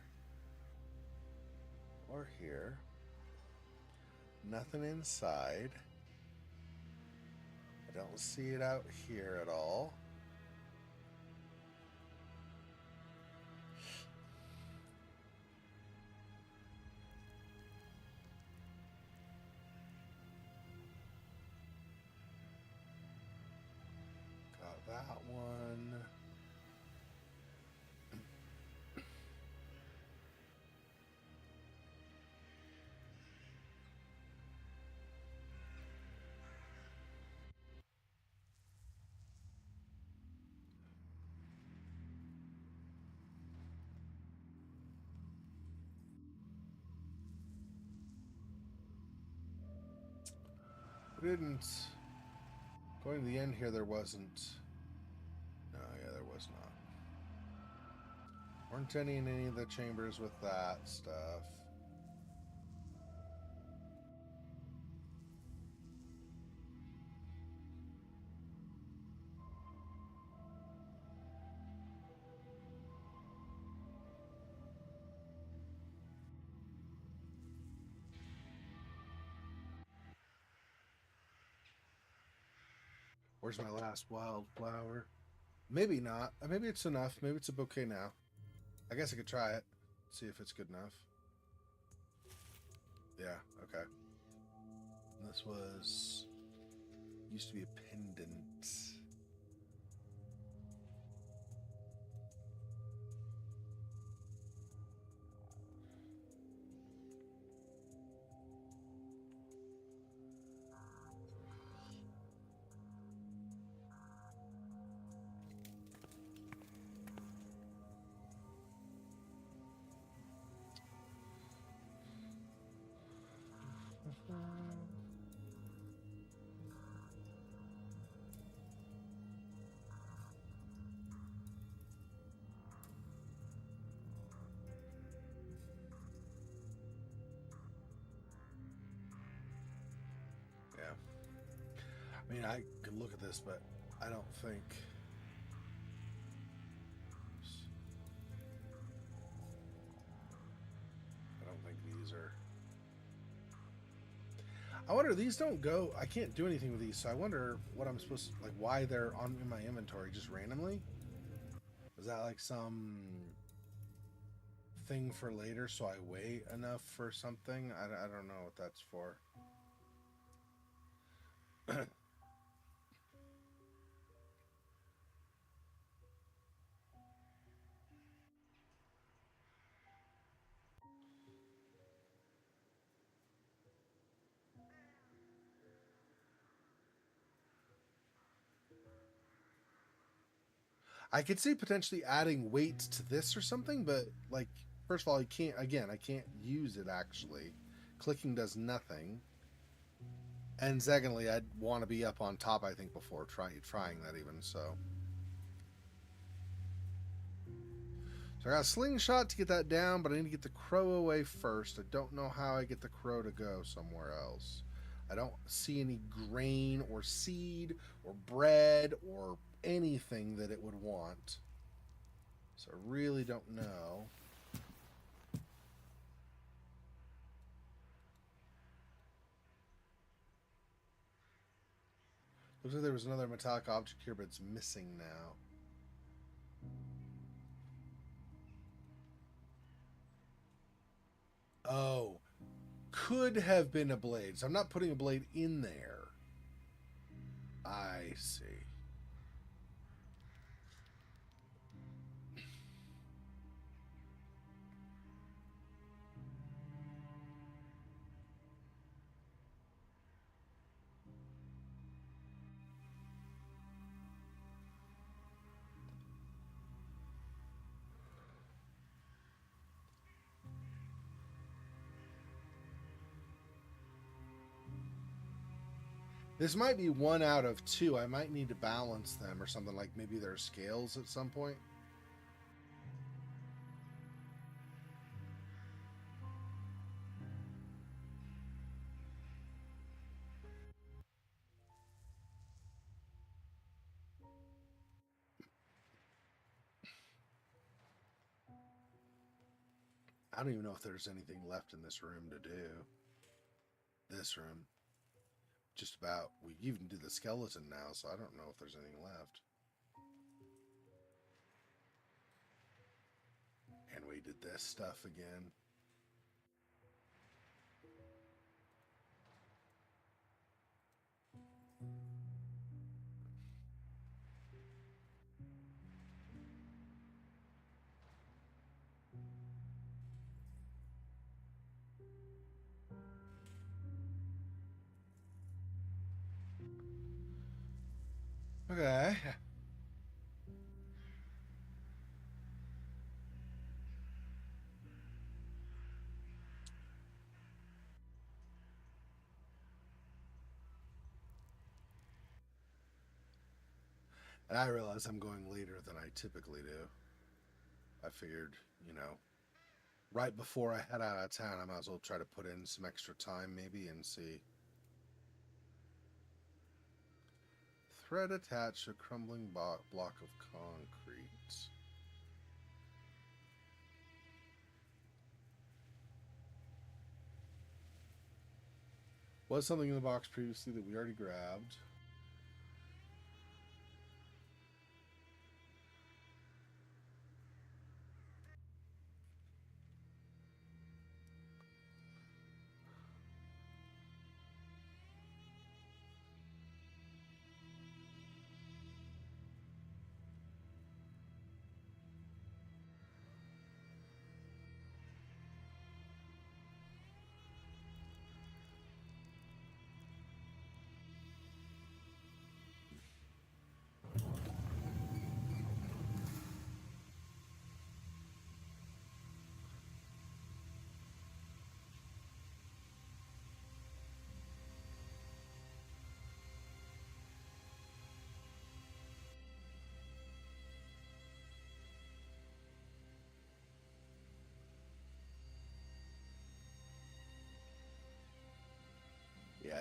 Or here. Nothing inside. I don't see it out here at all. Got that one. We didn't. Going to the end here, there wasn't. No, yeah, there was not. Weren't any in any of the chambers with that stuff. Where's my last wildflower? Maybe not. Maybe it's enough. Maybe it's a bouquet now. I guess I could try it. See if it's good enough. Yeah, okay. This was... used to be a pendant. I mean, I could look at this, but I don't think. I don't think these are. I wonder, these don't go. I can't do anything with these, so I wonder what I'm supposed to, like, why they're on in my inventory just randomly. Is that like some thing for later so I weigh enough for something? I don't know what that's for. I could see potentially adding weight to this or something, but like, first of all, you can't. Again, I can't use it actually. Clicking does nothing. And secondly, I'd want to be up on top. I think before trying that even so. So I got a slingshot to get that down, but I need to get the crow away first. I don't know how I get the crow to go somewhere else. I don't see any grain or seed or bread or anything that it would want. So I really don't know. Looks like there was another metallic object here, but it's missing now. Oh, could have been a blade. So I'm not putting a blade in there. I see. This might be one out of two. I might need to balance them or something, like maybe there are scales at some point. I don't even know if there's anything left in this room to do. This room. Just about. We even did the skeleton now, so I don't know if there's anything left. And we did this stuff again. Okay. And I realize I'm going later than I typically do. I figured, right before I head out of town, I might as well try to put in some extra time maybe and see. Thread attached to a crumbling block of concrete. Was something in the box previously that we already grabbed?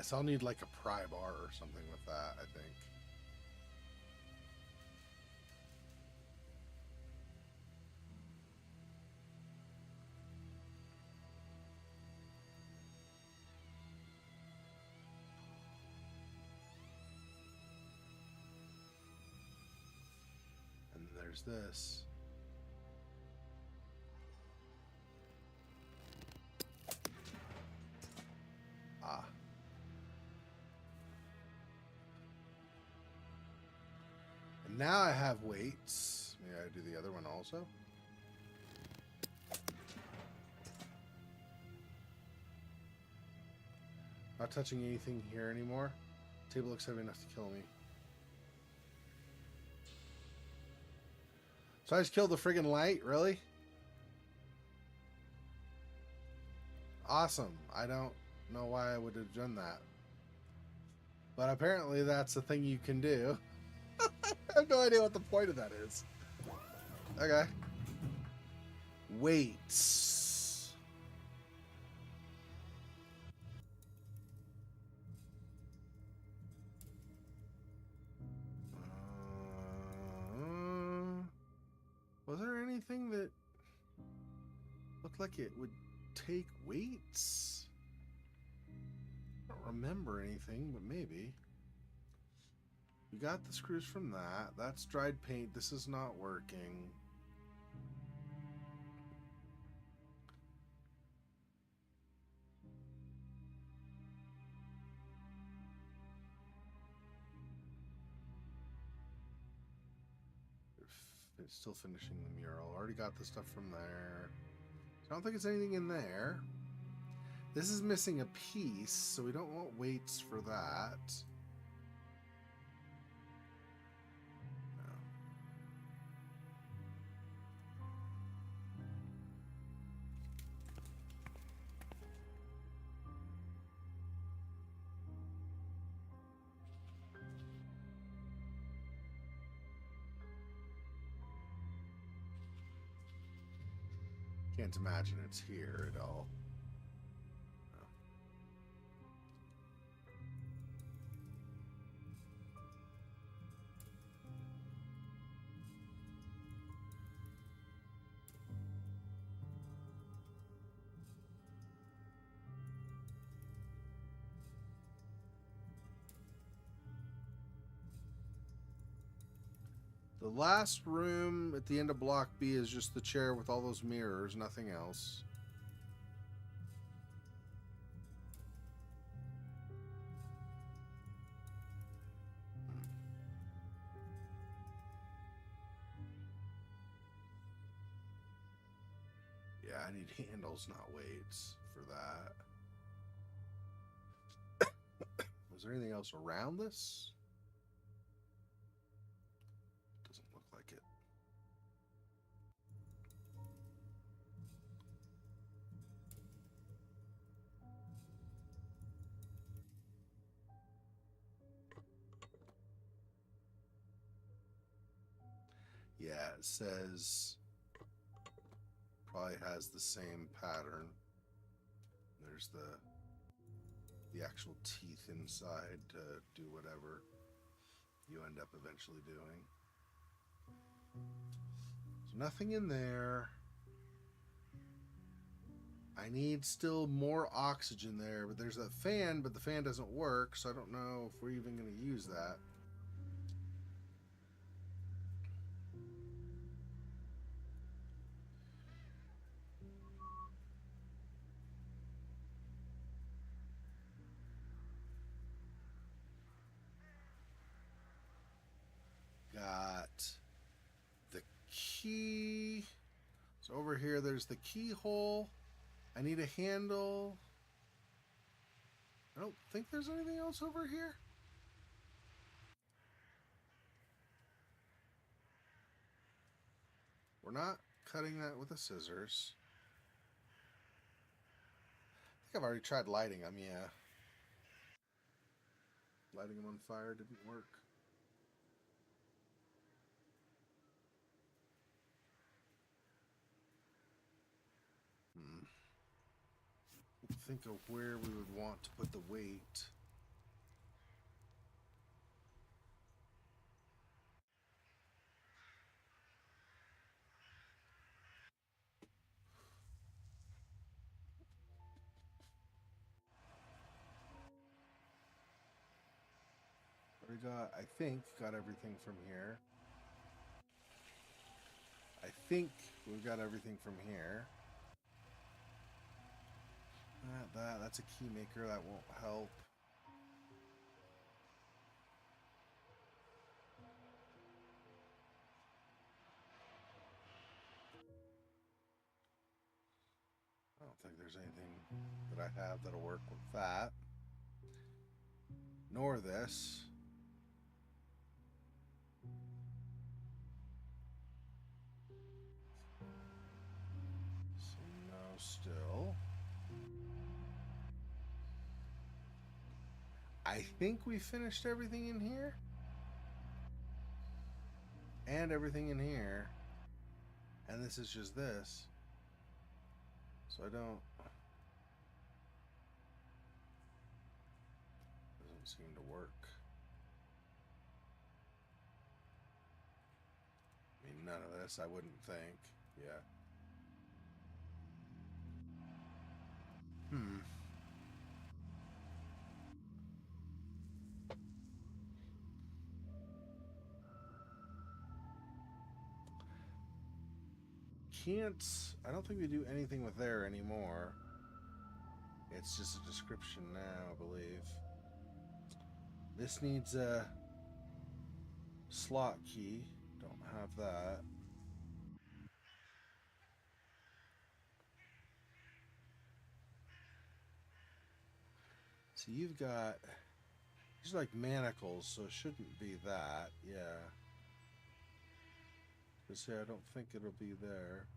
so I'll need like a pry bar or something with that, I think. And there's this. Ah. And now I have weights. Maybe I do the other one also. Not touching anything here anymore. Table looks heavy enough to kill me. So I just killed the friggin' light, really? Awesome. I don't know why I would have done that. But apparently that's a thing you can do. I have no idea what the point of that is. Okay. Weights. Was there anything that looked like it would take weights? I don't remember anything, but maybe. We got the screws from that. That's dried paint. This is not working. It's still finishing the mural. Already got the stuff from there. So I don't think it's anything in there. This is missing a piece, so we don't want weights for that. No. Can't imagine it's here at all. No. The last room at the end of Block B is just the chair with all those mirrors, nothing else. Yeah, I need handles, not weights for that. Was there anything else around this? Doesn't look like it. Yeah, it says probably has the same pattern. There's the actual teeth inside to do whatever you end up eventually doing. So nothing in there. I need still more oxygen there, but there's that fan, but the fan doesn't work, so I don't know if we're even going to use that. Got the key. So over here, there's the keyhole. I need a handle. I don't think there's anything else over here. We're not cutting that with the scissors. I think I've already tried lighting them, yeah. Lighting them on fire didn't work. Think of where we would want to put the weight. I think, got everything from here. I think we've got everything from here. That's a key maker. That won't help. I don't think there's anything that I have that'll work with that. Nor this. So no, still. I think we finished everything in here. And everything in here. And this is just this. So I don't... Doesn't seem to work. I mean, none of this, I wouldn't think. Yeah. I don't think we do anything with there anymore. It's just a description now, I believe. This needs a slot key. Don't have that. So you've got... These are like manacles, so it shouldn't be that. Yeah. Because I don't think it'll be there.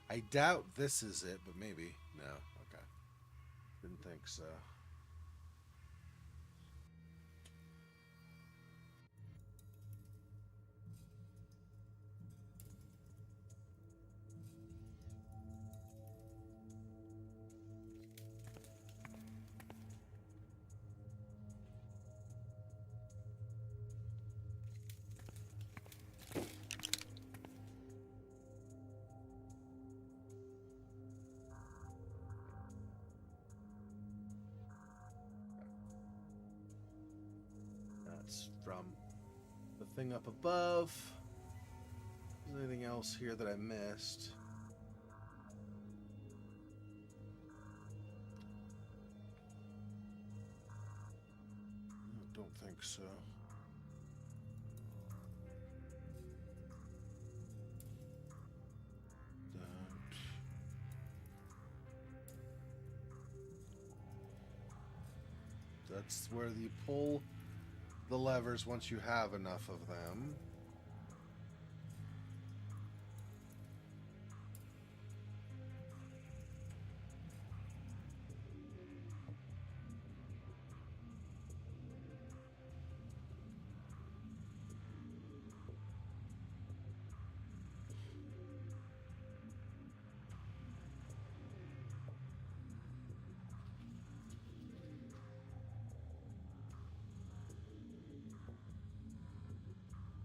I doubt this is it, but maybe. No. Okay. Didn't think so. That's from the thing up above. Is there anything else here that I missed? I don't think so. That's where you pull the levers once you have enough of them.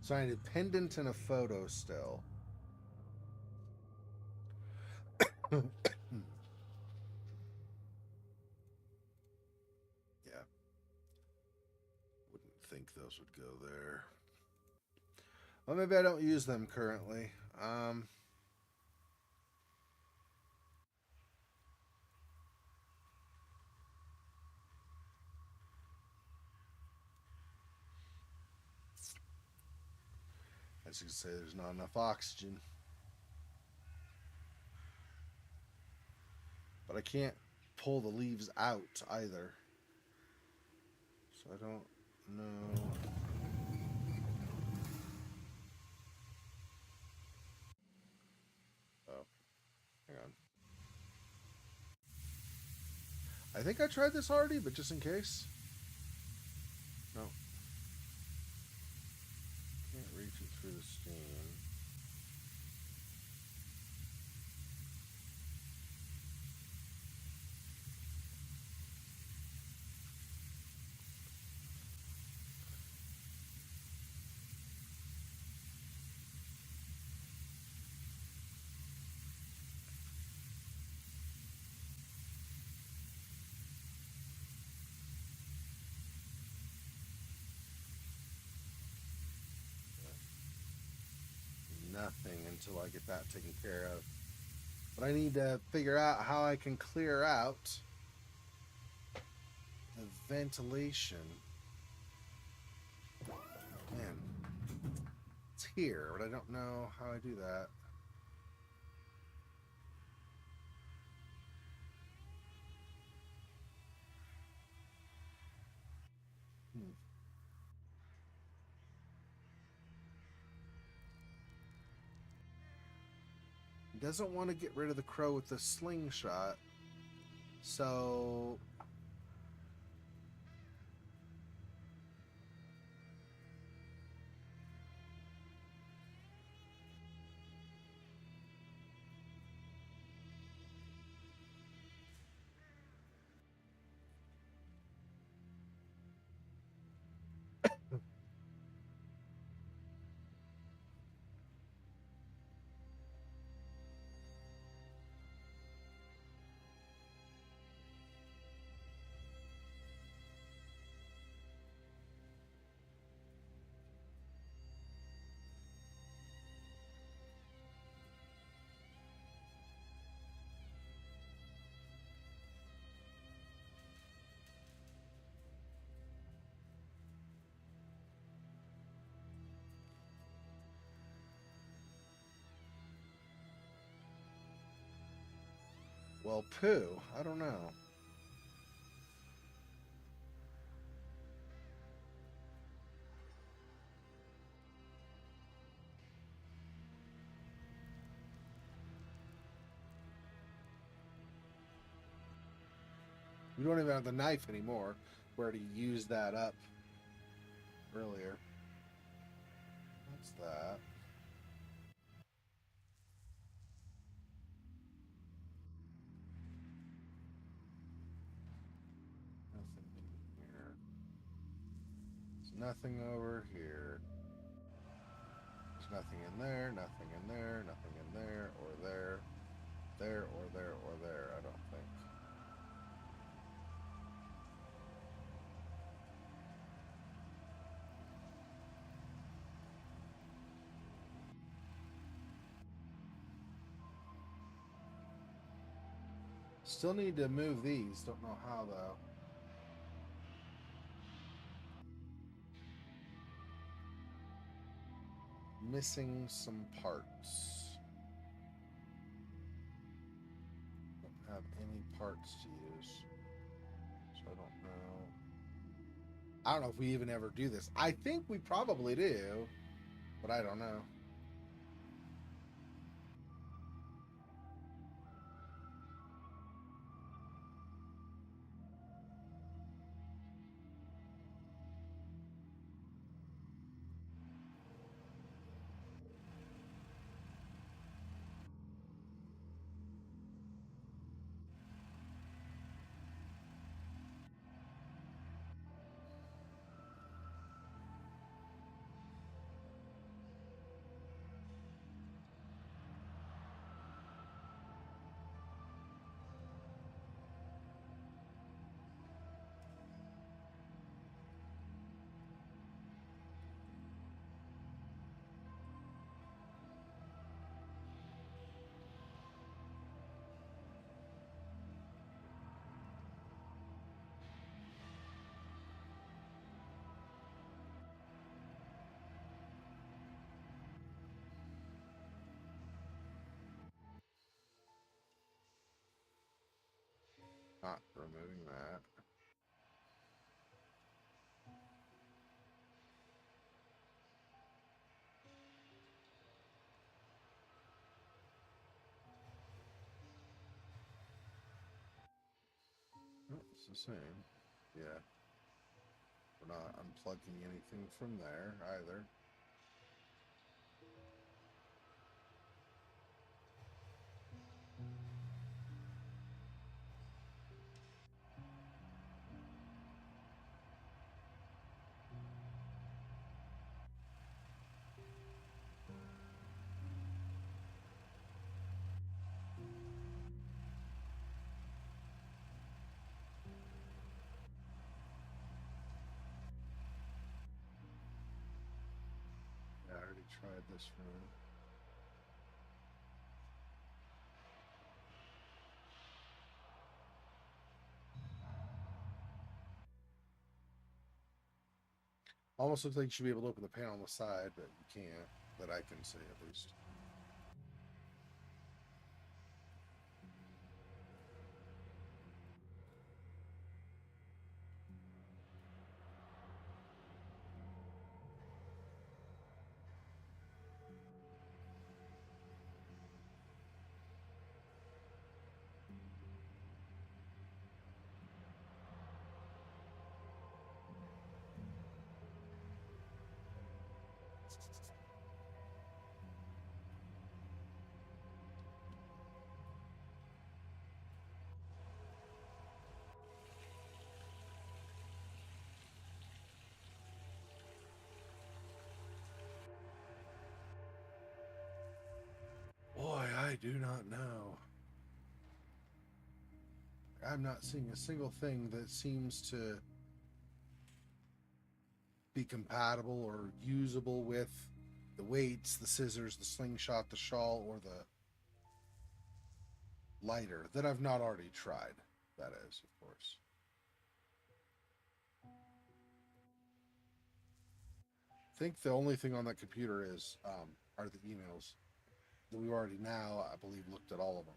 So I need a pendant and a photo still. Yeah. Wouldn't think those would go there. Well, maybe I don't use them currently. As you can say, there's not enough oxygen. But I can't pull the leaves out either. So I don't know. Oh, hang on. I think I tried this already, but just in case. No. Can't reach it through the steam. nothing until I get that taken care of. But I need to figure out how I can clear out the ventilation. Man, it's here, but I don't know how I do that. He doesn't want to get rid of the crow with the slingshot. So well, poo. I don't know. We don't even have the knife anymore. We already used that up earlier. What's that? Nothing in here. There's nothing over here. There's nothing in there, nothing in there, nothing in there, or there. There, or there, or there, I don't think. Still need to move these. Don't know how, though. Missing some parts. Don't have any parts to use. So I don't know. I don't know if we even ever do this. I think we probably do, but I don't know. Not removing that. Oh, it's the same. Yeah. We're not unplugging anything from there either. Yeah, I already tried this room. Almost looks like you should be able to open the panel on the side, but you can't. That I can see, at least. Boy, I do not know. I'm not seeing a single thing that seems to be compatible or usable with the weights, the scissors, the slingshot, the shawl, or the lighter that I've not already tried. That is, of course. I think the only thing on that computer are the emails that we've already now, I believe, looked at all of them.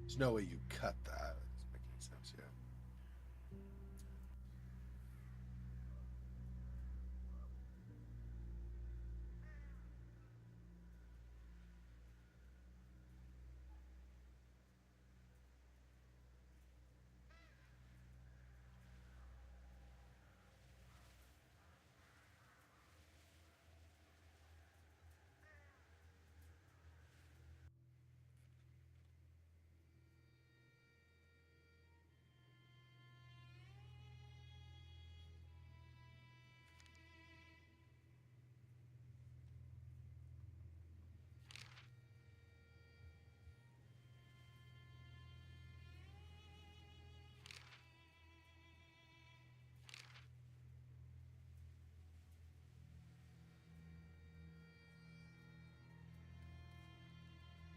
There's no way you cut that. That doesn't make any sense yet.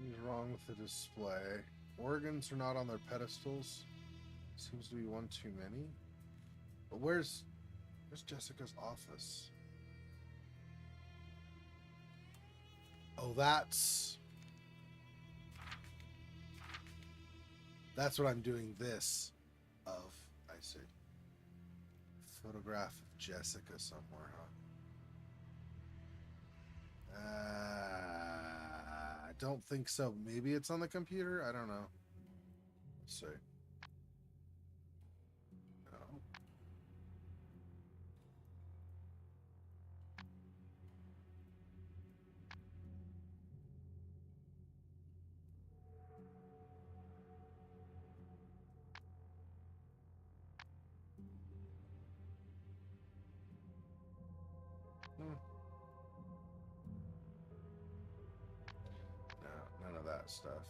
What's wrong with the display? Organs are not on their pedestals. Seems to be one too many. But where's Jessica's office? Oh, that's what I'm doing this of. I see. Photograph of Jessica somewhere, huh? I don't think so. Maybe it's on the computer? I don't know. Let's see. No. No, none of that stuff.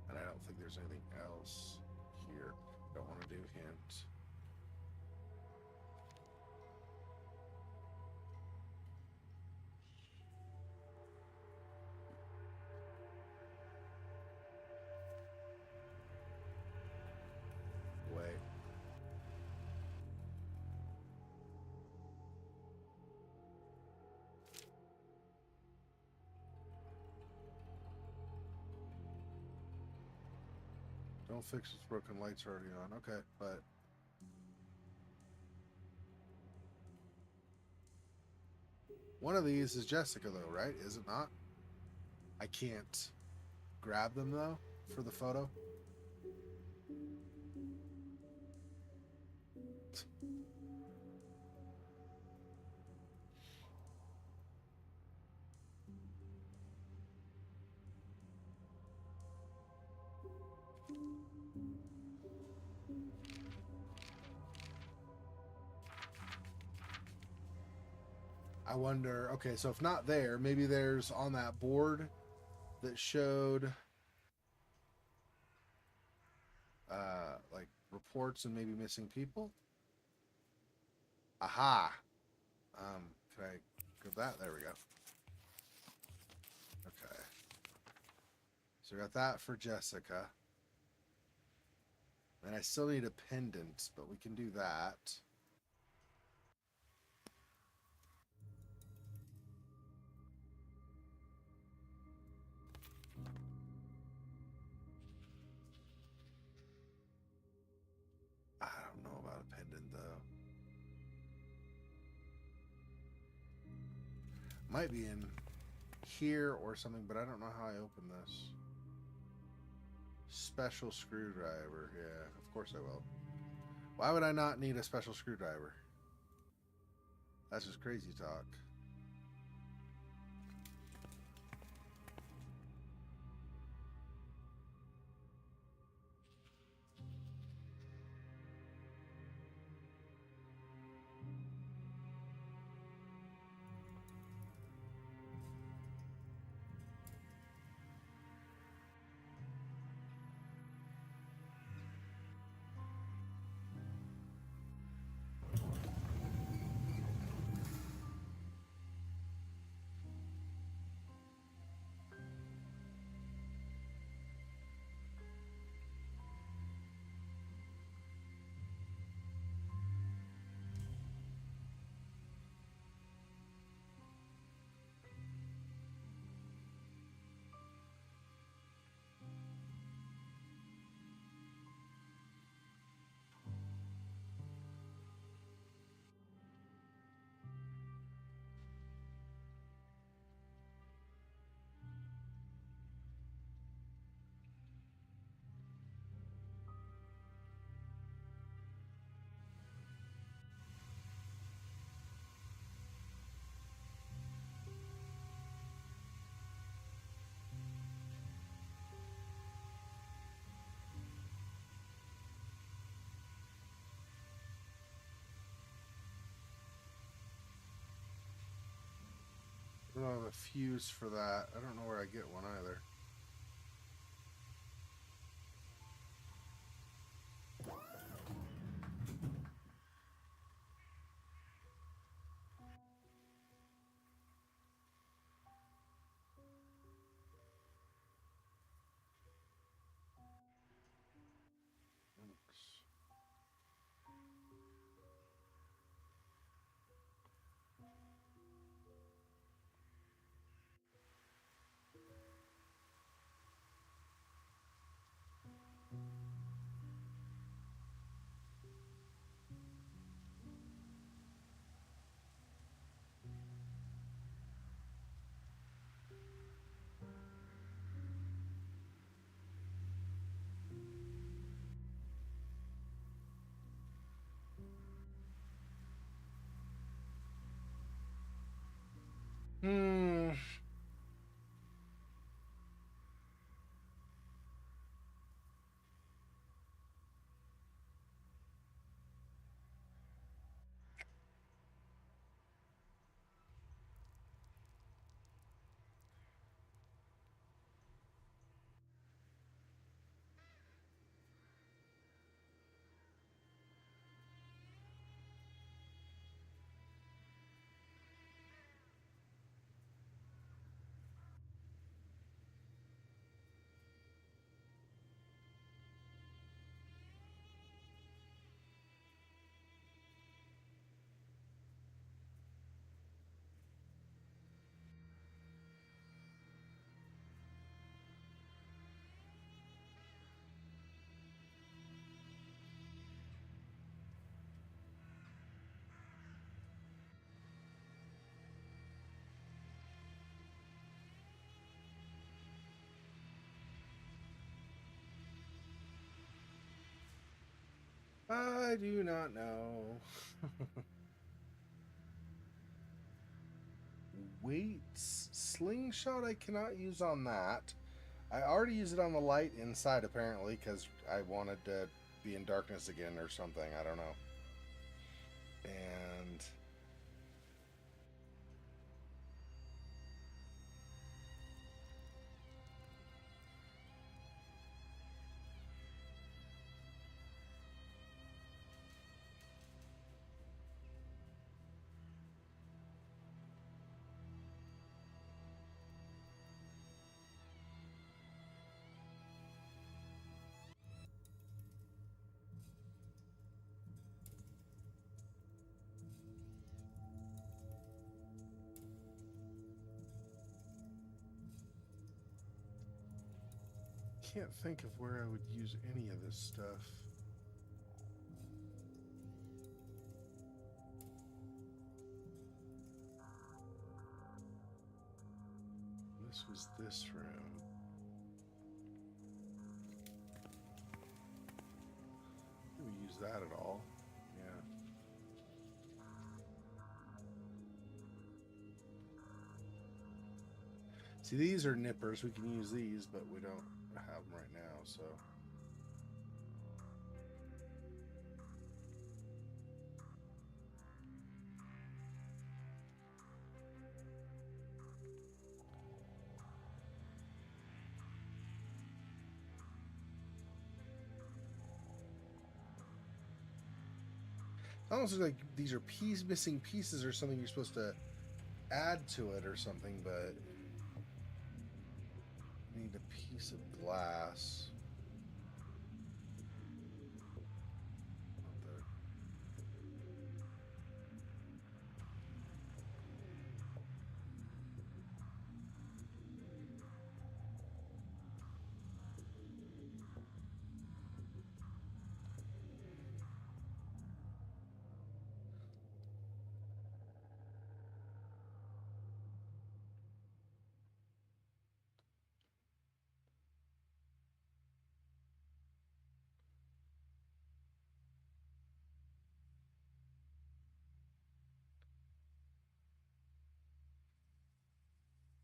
And I don't think there's anything else here. Don't want to do hint. Wait. Don't fix this broken lights already on. Okay, but one of these is Jessica though, right? Is it not? I can't grab them though for the photo. I wonder, okay, so if not there, maybe there's on that board that showed like reports and maybe missing people. Aha. Can I grab that? There we go. Okay. So we got that for Jessica. And I still need a pendant, but we can do that. I don't know about a pendant though. Might be in here or something, but I don't know how I open this. Special screwdriver. Yeah, of course I will. Why would I not need a special screwdriver? That's just crazy talk. I don't have a fuse for that. I don't know where I get one either. Hmm. I do not know. Weights. Slingshot I cannot use on that. I already used it on the light inside apparently because I wanted to be in darkness again or something. I don't know. And can't think of where I would use any of this stuff. This was this room. Did we use that at all? Yeah. See, these are nippers. We can use these, but we don't have them right now, so. Almost like these are missing pieces or something you're supposed to add to it or something, but I need a piece of glass.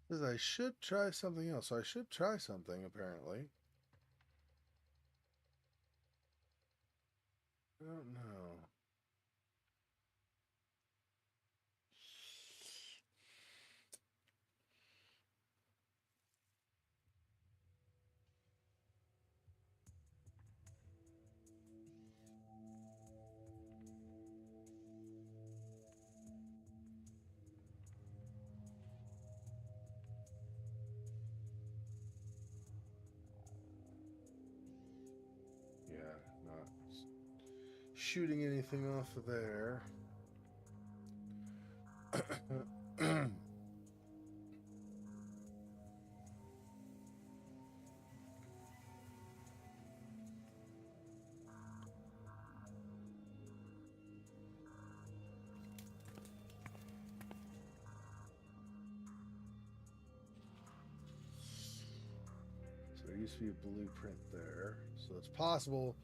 Says I should try something else. So I should try something, apparently. I don't know. Yeah, not shooting anything off of there. So there used to be a blueprint there. So it's possible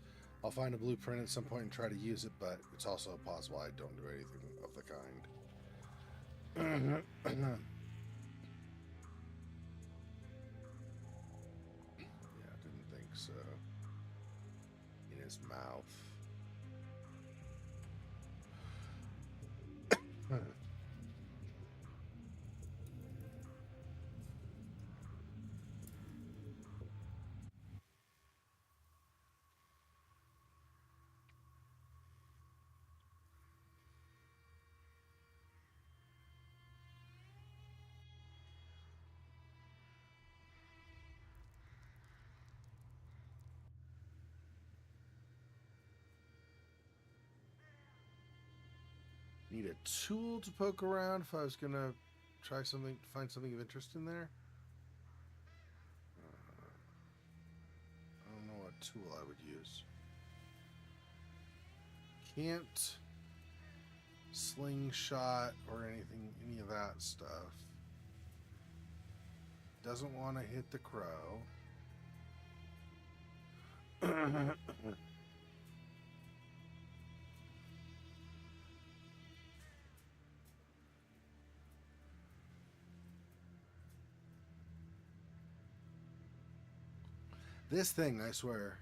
I'll find a blueprint at some point and try to use it, but it's also possible I don't do anything of the kind. Yeah, I didn't think so. In his mouth. Need a tool to poke around if I was gonna try something, find something of interest in there. I don't know what tool I would use. Can't slingshot or anything, any of that stuff. Doesn't want to hit the crow. This thing, I swear.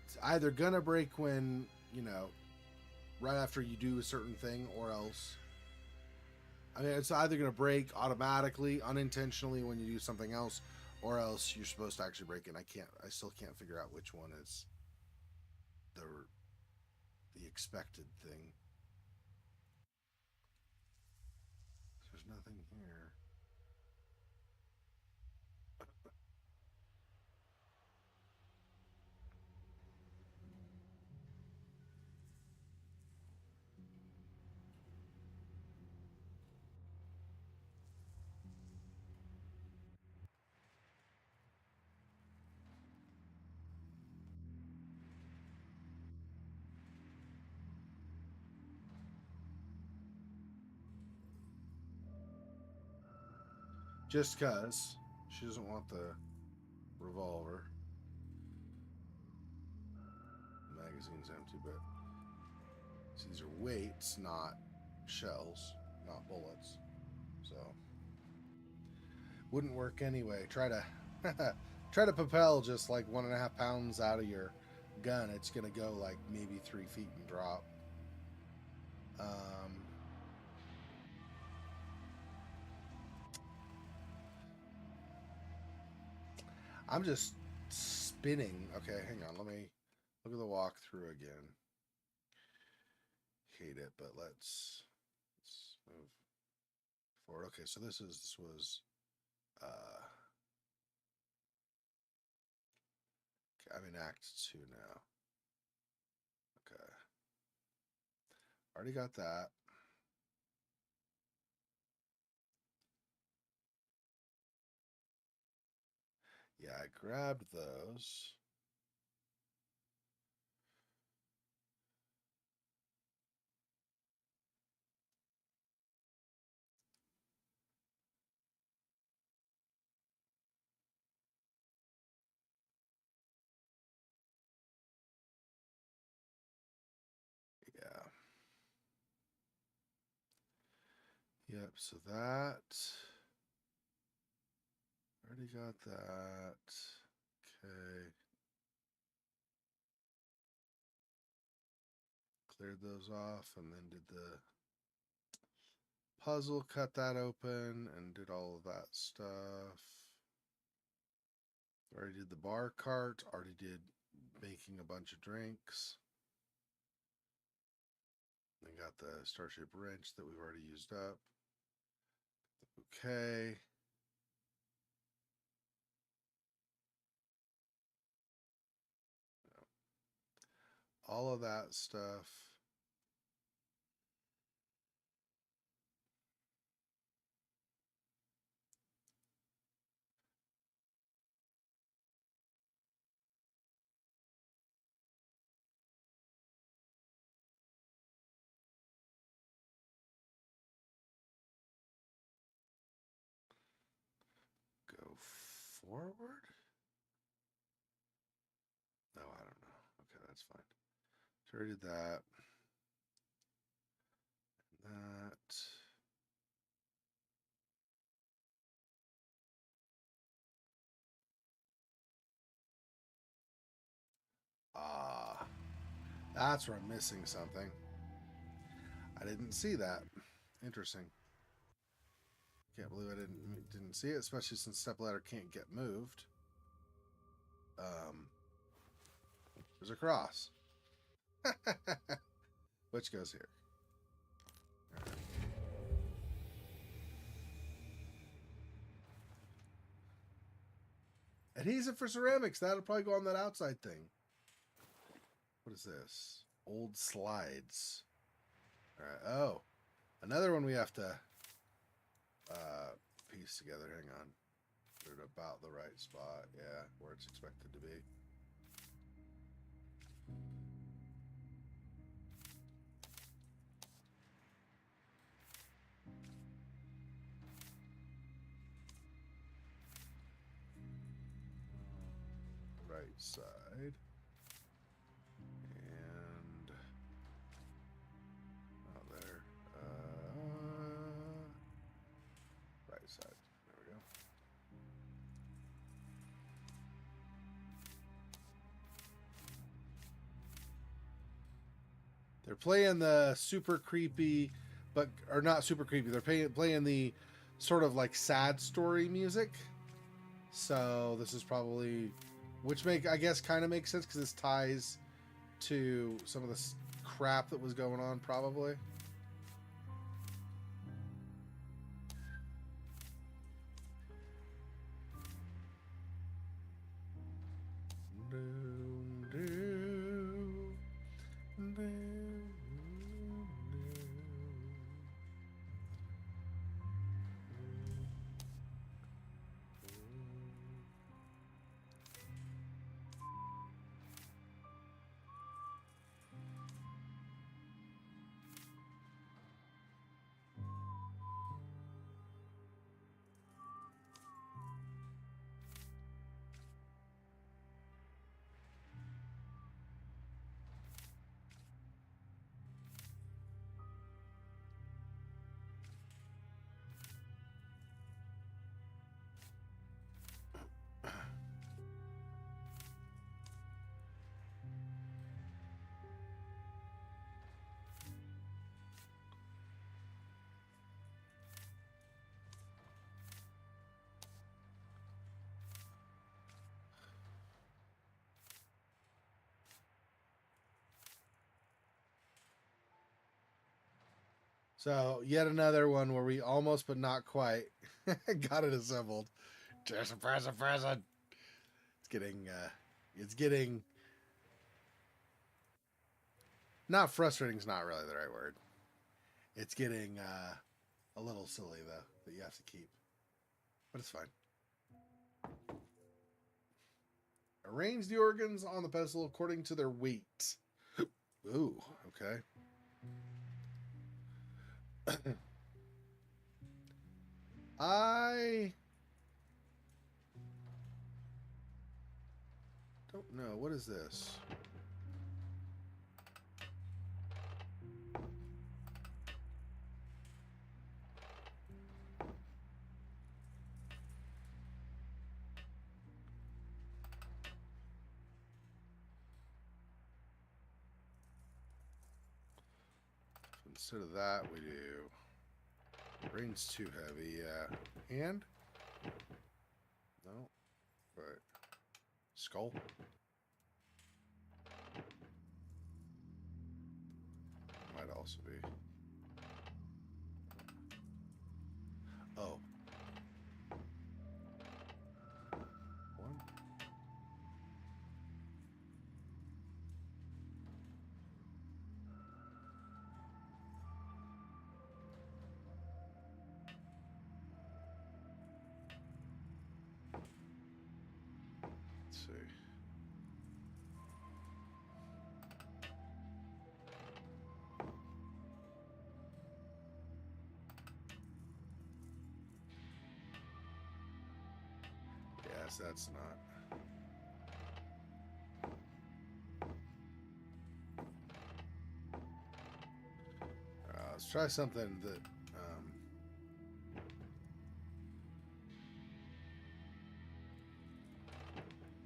It's either gonna break when, right after you do a certain thing, or else. I mean, it's either gonna break automatically, unintentionally when you do something else, or else you're supposed to actually break it. I still can't figure out which one is the expected thing. There's nothing here. Just cause she doesn't want the revolver. The magazine's empty, but these are weights, not shells, not bullets. So wouldn't work anyway. Try to try to propel just like 1.5 pounds out of your gun. It's gonna go like maybe 3 feet and drop. I'm just spinning. Okay, hang on. Let me look at the walkthrough again. Hate it, but let's move forward. Okay, so this was okay, I'm in Act 2 now. Okay. Already got that. Yeah, I grabbed those. Yeah. Yep, so that. Already got that. Okay. Cleared those off and then did the puzzle, cut that open, and did all of that stuff. Already did the bar cart, already did making a bunch of drinks. Then got the Starship wrench that we've already used up. The bouquet. All of that stuff. Go forward? No, I don't know. Okay, that's fine. So I did that. That. Ah, that's where I'm missing something. I didn't see that. Interesting. Can't believe I didn't see it, especially since stepladder can't get moved. There's a cross, which goes here. Right. Adhesive for ceramics. That'll probably go on that outside thing. What is this? Old slides. All right. Oh, another one we have to piece together. Hang on. Put it about the right spot. Yeah, where it's expected to be. Right side. And oh, there. Right side. There we go. They're playing the super creepy, but or not super creepy. They're playing the sort of like sad story music. So this is probably, which I guess kind of makes sense because this ties to some of the crap that was going on probably. So yet another one where we almost but not quite got it assembled. Just a present. It's getting not frustrating is not really the right word. It's getting a little silly though that you have to keep. But it's fine. Arrange the organs on the pedestal according to their weight. Ooh, okay. I don't know. What is this? Instead of that, we do brain's too heavy. Yeah, hand. No, but skull. Might also be. Oh. One. Let's see. Yes, that's not. Let's try something that.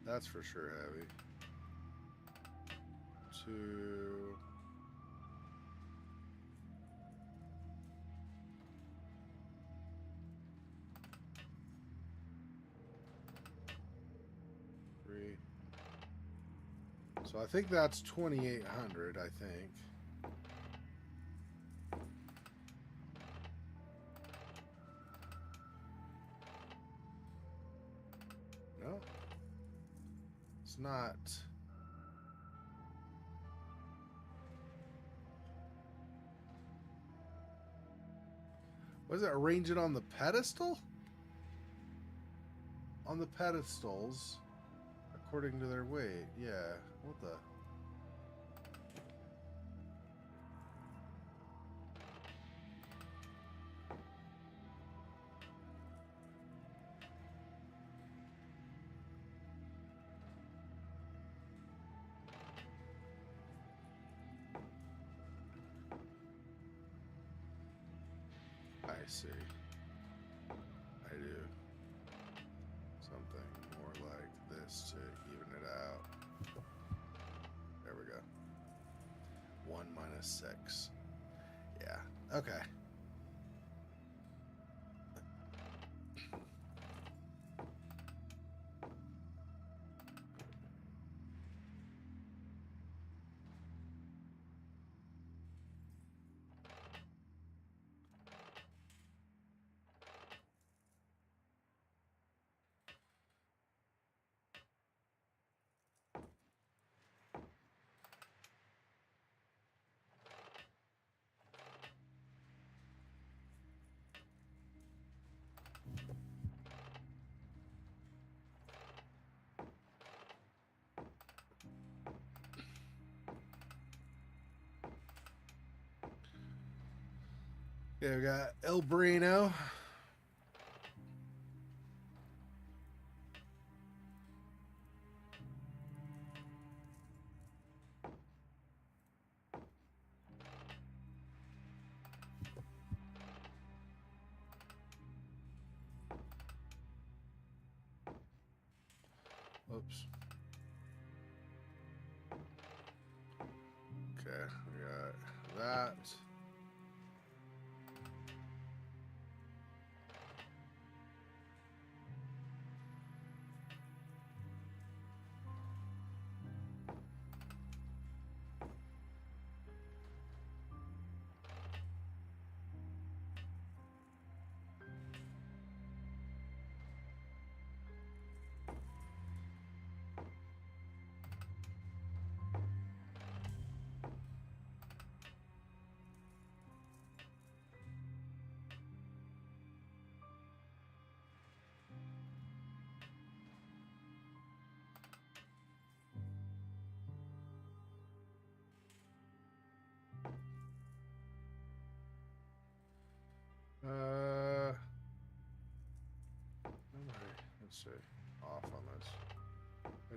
That's for sure heavy. 2. 3. So I think that's 2,800. I think. No, it's not. Was it arrange it on the pedestal? On the pedestals, according to their weight. Yeah. What the? I see. I do. Something more like this to even it out. There we go. 1 minus 6. Yeah. Okay. Yeah, we got El Brino. Oops. Okay, we got that.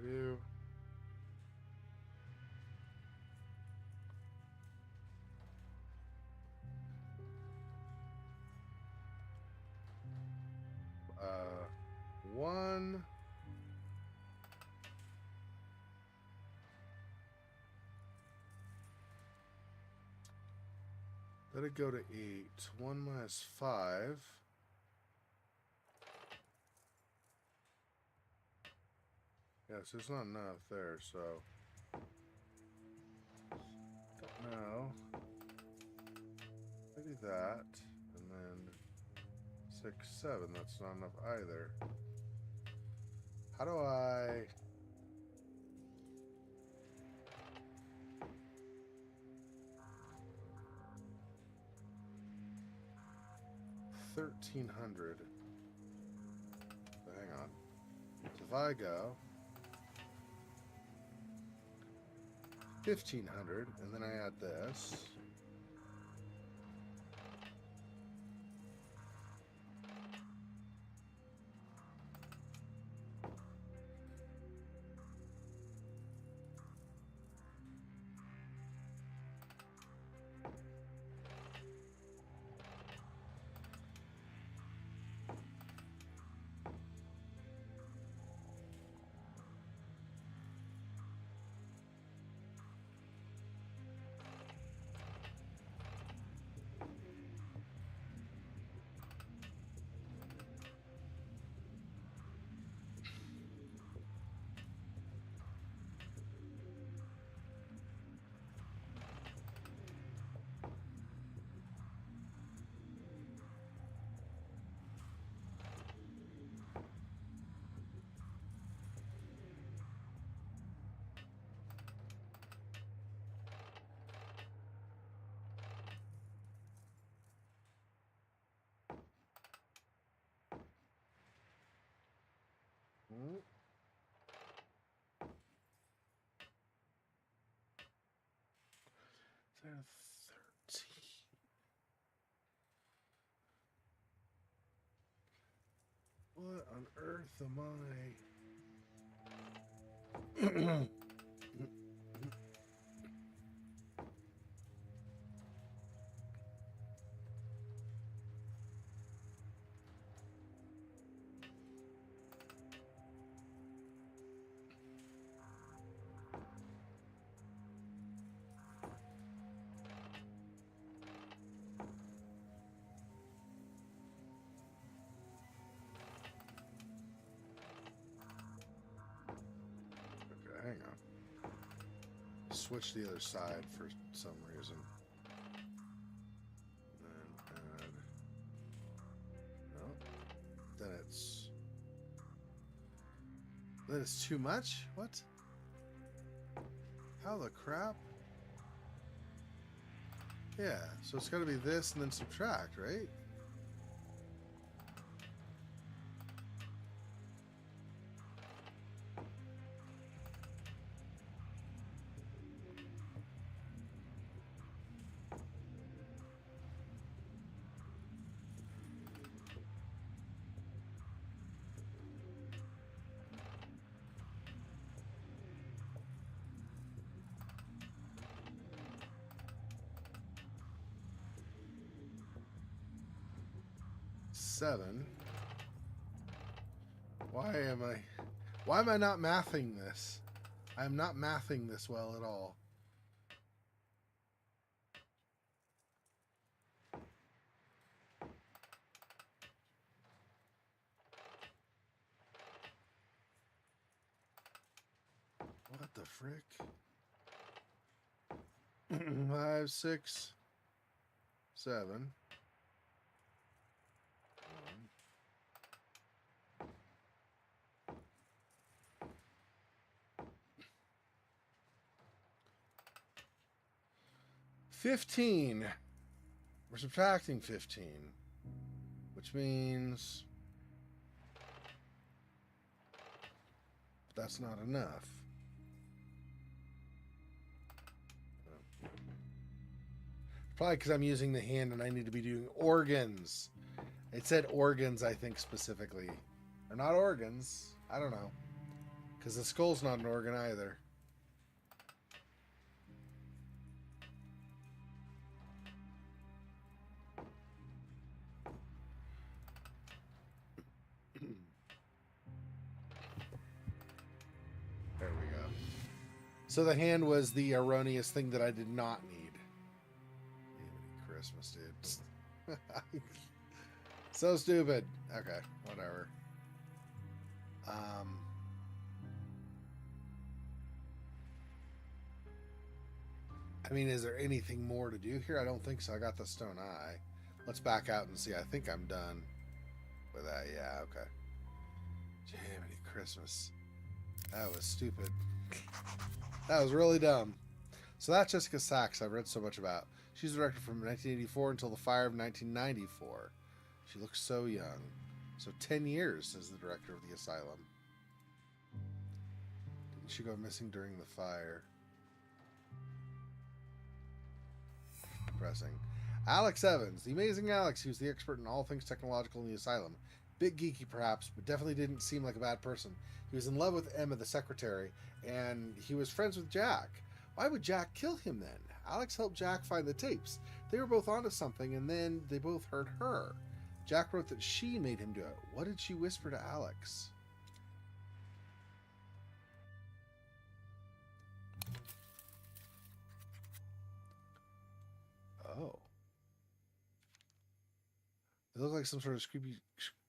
I do. One. Let it go to 8. 1 minus 5. Yes, there's not enough there, so. No. Maybe that. And then 6, 7. That's not enough either. How do I. $1,300. So hang on. So if I go 1,500 and then I add this. There 13. What on earth am I? Hang on. Switch the other side for some reason. And add. No. Then it's too much? What? How the crap? Yeah, so it's gotta be this and then subtract, right? Seven. Why am I not mathing this? I am not mathing this well at all. What the frick? 5, 6, 7. 15. We're subtracting 15, which means that's not enough. Probably because I'm using the hand and I need to be doing organs. It said organs, I think, specifically. Or not organs. I don't know. Because the skull's not an organ either. There we go. So the hand was the erroneous thing that I did not need. Christmas, dude. So stupid. Okay, whatever. I mean, is there anything more to do here? I don't think so. I got the stone eye. Let's back out and see. I think I'm done with that. Yeah, okay. Jiminy Christmas. That was stupid. That was really dumb. So that's Jessica Sachs I've read so much about. She's a director from 1984 until the fire of 1994. She looks so young. So 10 years as the director of the asylum. Didn't she go missing during the fire? Depressing. Alex Evans, the amazing Alex, who's the expert in all things technological in the asylum. Bit geeky perhaps, but definitely didn't seem like a bad person. He was in love with Emma, the secretary, and he was friends with Jack. Why would Jack kill him then? Alex helped Jack find the tapes. They were both onto something, and then they both hurt her. Jack wrote that she made him do it. What did she whisper to Alex? Oh. They look like some sort of creepy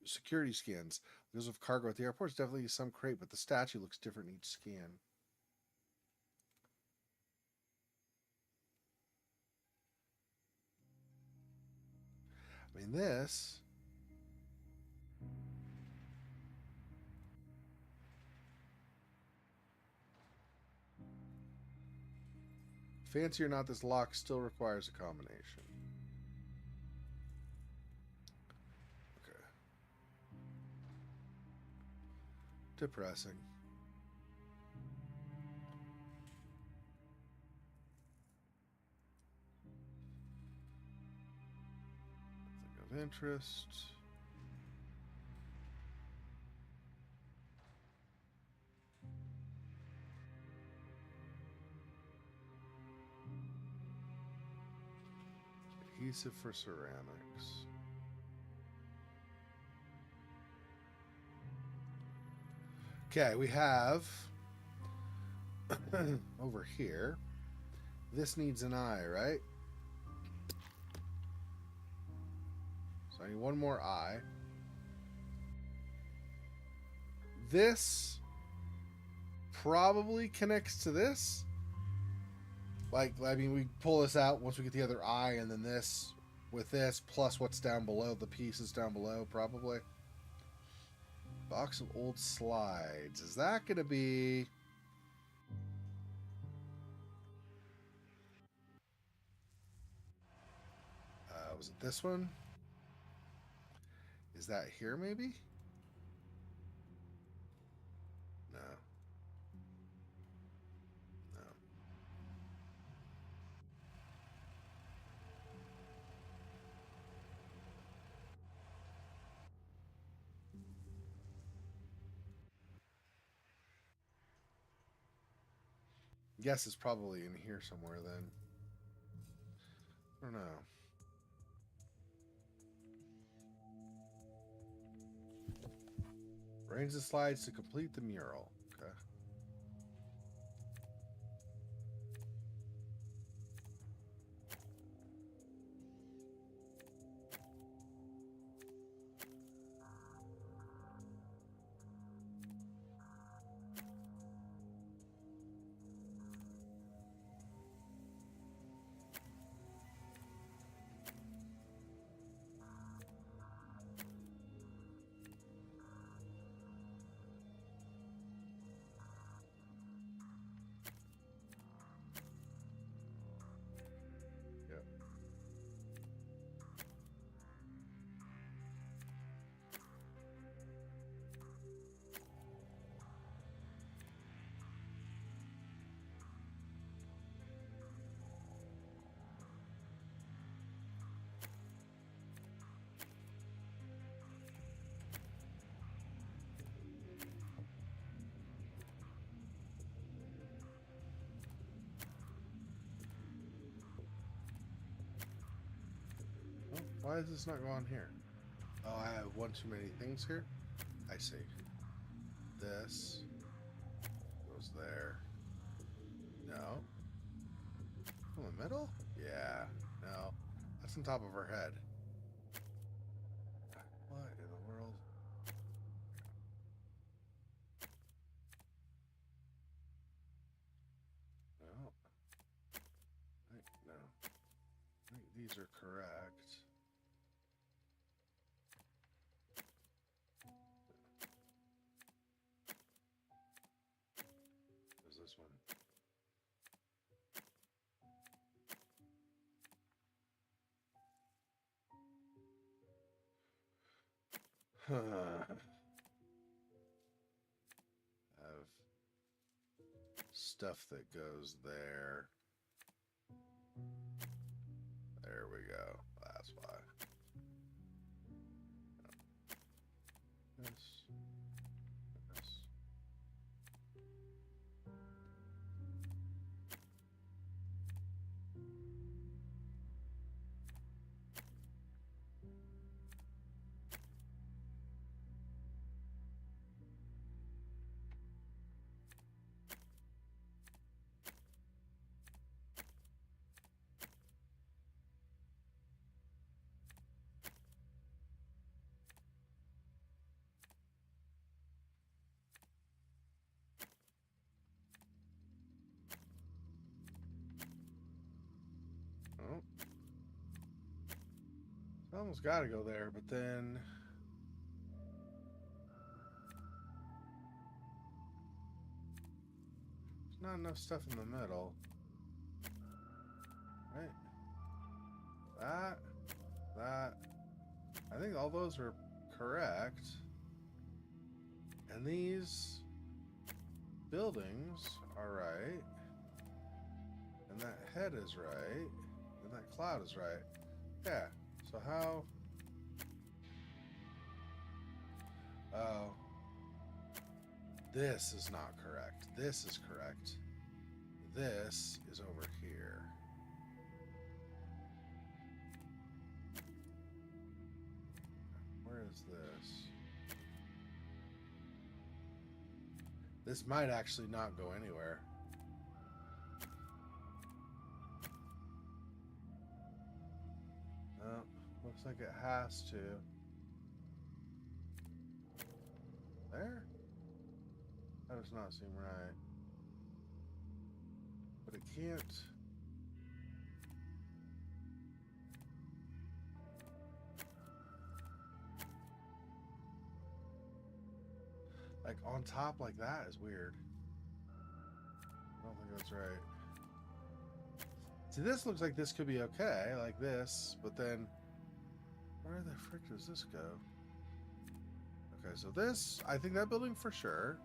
security scans. Those of cargo at the airport is definitely some crate, but the statue looks different in each scan. I mean, this... Fancy or not, this lock still requires a combination. Okay. Depressing. Nothing of interest. Adhesive for ceramics. Okay, we have over here. This needs an eye, right? So I need one more eye. This probably connects to this. Like, I mean, we pull this out once we get the other eye, and then this with this, plus what's down below, the pieces down below, probably. Box of old slides. Is that going to be... was it this one? Is that here, maybe? No. No. Guess it's probably in here somewhere then. I don't know. Arrange the slides to complete the mural. Okay. Why is this not going here? Oh, I have one too many things here? I see. This goes there. No. In the middle? Yeah. No. That's on top of her head. What in the world? No. No. I think these are correct. There's this one. Have stuff that goes there. There we go. That's why. This. This. Oh. It's almost got to go there, but then there's not enough stuff in the middle. Right? That. I think all those are correct. And these buildings are right. And that head is right. And that cloud is right. Yeah. So how... Oh. This is not correct. This is correct. This is over here. Where is this? This might actually not go anywhere. No, looks like it has to. There? That does not seem right. But it can't. Like on top like that is weird. I don't think that's right. See, this looks like this could be okay, like this, but then where the frick does this go? Okay, so this, I think that building for sure.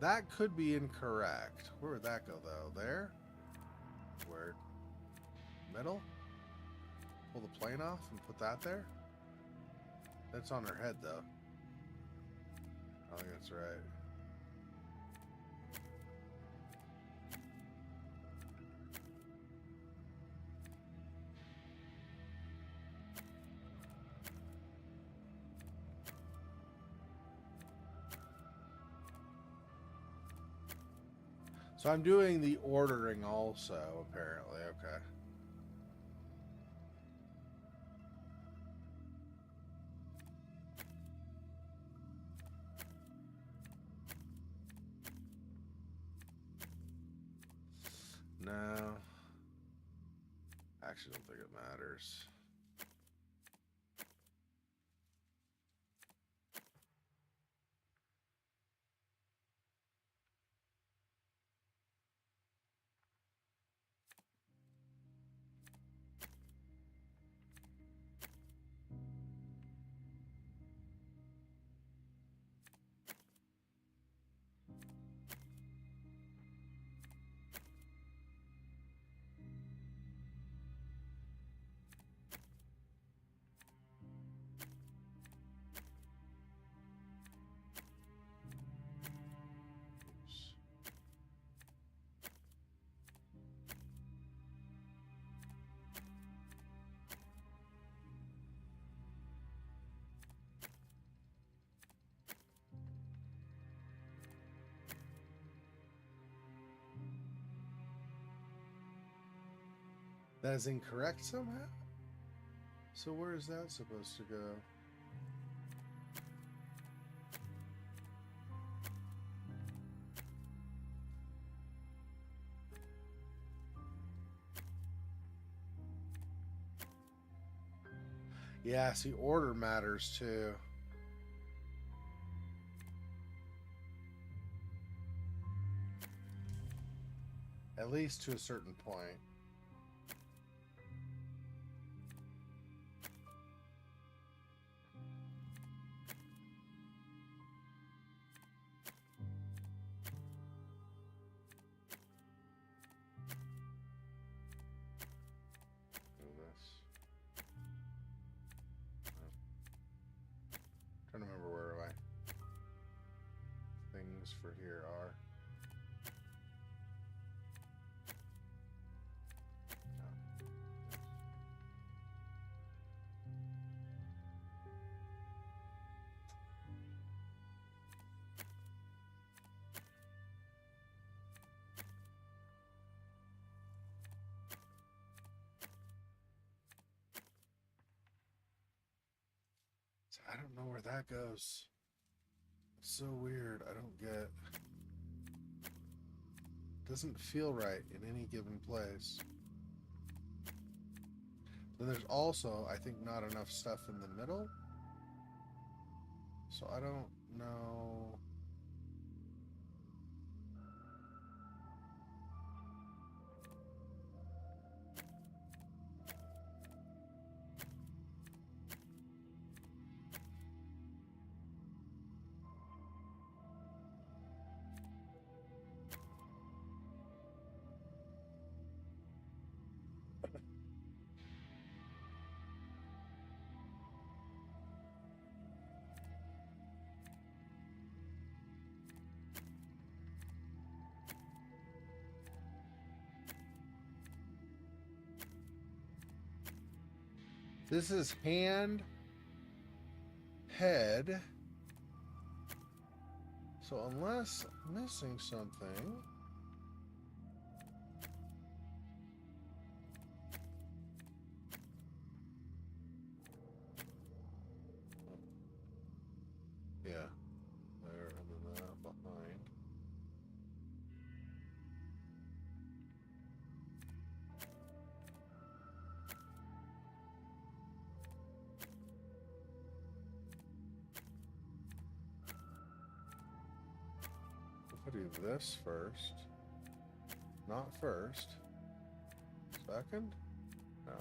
That could be incorrect. Where would that go though? There? Where? Middle? Pull the plane off and put that there? That's on her head though. I think that's right. So I'm doing the ordering also, apparently. Okay. No. I actually don't think it matters. That is incorrect somehow? So where is that supposed to go? Yeah, see, order matters too. At least to a certain point. Trying to remember where my things for here are. So I don't know where that goes. It's so weird. I don't get. Doesn't feel right in any given place. Then there's also, I think, not enough stuff in the middle. So I don't know. This is hand, head. So unless I'm missing something. Yeah, there and then that behind. I'll do this first. Not first. Second? No.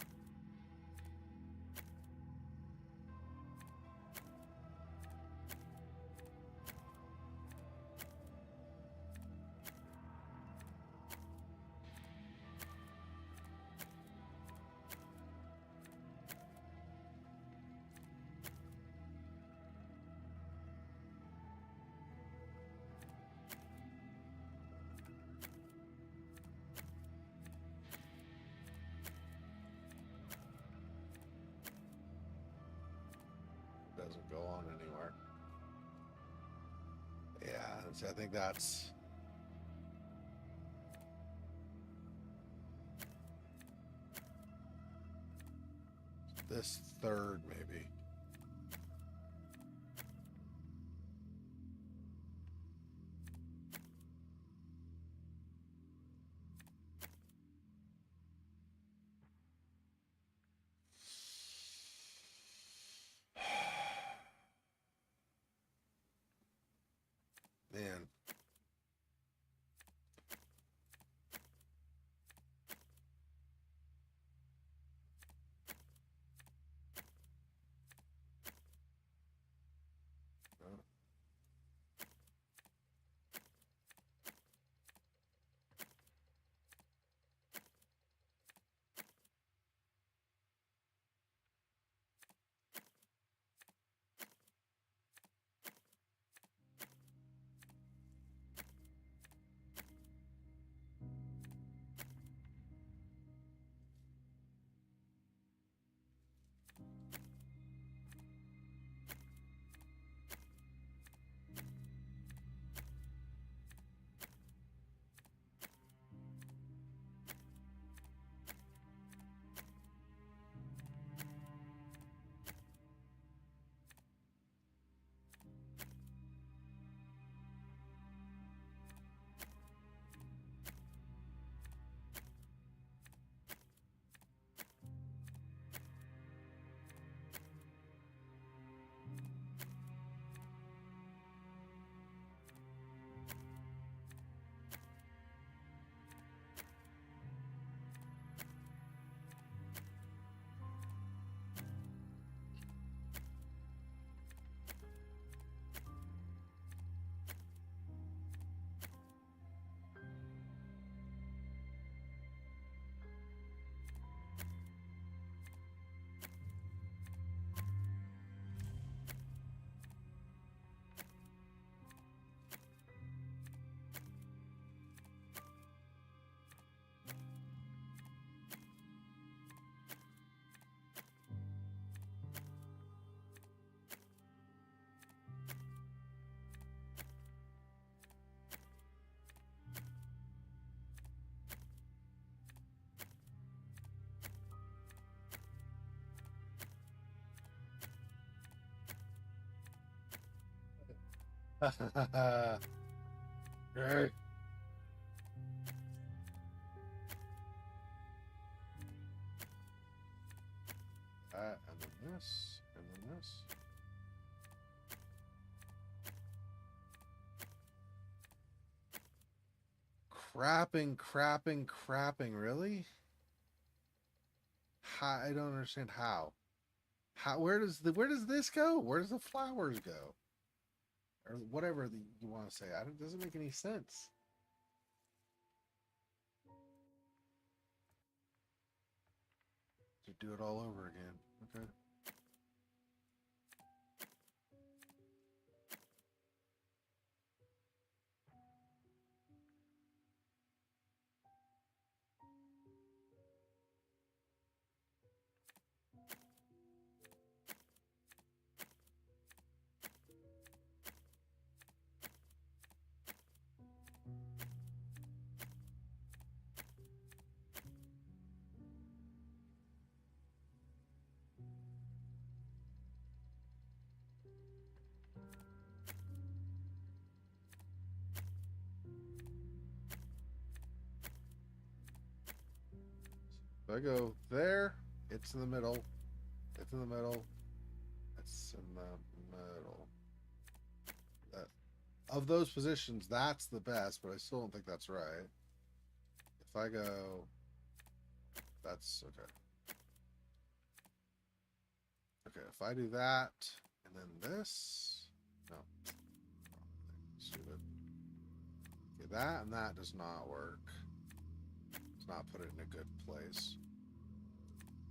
Doesn't go on anywhere. Yeah, I think that's this third, maybe. Man. Right. And then this, and then this. Crapping, really? How, I don't understand how. How, where does this go? Where does the flowers go? Or whatever you want to say. It doesn't make any sense. To do it all over again. Okay. If I go there, it's in the middle. It's in the middle. It's in the middle. That, of those positions, that's the best, but I still don't think that's right. If I go, that's okay. Okay, if I do that, and then this, no, stupid. Okay, that and that does not work. Does not put it in a good place.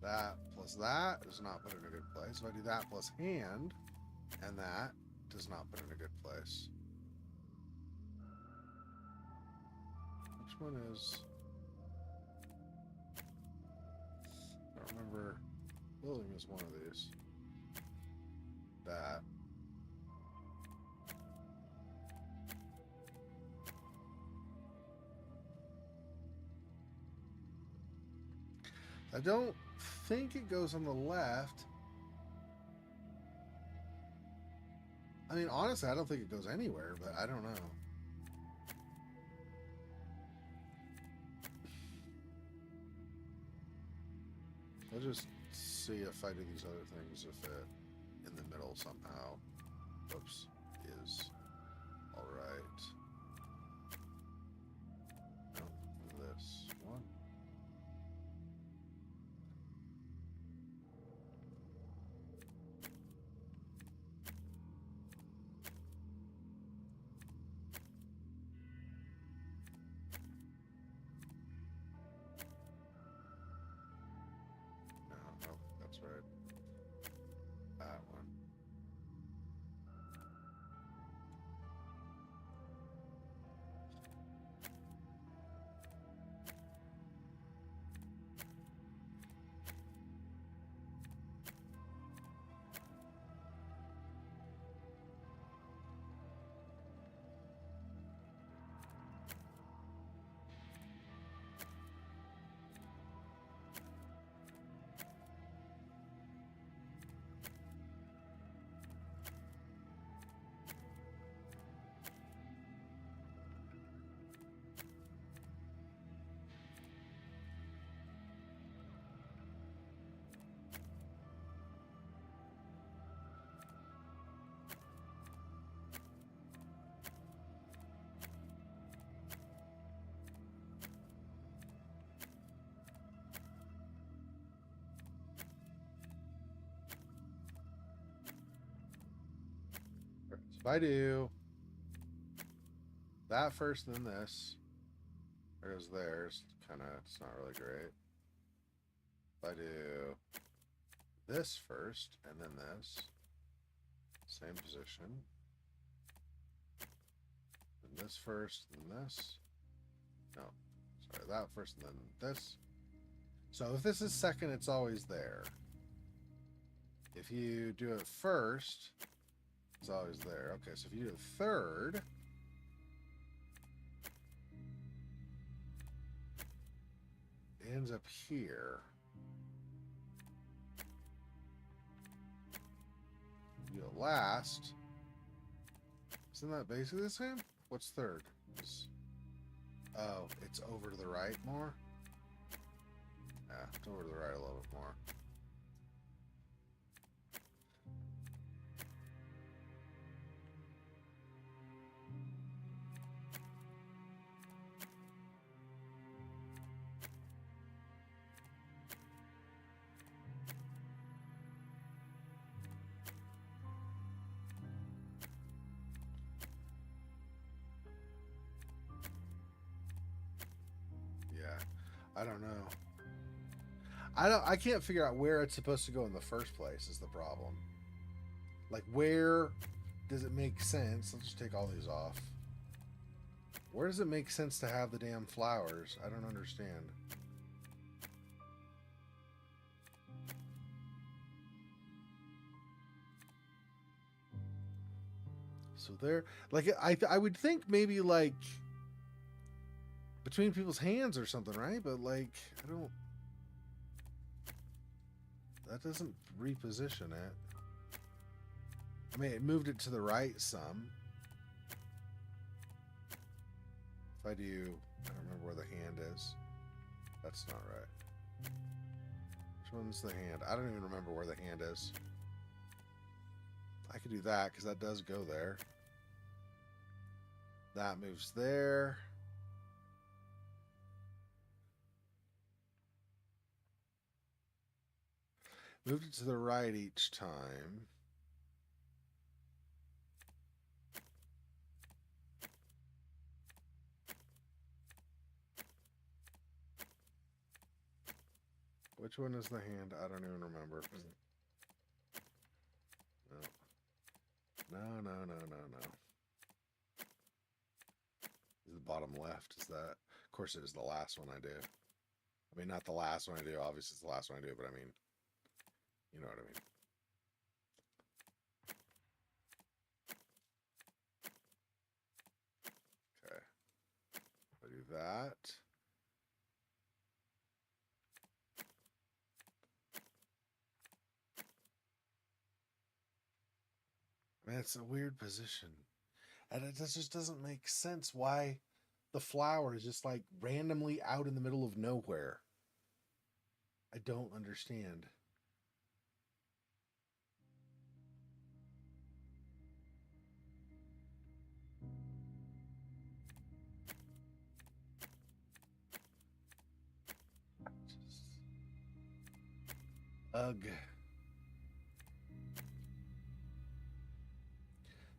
That plus that does not put it in a good place. If I do that plus hand, and that does not put it in a good place. Which one is? I don't remember. Building is one of these. That. I don't think it goes on the left. I mean, honestly, I don't think it goes anywhere, but I don't know. I'll just see if I do these other things, if it in the middle somehow. Oops, is all right. No, this one. No, that's right. That one. So if I do that first, then this, there's theirs. Kind of, it's not really great. If I do this first, and then this, same position. Then this first, then this. No, sorry, that first, and then this. So if this is second, it's always there. If you do it first, it's always there. Okay, so if you do it third, it ends up here. If you do it last, Isn't that basically the same? What's third? Oh, it's over to the right more? Yeah, it's over to the right a little bit more. Yeah, I don't know. I can't figure out where it's supposed to go in the first place is the problem. Like, where does it make sense? Let's just take all these off. Where does it make sense to have the damn flowers? I don't understand. So there, like, I would think maybe like between people's hands or something, right? But like, I don't. That doesn't reposition it. I mean, it moved it to the right some. If I do, I don't remember where the hand is. That's not right. Which one's the hand? I don't even remember where the hand is. I could do that because that does go there. That moves there. Moved it to the right each time. Which one is the hand? I don't even remember. No. No. The bottom left is that. Of course, it is the last one I do. I mean, not the last one I do. Obviously, it's the last one I do, but I mean, you know what I mean. Okay. I do that. Man, it's a weird position. And it just doesn't make sense why the flower is just like randomly out in the middle of nowhere. I don't understand. Ugh.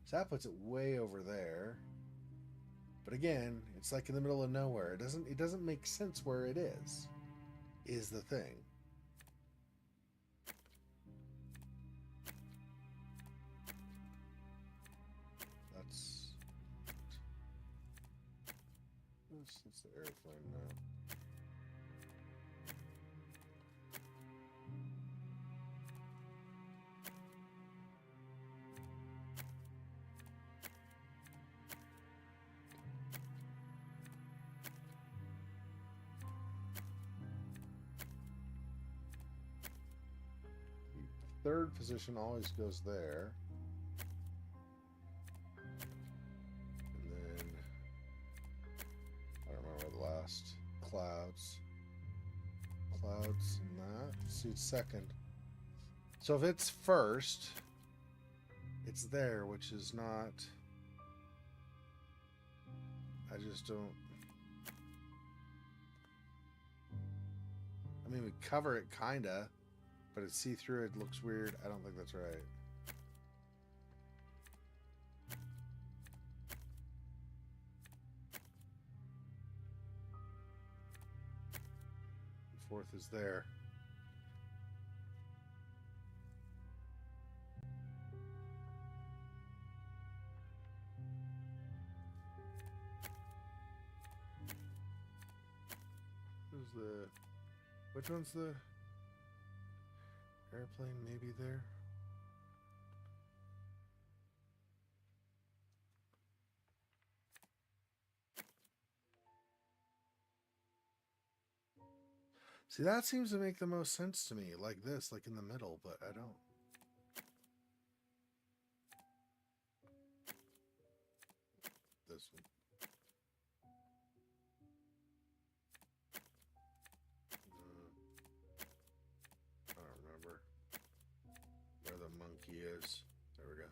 So that puts it way over there. But again, it's like in the middle of nowhere. It doesn't make sense where it is the thing. That's the airplane now. The third position always goes there. And then I don't remember the last clouds and that. See, it's second. So if it's first, it's there, which is not. I just don't. I mean, we cover it kinda, but it's see-through. It looks weird. I don't think that's right. The fourth is there. Which one's the airplane? Maybe there. See, that seems to make the most sense to me, like this, like in the middle, but I don't. goes. There we go.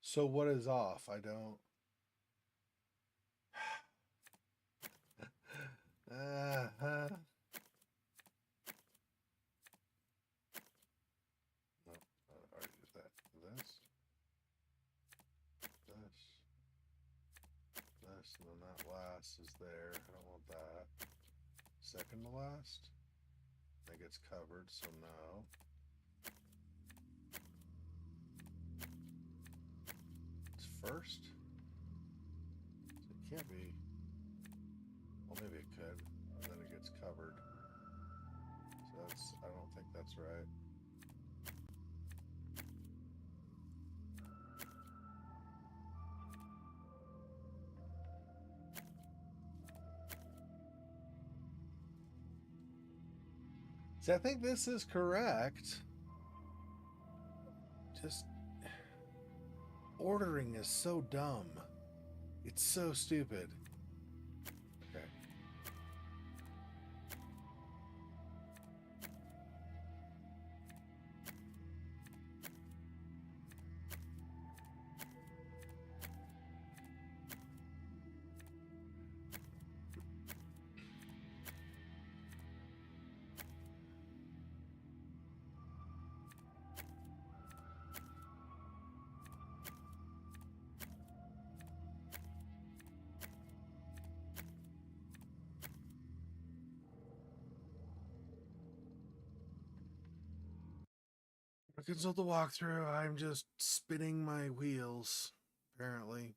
So what is off? I don't. Uh-huh. No, I already used that. This, and then that last is there. I don't want that. Second to last. That gets covered, so no. It's first. So it can't be. Well, maybe it could. And then it gets covered. So that's. I don't think that's right. See, I think this is correct. Just ordering is so dumb. It's so stupid. Okay. I consult the walkthrough. I'm just spinning my wheels, apparently.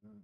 Let's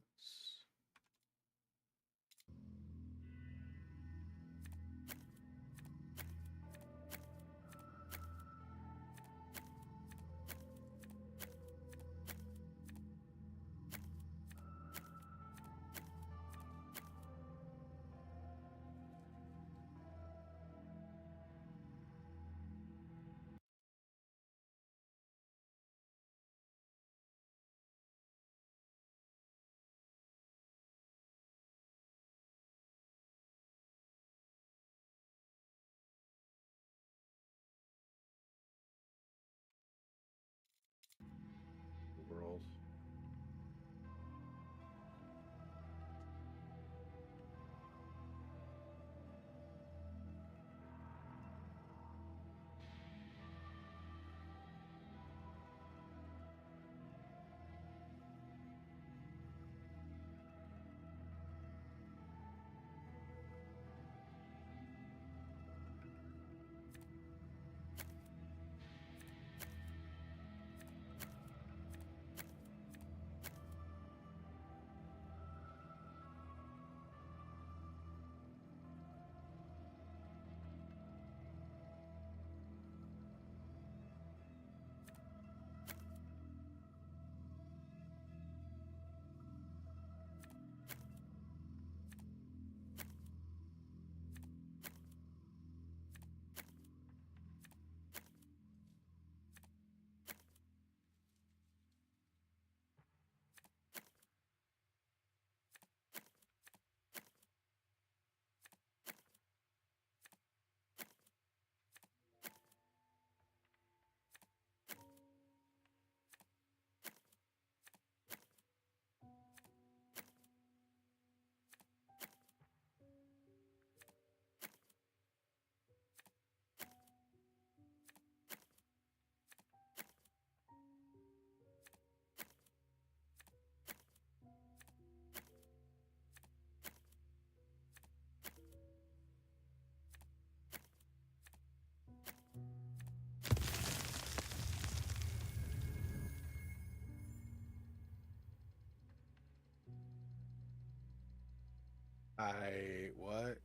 What?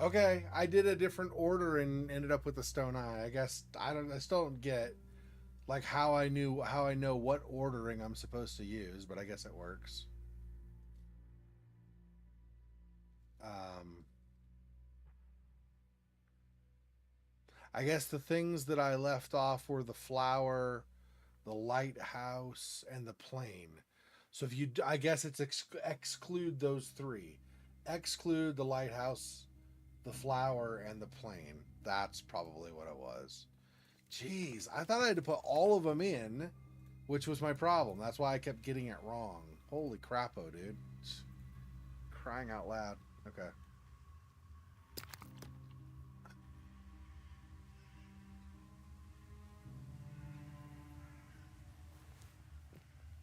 Okay, I did a different order and ended up with the stone eye. I guess I still don't get like how I know what ordering I'm supposed to use, but I guess it works. Um I guess the things that I left off were the flower, the lighthouse, and the plane. So if you, I guess it's exclude those three, exclude the lighthouse, the flower, and the plane. That's probably what it was. Jeez, I thought I had to put all of them in, which was my problem. That's why I kept getting it wrong. Holy crapo, dude. Crying out loud. Okay.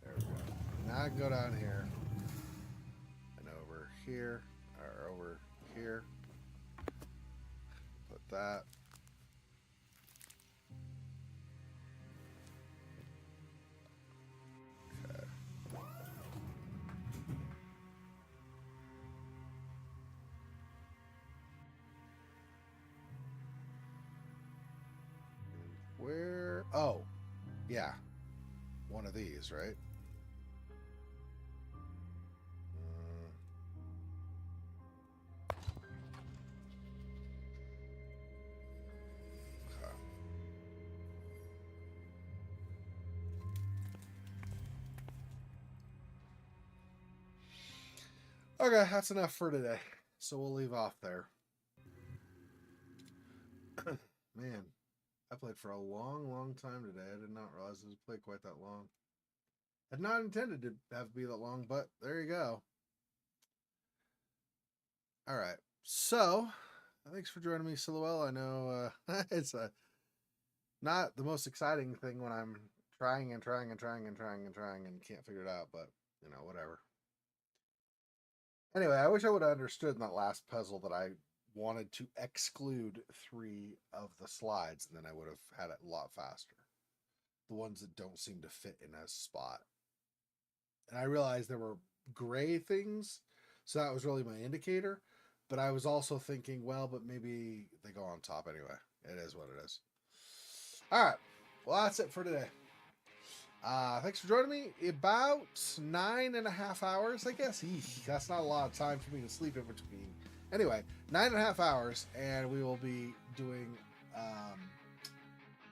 There we go. Now I can go down here. And over here. Or over here. Put that. Where? Oh, yeah. One of these, right? Okay, that's enough for today. So we'll leave off there. Man, I played for a long, long time today. I did not realize it was played quite that long. Had not intended to have be that long, but there you go. All right. So, thanks for joining me, Silhouette. I know it's not the most exciting thing when I'm trying and can't figure it out, but, you know, whatever. Anyway, I wish I would have understood in that last puzzle that I wanted to exclude 3 of the slides, and then I would have had it a lot faster. The ones that don't seem to fit in a spot. And I realized there were gray things, so that was really my indicator. But I was also thinking, well, but maybe they go on top anyway. It is what it is. All right. Well, that's it for today. Thanks for joining me. About 9.5 hours, I guess. Eesh, that's not a lot of time for me to sleep in between. Anyway, 9.5 hours, and we will be doing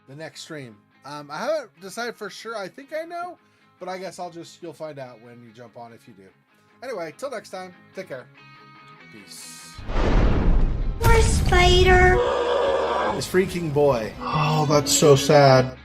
the next stream. I haven't decided for sure. I think I know, but I guess you'll find out when you jump on if you do. Anyway, till next time, take care. Peace. Poor spider. This freaking boy. Oh, that's so sad.